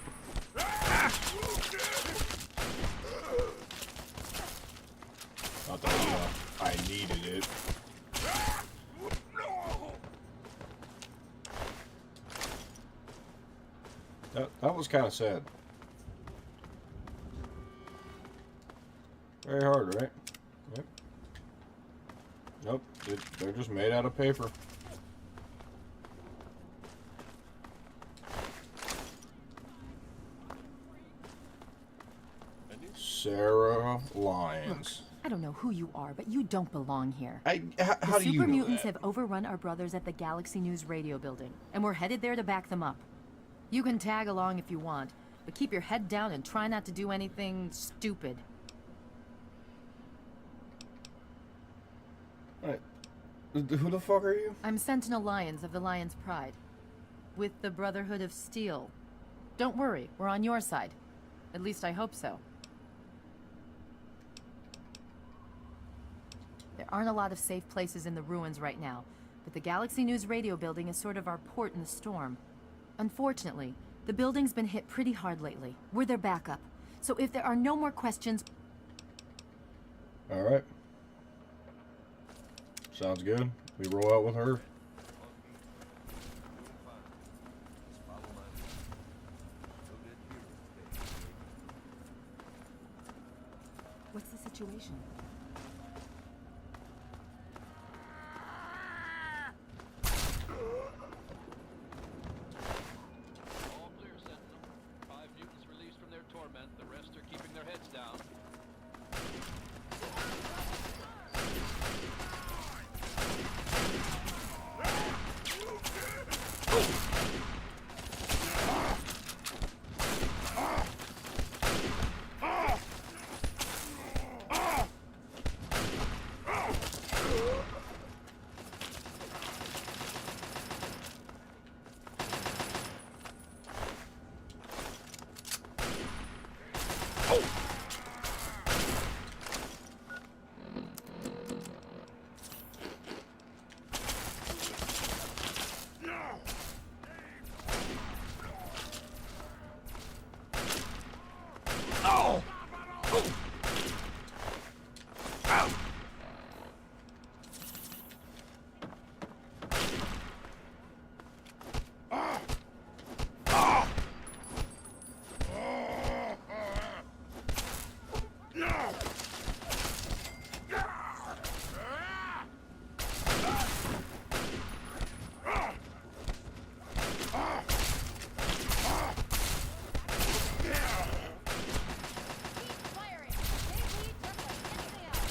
Not that, you know, I needed it. That was kind of sad. Very hard, right? Yep. Nope, they're just made out of paper. Sarah Lyons. I don't know who you are, but you don't belong here. How the do you super know mutants that? have overrun our brothers at the Galaxy News radio building, and we're headed there to back them up. You can tag along if you want, but keep your head down and try not to do anything stupid. Alright. Who the fuck are you? I'm Sentinel Lions of the Lion's Pride, with the Brotherhood of Steel. Don't worry, we're on your side. At least I hope so. There aren't a lot of safe places in the ruins right now, but the Galaxy News radio building is sort of our port in the storm. Unfortunately, the building's been hit pretty hard lately. We're their backup. So if there are no more questions... Alright. Sounds good. We roll out with her. What's the situation? All clear, Sentinel. 5 mutants released from their torment. The rest are keeping their heads down.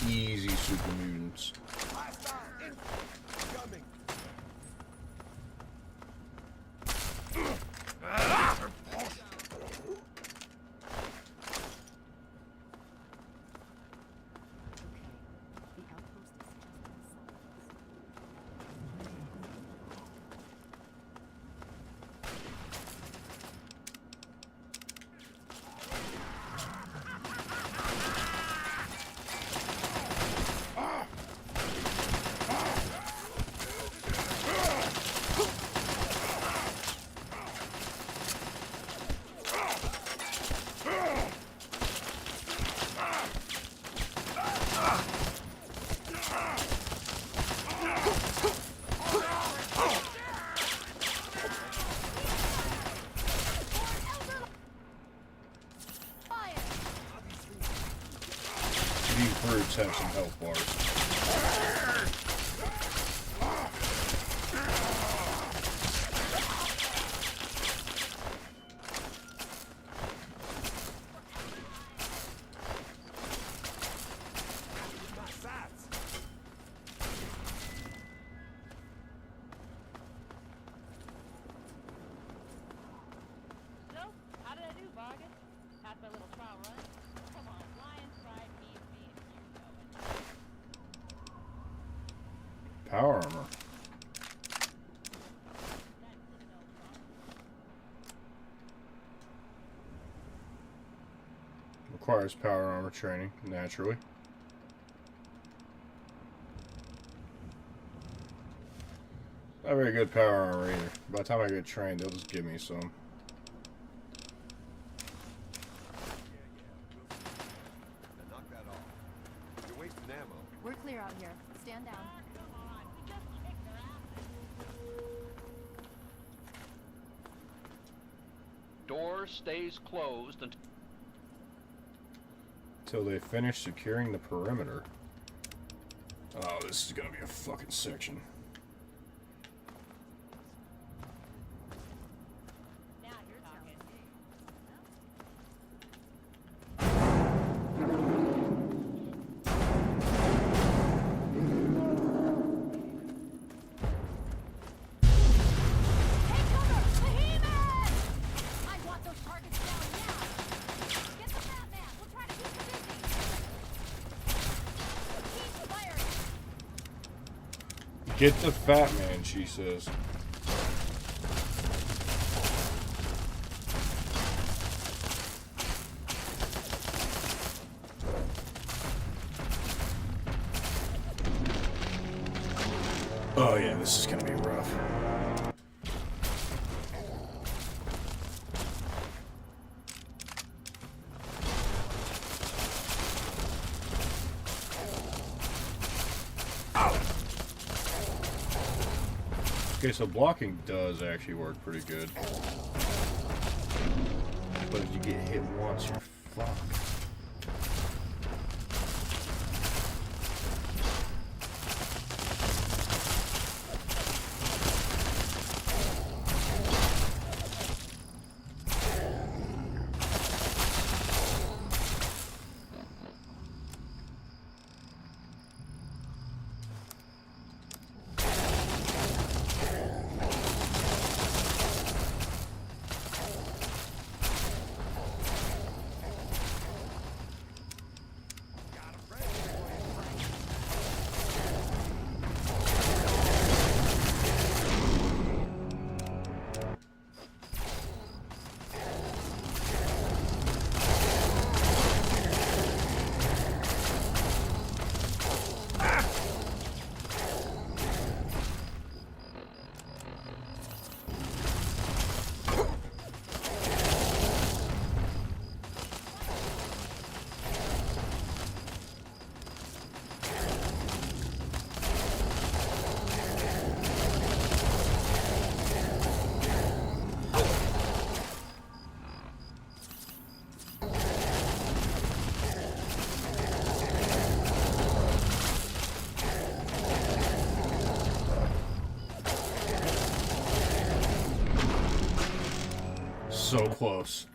Easy super mutants. These birds have some health bars. So, how did I do, Bargain? Had my little trial run? Come on, Lion's Pride needs me and you know it. Power armor. Requires power armor training, naturally. Not very good power armor either. By the time I get trained, they'll just give me some. Knock that off. You're wasting ammo. We're clear out here. Stand down. Door stays closed Until they finish securing the perimeter. Oh, this is gonna be a fucking section. Get the fat man, she says. Oh yeah, this is gonna be rough. Okay, so blocking does actually work pretty good. But if you get hit once, you're fucked. So close.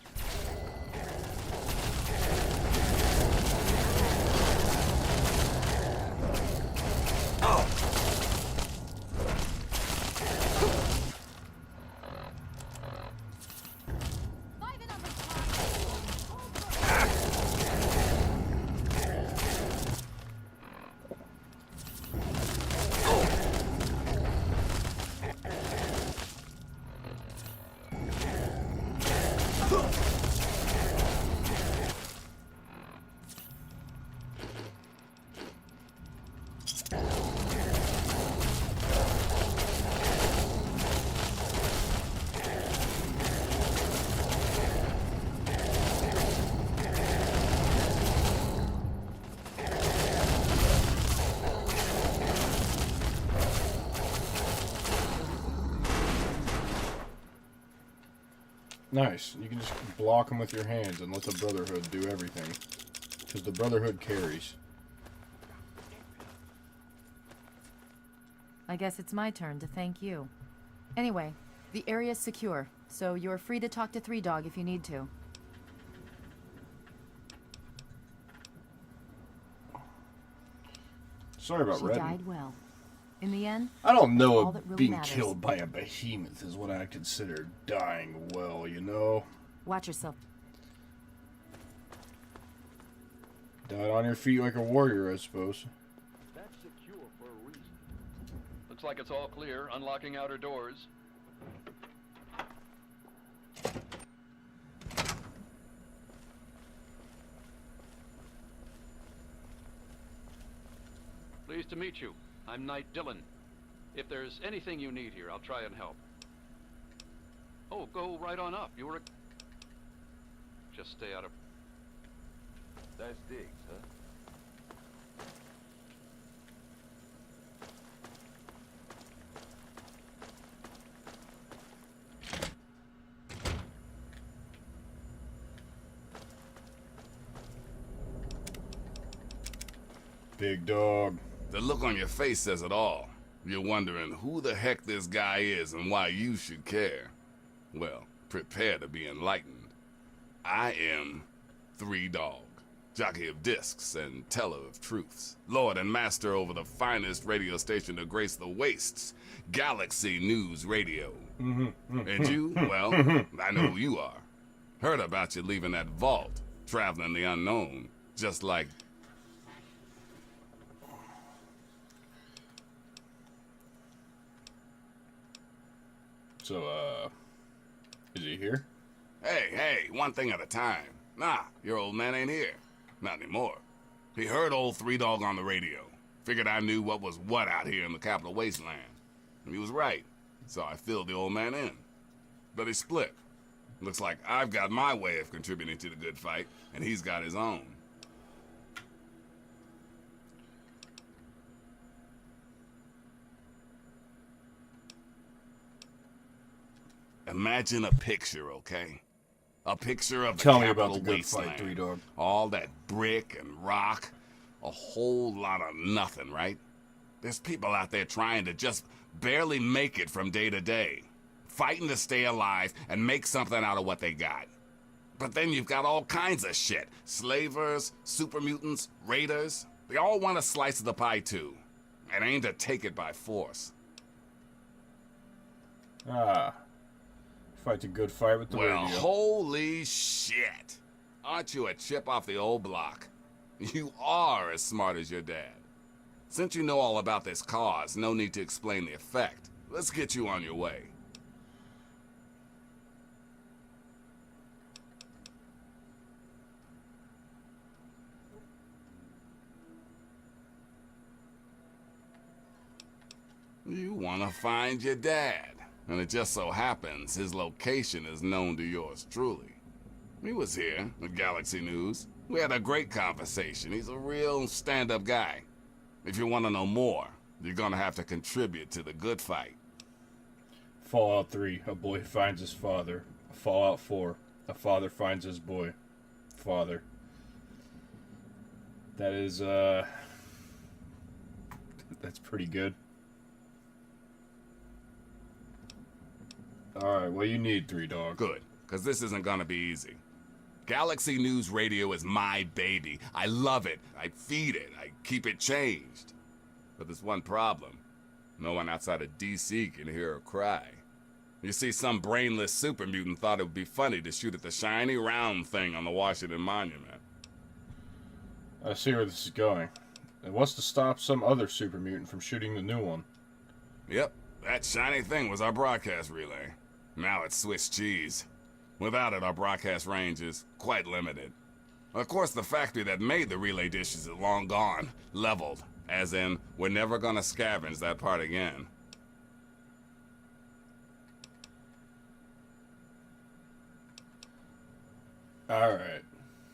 Nice. You can just block them with your hands and let the Brotherhood do everything. Because the Brotherhood carries. I guess it's my turn to thank you. Anyway, the area's secure, so you're free to talk to Three Dog if you need to. Sorry about Red. She died well. In the end, I don't know all if that really being matters. killed by a behemoth is what I consider dying well, you know? Watch yourself. Died on your feet like a warrior, I suppose. That's secure for a reason. Looks like it's all clear. Unlocking outer doors. Pleased to meet you. I'm Knight Dillon. If there's anything you need here, I'll try and help. Oh, go right on up. You were a... Just stay out of... Nice digs, huh? Big dog. The look on your face says it all. You're wondering who the heck this guy is and why you should care. Well, prepare to be enlightened. I am Three Dog, jockey of discs and teller of truths, lord and master over the finest radio station to grace the wastes, Galaxy News Radio. And you, well, I know who you are. Heard about you leaving that vault, traveling the unknown, just like... So, is he here? Hey, one thing at a time. Nah, your old man ain't here. Not anymore. He heard old Three Dog on the radio. Figured I knew what was what out here in the capital wasteland. And he was right, so I filled the old man in. But he split. Looks like I've got my way of contributing to the good fight, and he's got his own. Imagine a picture, okay? A picture of the Tell me capital about the good wasteland. fight, Three Dog. All that brick and rock. A whole lot of nothing, right? There's people out there trying to just barely make it from day to day. Fighting to stay alive and make something out of what they got. But then you've got all kinds of shit. Slavers, super mutants, raiders. They all want a slice of the pie too. And aim to take it by force. Fight a good fight with the radio. Well, holy shit. Aren't you a chip off the old block? You are as smart as your dad. Since you know all about this cause, no need to explain the effect. Let's get you on your way. You want to find your dad, and it just so happens his location is known to yours truly. He was here at Galaxy News. We had a great conversation. He's a real stand-up guy. If you want to know more, you're gonna have to contribute to the good fight. Fallout 3, a boy finds his father. Fallout 4, a father finds his boy. Father. That is, that's pretty good. Alright, what do you need, Three Dog? Good, because this isn't gonna be easy. Galaxy News Radio is my baby. I love it. I feed it. I keep it changed. But there's one problem. No one outside of DC can hear her cry. You see, some brainless super mutant thought it would be funny to shoot at the shiny round thing on the Washington Monument. I see where this is going. It wants to stop some other super mutant from shooting the new one. Yep, that shiny thing was our broadcast relay. Now it's Swiss cheese. Without it, our broadcast range is quite limited. Of course, the factory that made the relay dishes is long gone, leveled, as in, we're never gonna scavenge that part again. Alright.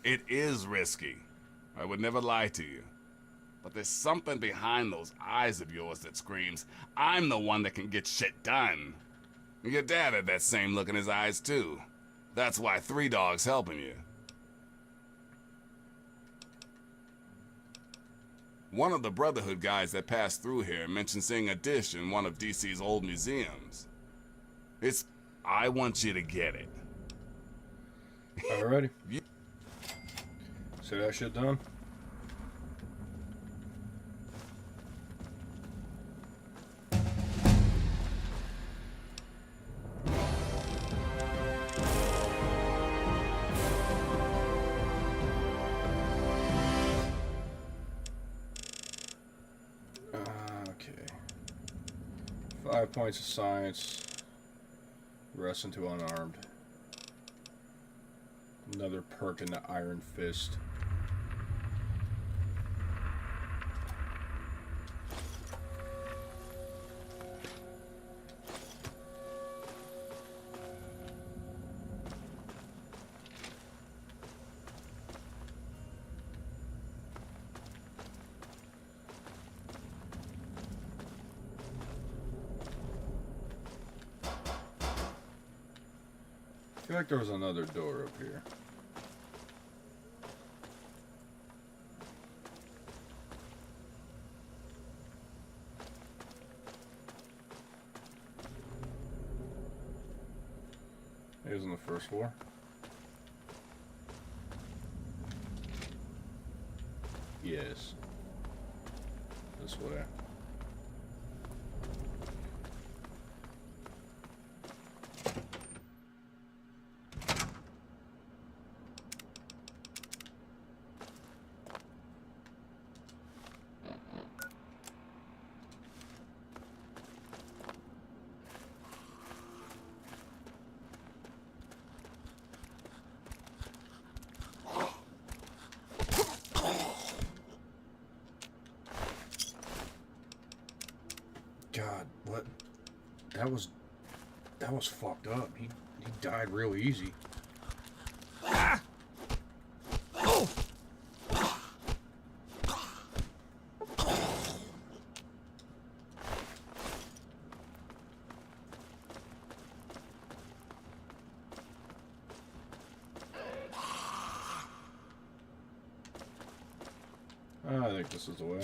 It is risky. I would never lie to you. But there's something behind those eyes of yours that screams, I'm the one that can get shit done. Your dad had that same look in his eyes, too. That's why Three Dog's helping you. One of the Brotherhood guys that passed through here mentioned seeing a dish in one of DC's old museums. I want you to get it. Alrighty. See that shit done? Okay. 5 points of science. Rest into Unarmed. Another perk in the Iron Fist. I feel like there was another door up here. It was on the first floor. Yes. This way. God, what? That was fucked up. He died real easy. I think this is the way.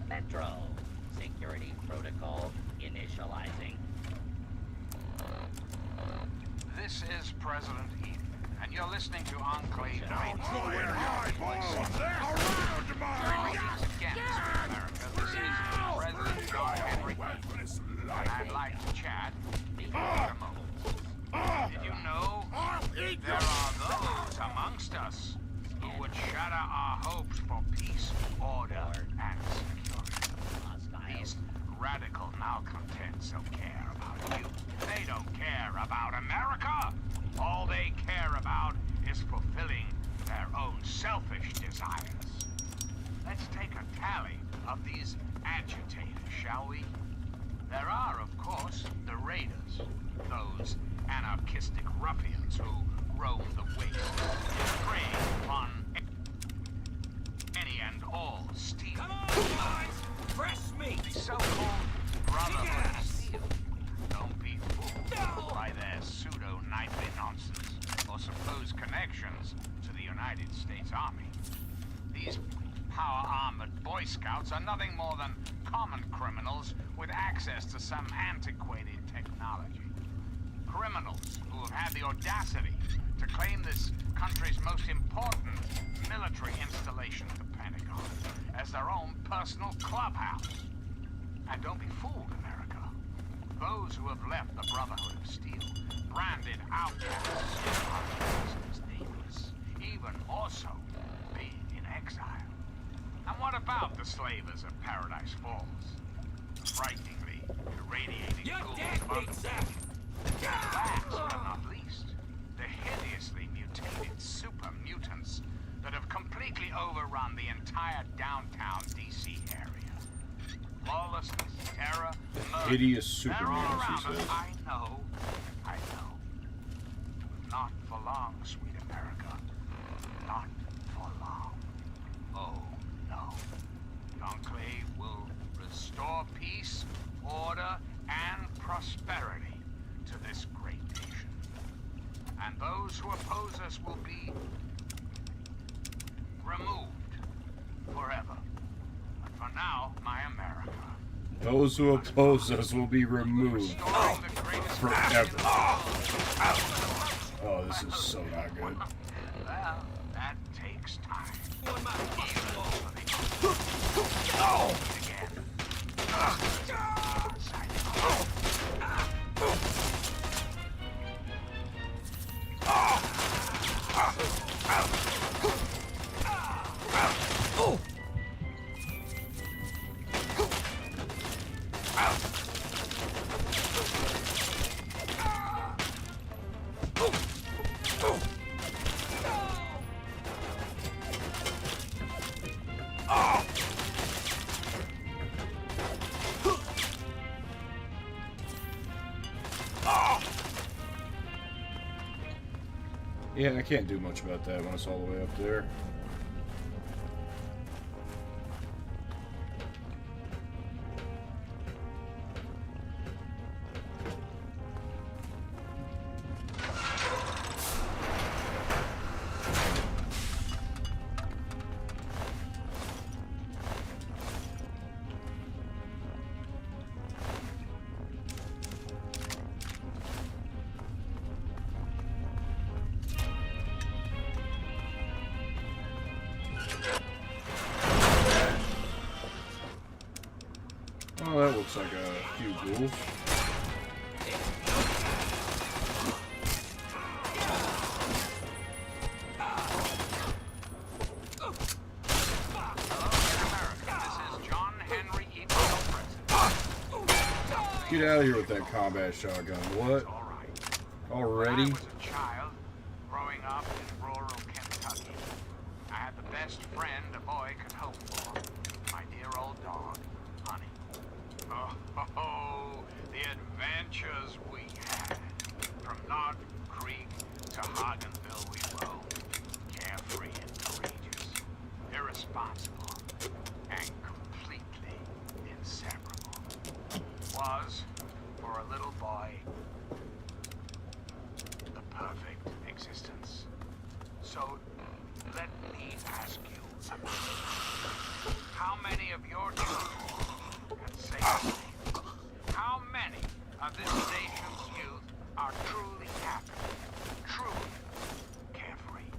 Metro. Security protocol initializing. This is President Eden, and you're listening to Enclave Radio. Against America, this is President John Henry Eden, and I'd like to chat for a moment. Did you know there are those amongst us who would shatter our hopes for peace, order, and security? These radical malcontents don't care about you. They don't care about America. All they care about is fulfilling their own selfish desires. Let's take a tally of these agitators, shall we? There are, of course, the raiders, those anarchistic ruffians who roam the wastes, preying upon any and all steel. Come on, guys! Press me! The so-called Brotherhood of Steel. Don't be fooled by their pseudo-knightly nonsense or supposed connections to the United States Army. These power-armored Boy Scouts are nothing more than common criminals with access to some antiquated technology. Criminals who have had the audacity to claim this country's most important military installation, the Pentagon, as their own personal clubhouse. And don't be fooled, America. Those who have left the Brotherhood of Steel, branded outcasts, as nameless, even more so, being in exile. And what about the slavers of Paradise Falls? Frighteningly irradiating ghouls. Last but not least, the hideously mutated super mutants that have completely overrun the entire downtown DC area. Lawlessness, terror, murder. Hideous super They're all mutants, around he us. says. I know. Not for long, sweet America. Not for long. Oh, no. The Enclave will restore peace, order, and prosperity to this great nation. And those who oppose us will be removed forever. But for now, my America. Those who oppose us will be removed forever. Oh, this is so not good. Well, that takes time. Yeah, I can't do much about that when it's all the way up there. Oh, that looks like a few ghouls. Get out of here with that combat shotgun. What? Already? When I was a child, growing up in rural Kentucky, I had the best friend a boy could hope for. My dear old dog, Honey. Oh, the adventures we had. From Knob Creek to Hagenville we roamed. Carefree and courageous. Irresponsible. And completely inseparable. Was, for a little boy, the perfect existence. So, let me ask you, how many of your children can say the same? How many of this nation's youth are truly happy, truly carefree?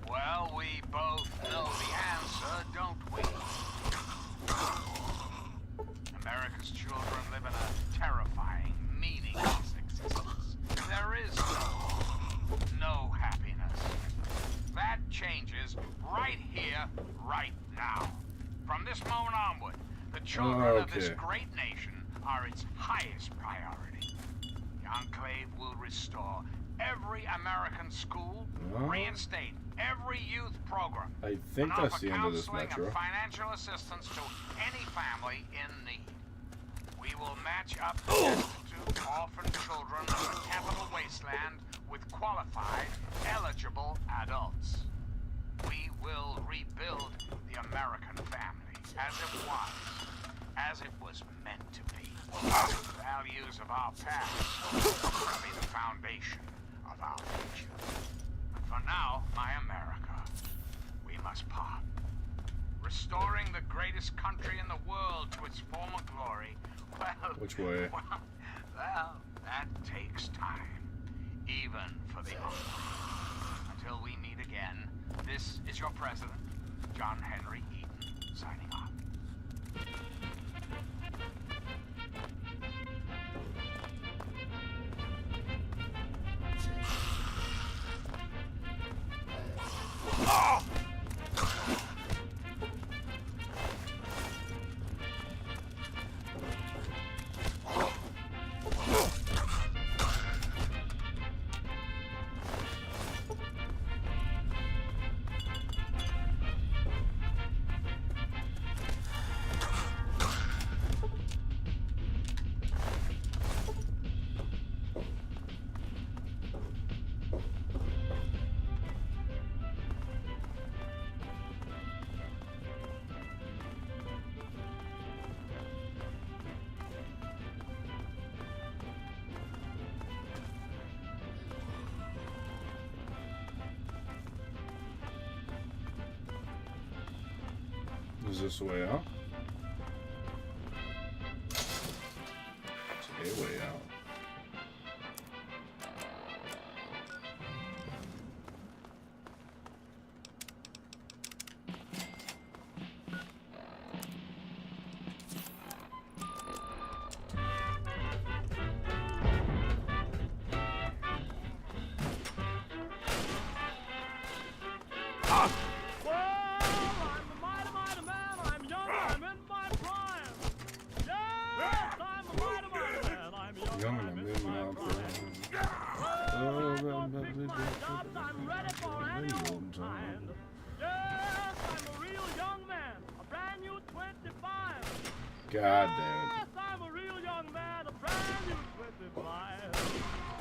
Well, we both know the answer, don't we? America's children live in a terrifying, meaningless existence. There is no happiness. That changes right here, right now. From this moment onward, the children of this great nation are its highest priority. The Enclave will restore every American school, reinstate every youth program, I think and that's offer the end of this counseling metro. and financial assistance to any family in need. We will match up destitute orphan children of the capital wasteland with qualified, eligible adults. We will rebuild the American family as it was meant to be. The values of our past will be the foundation of our future. But for now, my America, we must part. Restoring the greatest country in the world to its former glory, well... Which way? Well, that takes time. Even for the unborn. Until we meet again, this is your president, John Henry Eaton, signing off. Is this the way out? It's a way out. God damn it. Yes, I'm a real young man, a brand new 25.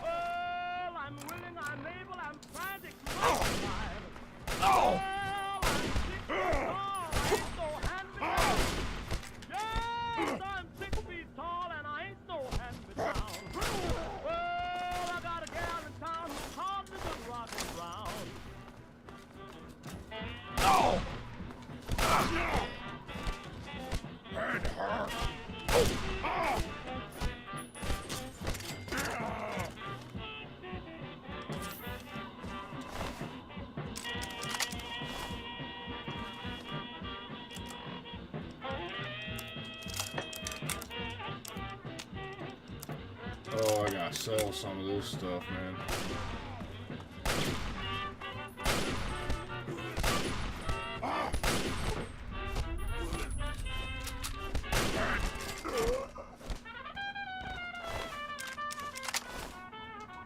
Well, I'm willing, I'm able, I'm trying to express well, I'm 6 feet tall, I ain't no hand-me-down. Yes, I'm 6 feet tall and I ain't no hand-me-down. Well, I got a gal in town who's hardly been rocking around. No! Hurt her. Oh, I gotta sell some of this stuff, man.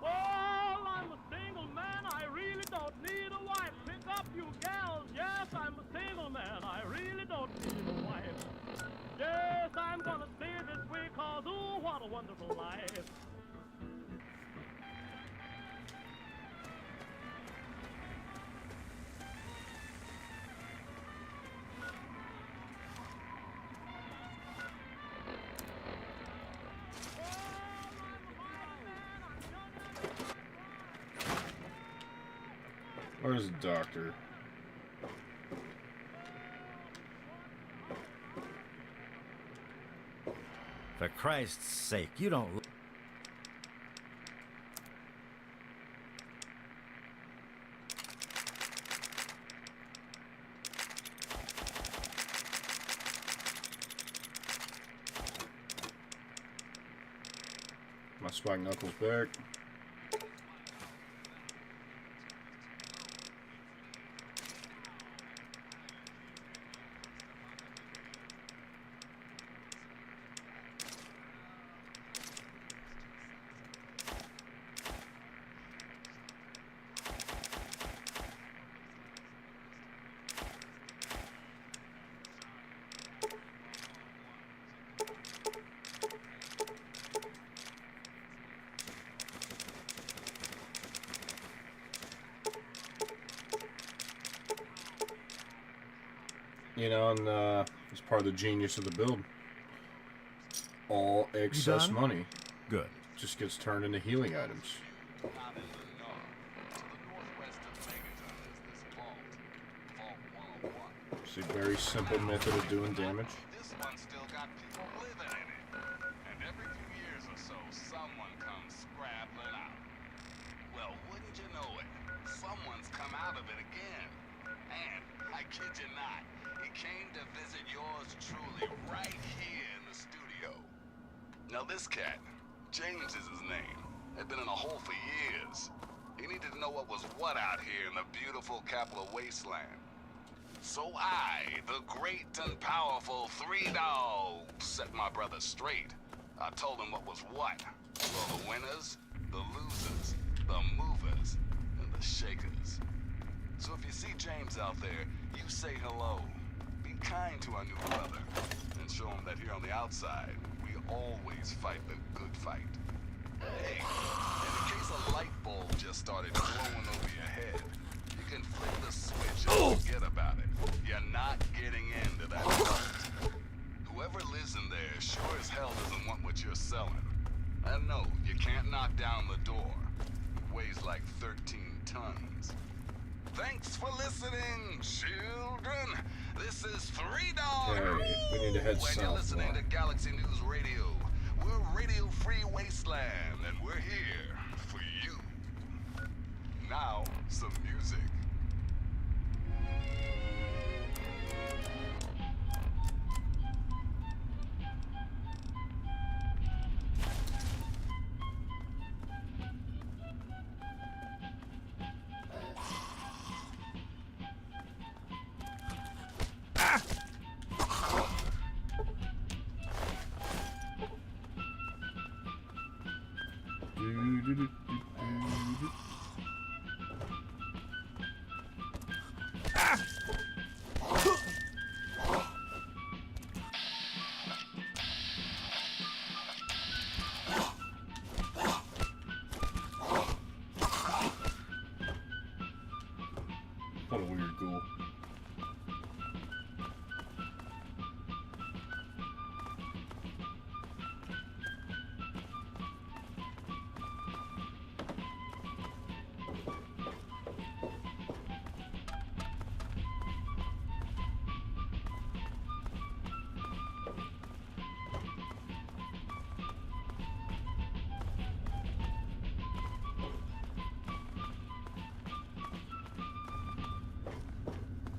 Well, I'm a single man, I really don't need a wife. Pick up you gals, yes, I'm a single man, I really don't need a wife. Yes, I'm gonna stay this way, cause ooh, what a wonderful life. Where's the doctor? For Christ's sake, you don't... My spike knuckles back. You know, and it's part of the genius of the build. All excess done? money Good. just gets turned into healing items. It's a very simple method of doing damage. This one's still got people living in it. And every few years or so, someone comes scrabbling out. Well, wouldn't you know it? Someone's come out of it again. And, I kid you not, he came to visit yours truly right here in the studio. Now this cat, James is his name, had been in a hole for years. He needed to know what was what out here in the beautiful capital wasteland. So I, the great and powerful Three Dogs, set my brother straight. I told him what was what. Well, the winners, the losers, the movers, and the shakers. So if you see James out there, you say hello. Be kind to our new brother, and show him that here on the outside, we always fight the good fight. Hey, in case a light bulb just started glowing over your head, you can flip the switch and forget about it. You're not getting into that vault. Whoever lives in there sure as hell doesn't want what you're selling. And no, you can't knock down the door. It weighs like 13 tons. Thanks for listening, children. This is Three Dogs. Okay, we need to head And you're south listening more. to Galaxy News Radio. We're Radio Free Wasteland, and we're here for you. Now, some music. What a weird ghoul.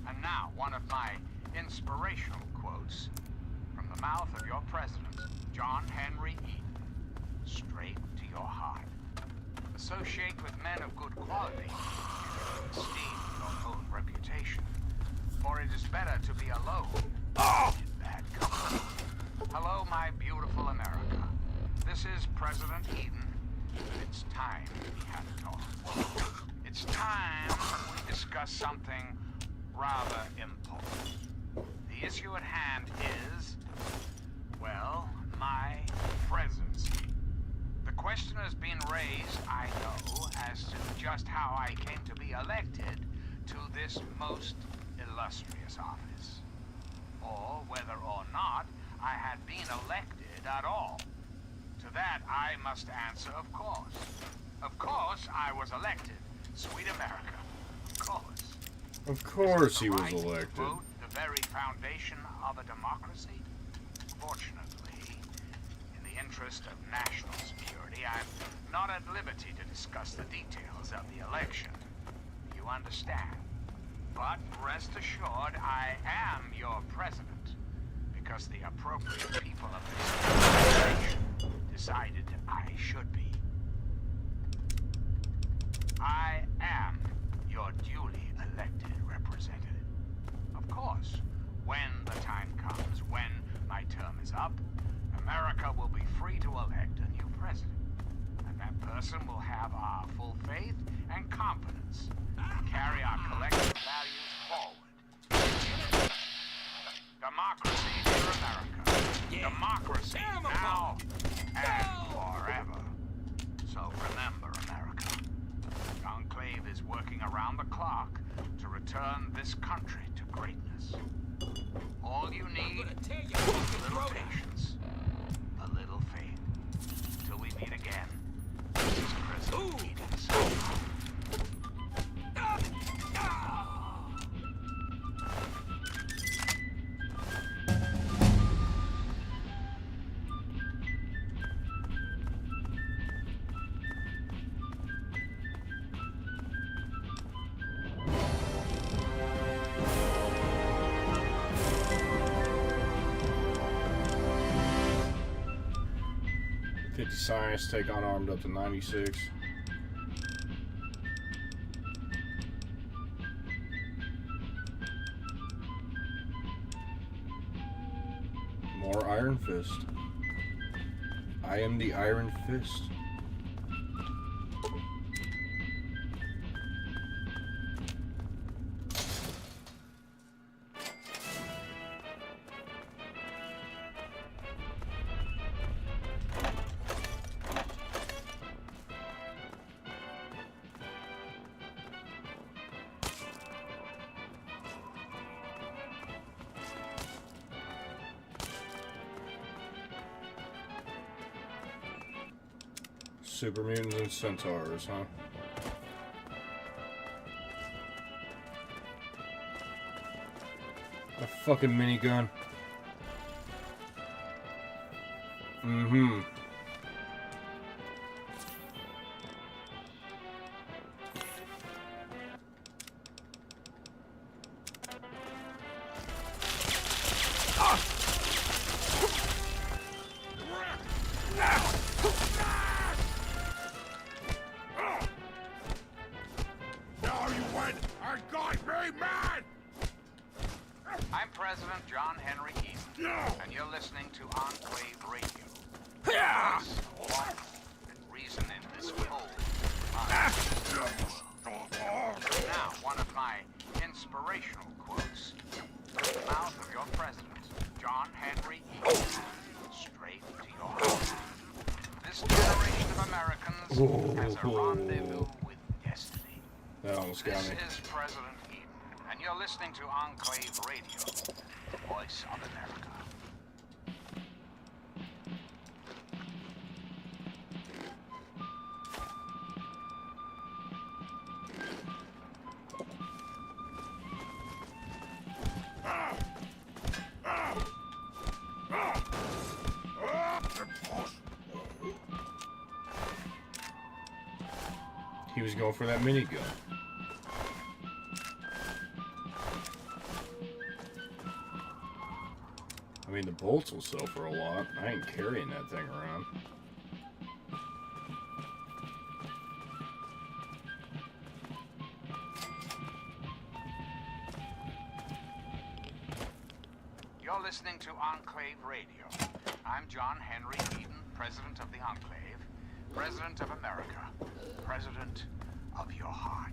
And now, one of my inspirational quotes from the mouth of your president, John Henry Eaton, straight to associate with men of good quality, esteem your own reputation. For it is better to be alone in bad company. Hello, my beautiful America. This is President Eden. It's time we had a talk. It's time we discuss something rather important. The issue at hand is, well, my presidency. The question has been raised, I know, as to just how I came to be elected to this most illustrious office, or whether or not I had been elected at all. To that I must answer, of course. Of course I was elected. Sweet America. Of course. Of course he was Right to elected. vote, the very foundation of a democracy? Fortunately, in the interest of national security, I'm not at liberty to discuss the details of the election. You understand? But rest assured, I am your president, because the appropriate people of this nation decided I should be. I am your duly elected representative. Of course, when the time comes, when my term is up, America will be free to elect a new president. And that person will have our full faith and confidence to carry our collective values forward. Democracy, dear America. Democracy now and forever. So remember, America, the Enclave is working around the clock to return this country to greatness. All you need is a little patience, a little faith. Till we meet again, this is President Eden. Science take Unarmed up to 96. More Iron Fist. I am the Iron Fist. Super mutants and centaurs, huh? A fucking minigun. Mm-hmm. I'm President John Henry Eden, and you're listening to Enclave Radio. Voice of law and reason in this cold, honest world. Now, one of my inspirational quotes from the mouth of your president, John Henry Eden, straight to your heart. This generation of Americans has a rendezvous with destiny. That almost got me. This is President Eden, and you're listening to Enclave Radio, the voice of America. He was going for that minigun. I mean, the bolts will sell for a lot. I ain't carrying that thing around. You're listening to Enclave Radio. I'm John Henry Eden, President of the Enclave, President of America, President of your heart.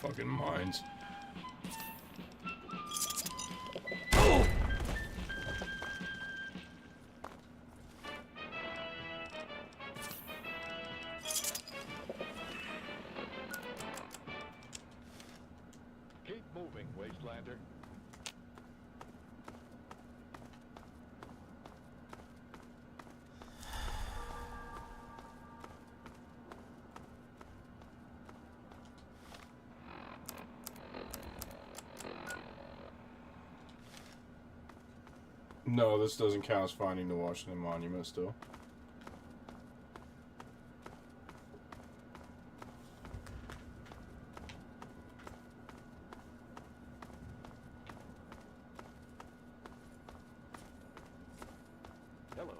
Fucking mines. Keep moving, Wastelander. No, this doesn't count as finding the Washington Monument still. Hello.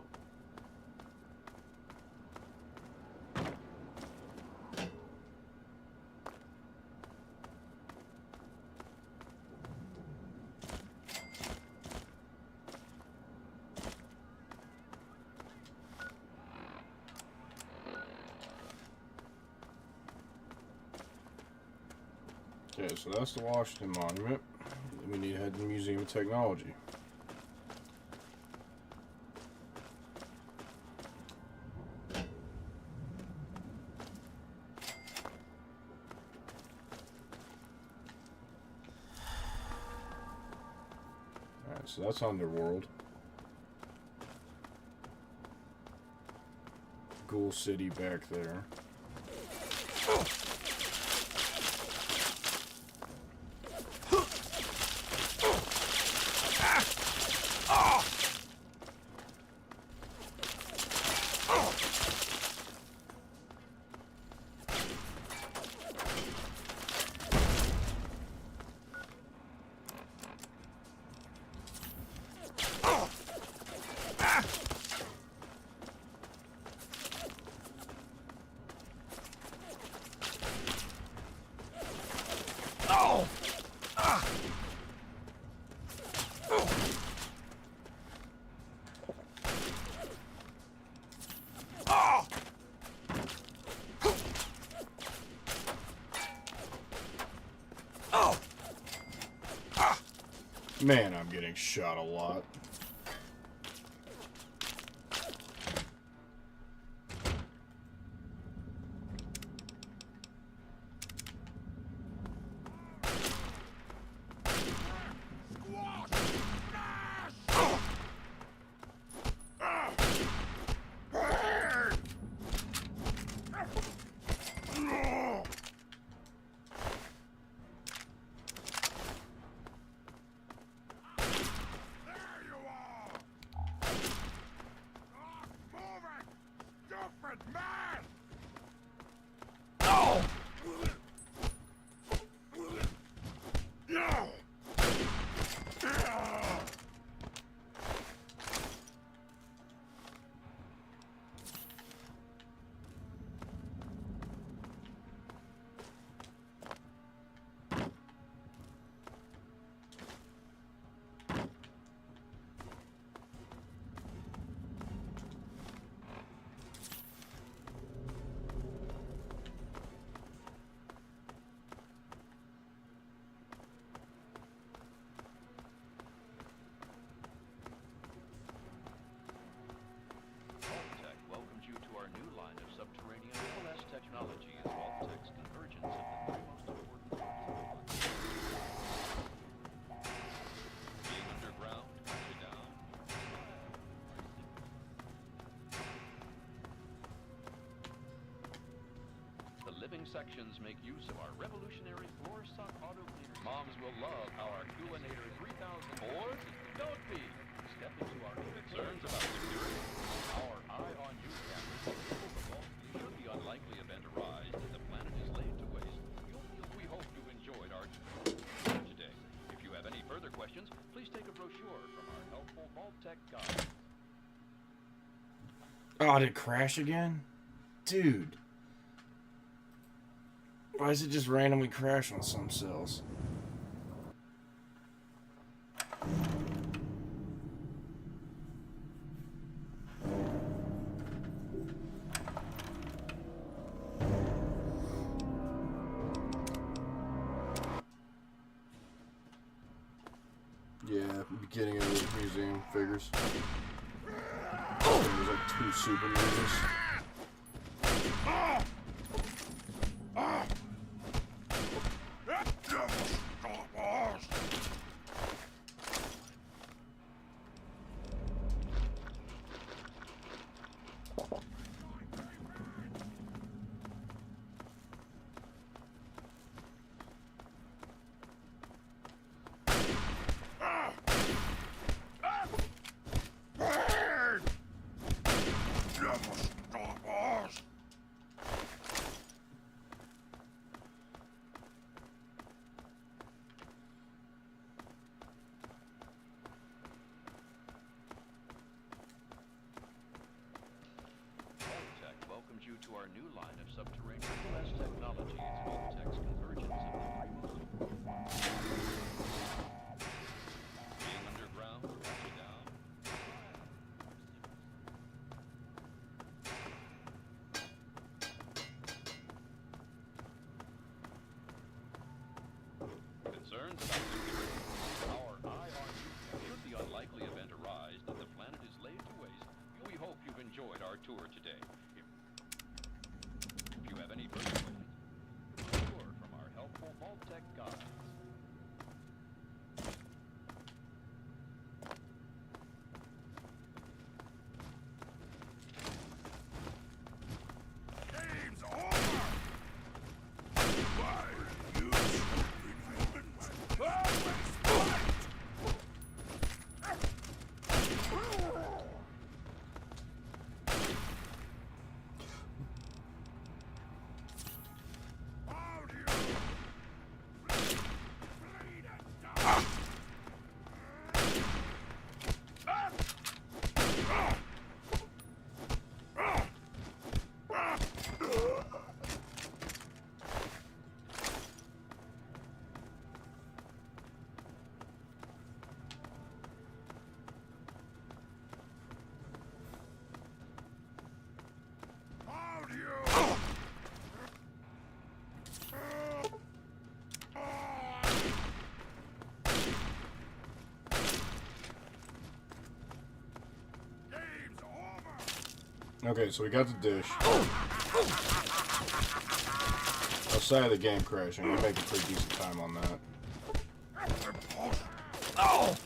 Okay, so that's the Washington Monument. We need to head to the Museum of Technology. Alright, so that's Underworld. Ghoul City back there. Man, I'm getting shot a lot. sections make use of our revolutionary floor stock auto cleaner. Moms will love our Coolinator 3000. Or don't be. Step into our concerns about security. Our Eye on You cameras are capable. Should the unlikely event arise that the planet is laid to waste, we hope you enjoyed our tour today. If you have any further questions, please take a brochure from our helpful Vault Tech guide. Oh, did it crash again? Dude. Why does it just randomly crash on some cells? Yeah, beginning of the museum figures. There's like 2 super movies. You to our new line of subterranean glass technologies, Vault-Tech's convergence of being underground, down. Concerns about security. Our Eye on You. Should the unlikely event arise that the planet is laid to waste, we hope you've enjoyed our tour today. If you have any further questions, sure from our helpful Vault Tech guides. Game's over! Why, you stupid humans! Always fight! Okay, so we got the dish. Outside of the game crashing, we're making pretty decent time on that. Oh!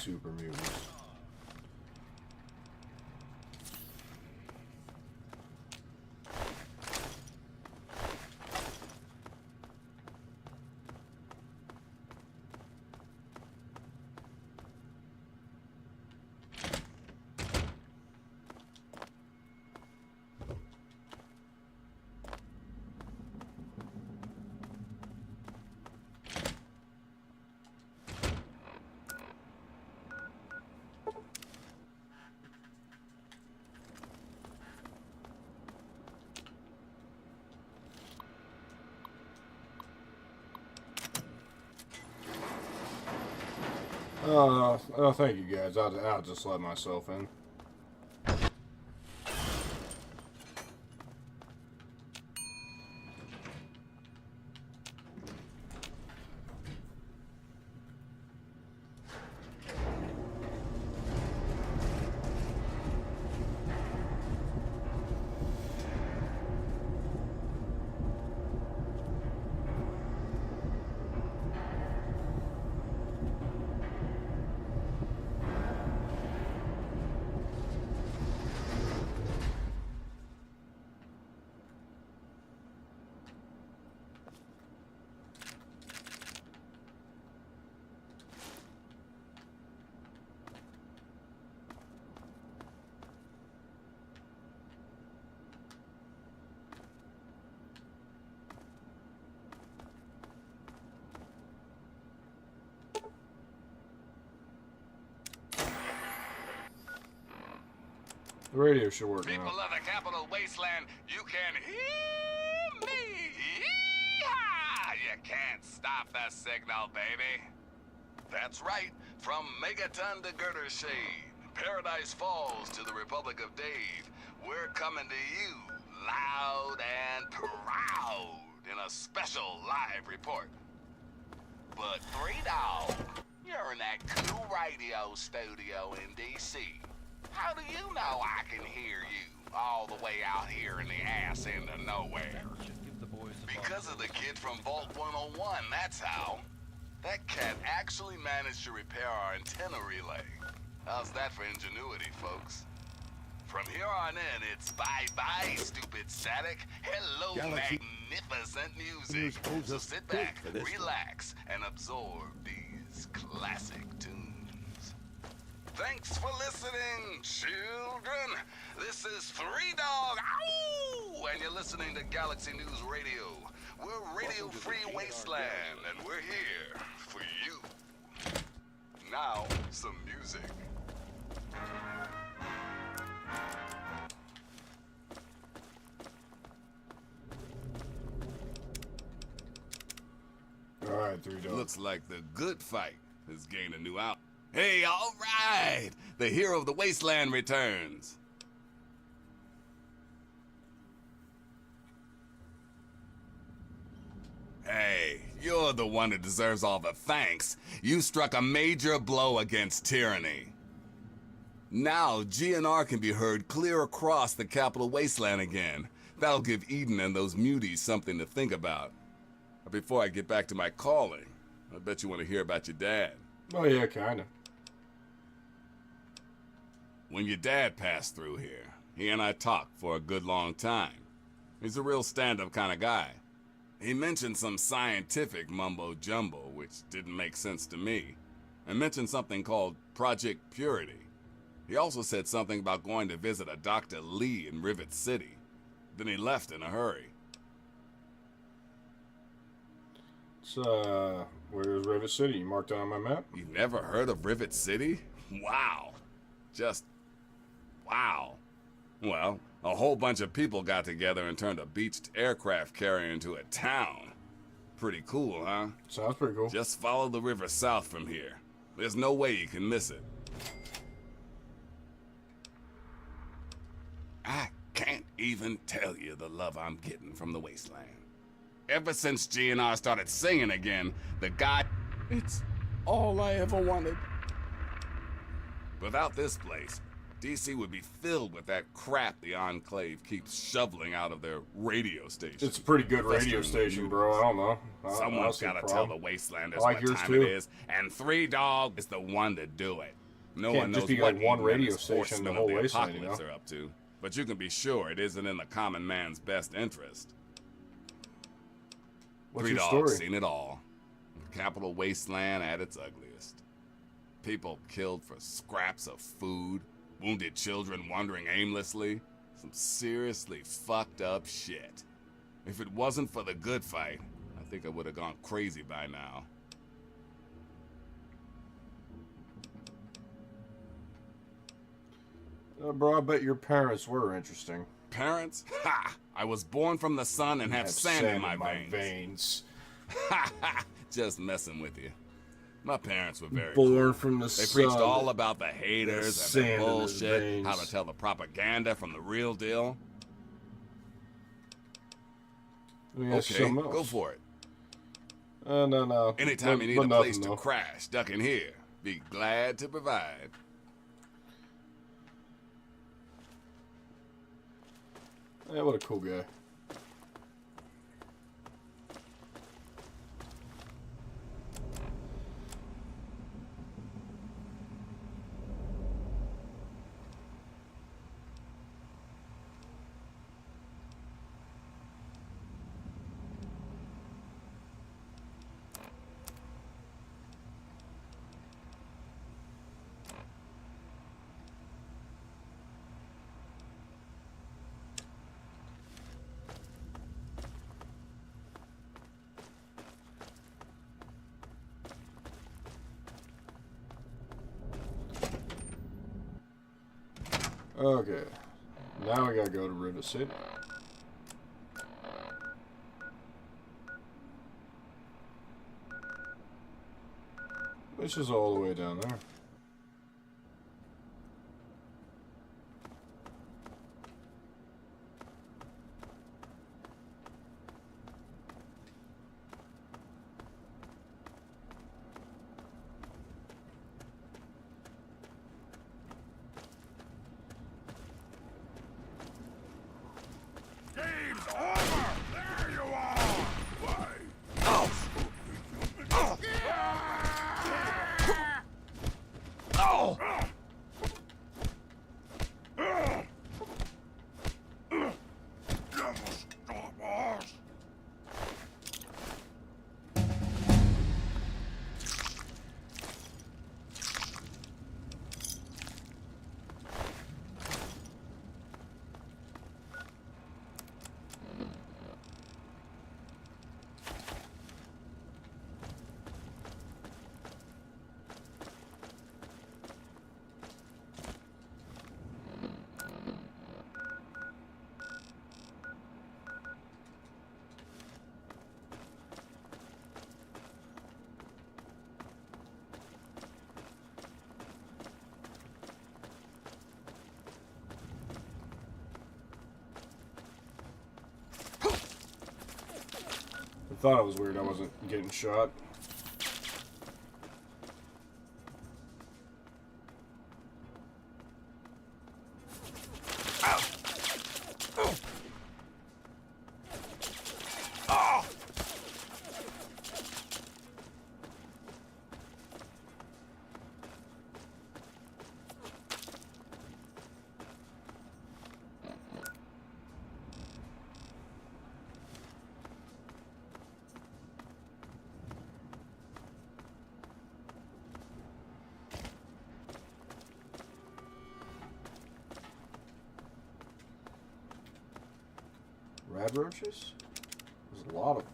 super mutants. Thank you guys. I'll just let myself in. The radio should work People now. of the capital wasteland, you can hear me. Yee-haw! You can't stop the signal, baby. That's right. From Megaton to Girder Shade, Paradise Falls to the Republic of Dave, we're coming to you loud and proud in a special live report. But Three Dog, you're in that cool radio studio in D.C. How do you know I can hear you all the way out here in the ass end of nowhere? Because of the kid from Vault 101, that's how. That cat actually managed to repair our antenna relay. How's that for ingenuity, folks? From here on in, it's bye-bye, stupid static. Hello, Galaxy magnificent music. So sit back, relax, and absorb these classic tunes. Thanks for listening, children. This is Three Dog, ow! And you're listening to Galaxy News Radio. We're Radio Free Wasteland, and we're here for you. Now, some music. Alright, Three Dog. Looks like the good fight has gained a new out. Hey, all right! The hero of the wasteland returns. Hey, you're the one that deserves all the thanks. You struck a major blow against tyranny. Now, GNR can be heard clear across the capital wasteland again. That'll give Eden and those muties something to think about. But before I get back to my calling, I bet you want to hear about your dad. Oh yeah, kinda. When your dad passed through here, he and I talked for a good long time. He's a real stand-up kind of guy. He mentioned some scientific mumbo-jumbo, which didn't make sense to me, and mentioned something called Project Purity. He also said something about going to visit a Dr. Lee in Rivet City. Then he left in a hurry. So, where's Rivet City? You marked it on my map? You've never heard of Rivet City? Wow. Just wow. Well, a whole bunch of people got together and turned a beached aircraft carrier into a town. Pretty cool, huh? Sounds pretty cool. Just follow the river south from here. There's no way you can miss it. I can't even tell you the love I'm getting from the wasteland. Ever since GNR started singing again, the guy... It's all I ever wanted. Without this place, DC would be filled with that crap the Enclave keeps shoveling out of their radio station. It's a pretty good radio station, bro. I don't know. Someone's got to tell the Wastelanders what time it is, and Three Dog is the one to do it. No one knows what one radio station the whole wasteland, apocalypse are up to, but you can be sure it isn't in the common man's best interest. What's Three your Dogs story? seen it all. The capital wasteland at its ugliest. People killed for scraps of food. Wounded children wandering aimlessly. Some seriously fucked up shit. If it wasn't for the good fight, I think I would have gone crazy by now. Bro, I bet your parents were interesting. Parents? Ha! I was born from the sun and have sand in my veins. Ha ha! Just messing with you. My parents were very Born cool. from the They sun. preached all about the haters and the Sand in his bullshit, veins. how to tell the propaganda from the real deal. Let me ask you Okay, something else. go for it. No. Anytime you need But a place nothing, to crash, duck in here. Be glad to provide. Yeah, what a cool guy. Okay. Now we gotta go to River City. Which is all the way down there. Game's over! There you are! Why? Oh! Oh! Oh! Never stop us! I thought it was weird I wasn't getting shot. Rad roaches? There's a lot of them.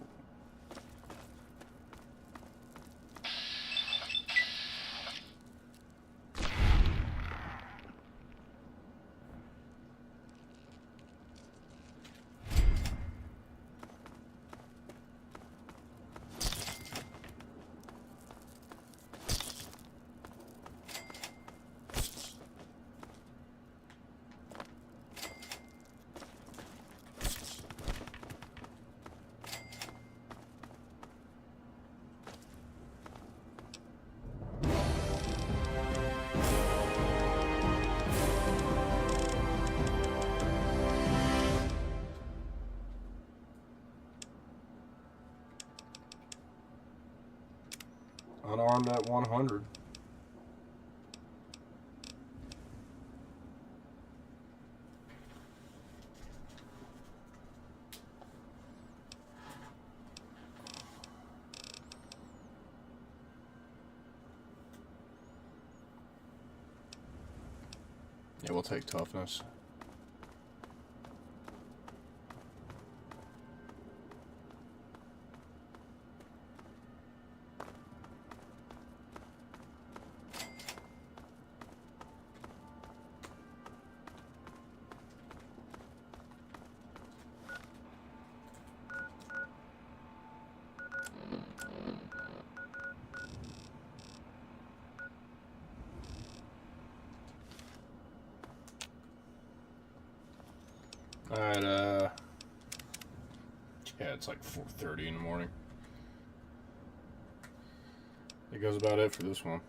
Unarmed at 100. Yeah, we'll take toughness. Alright, yeah, it's like 4:30 in the morning. I think that's about it for this one.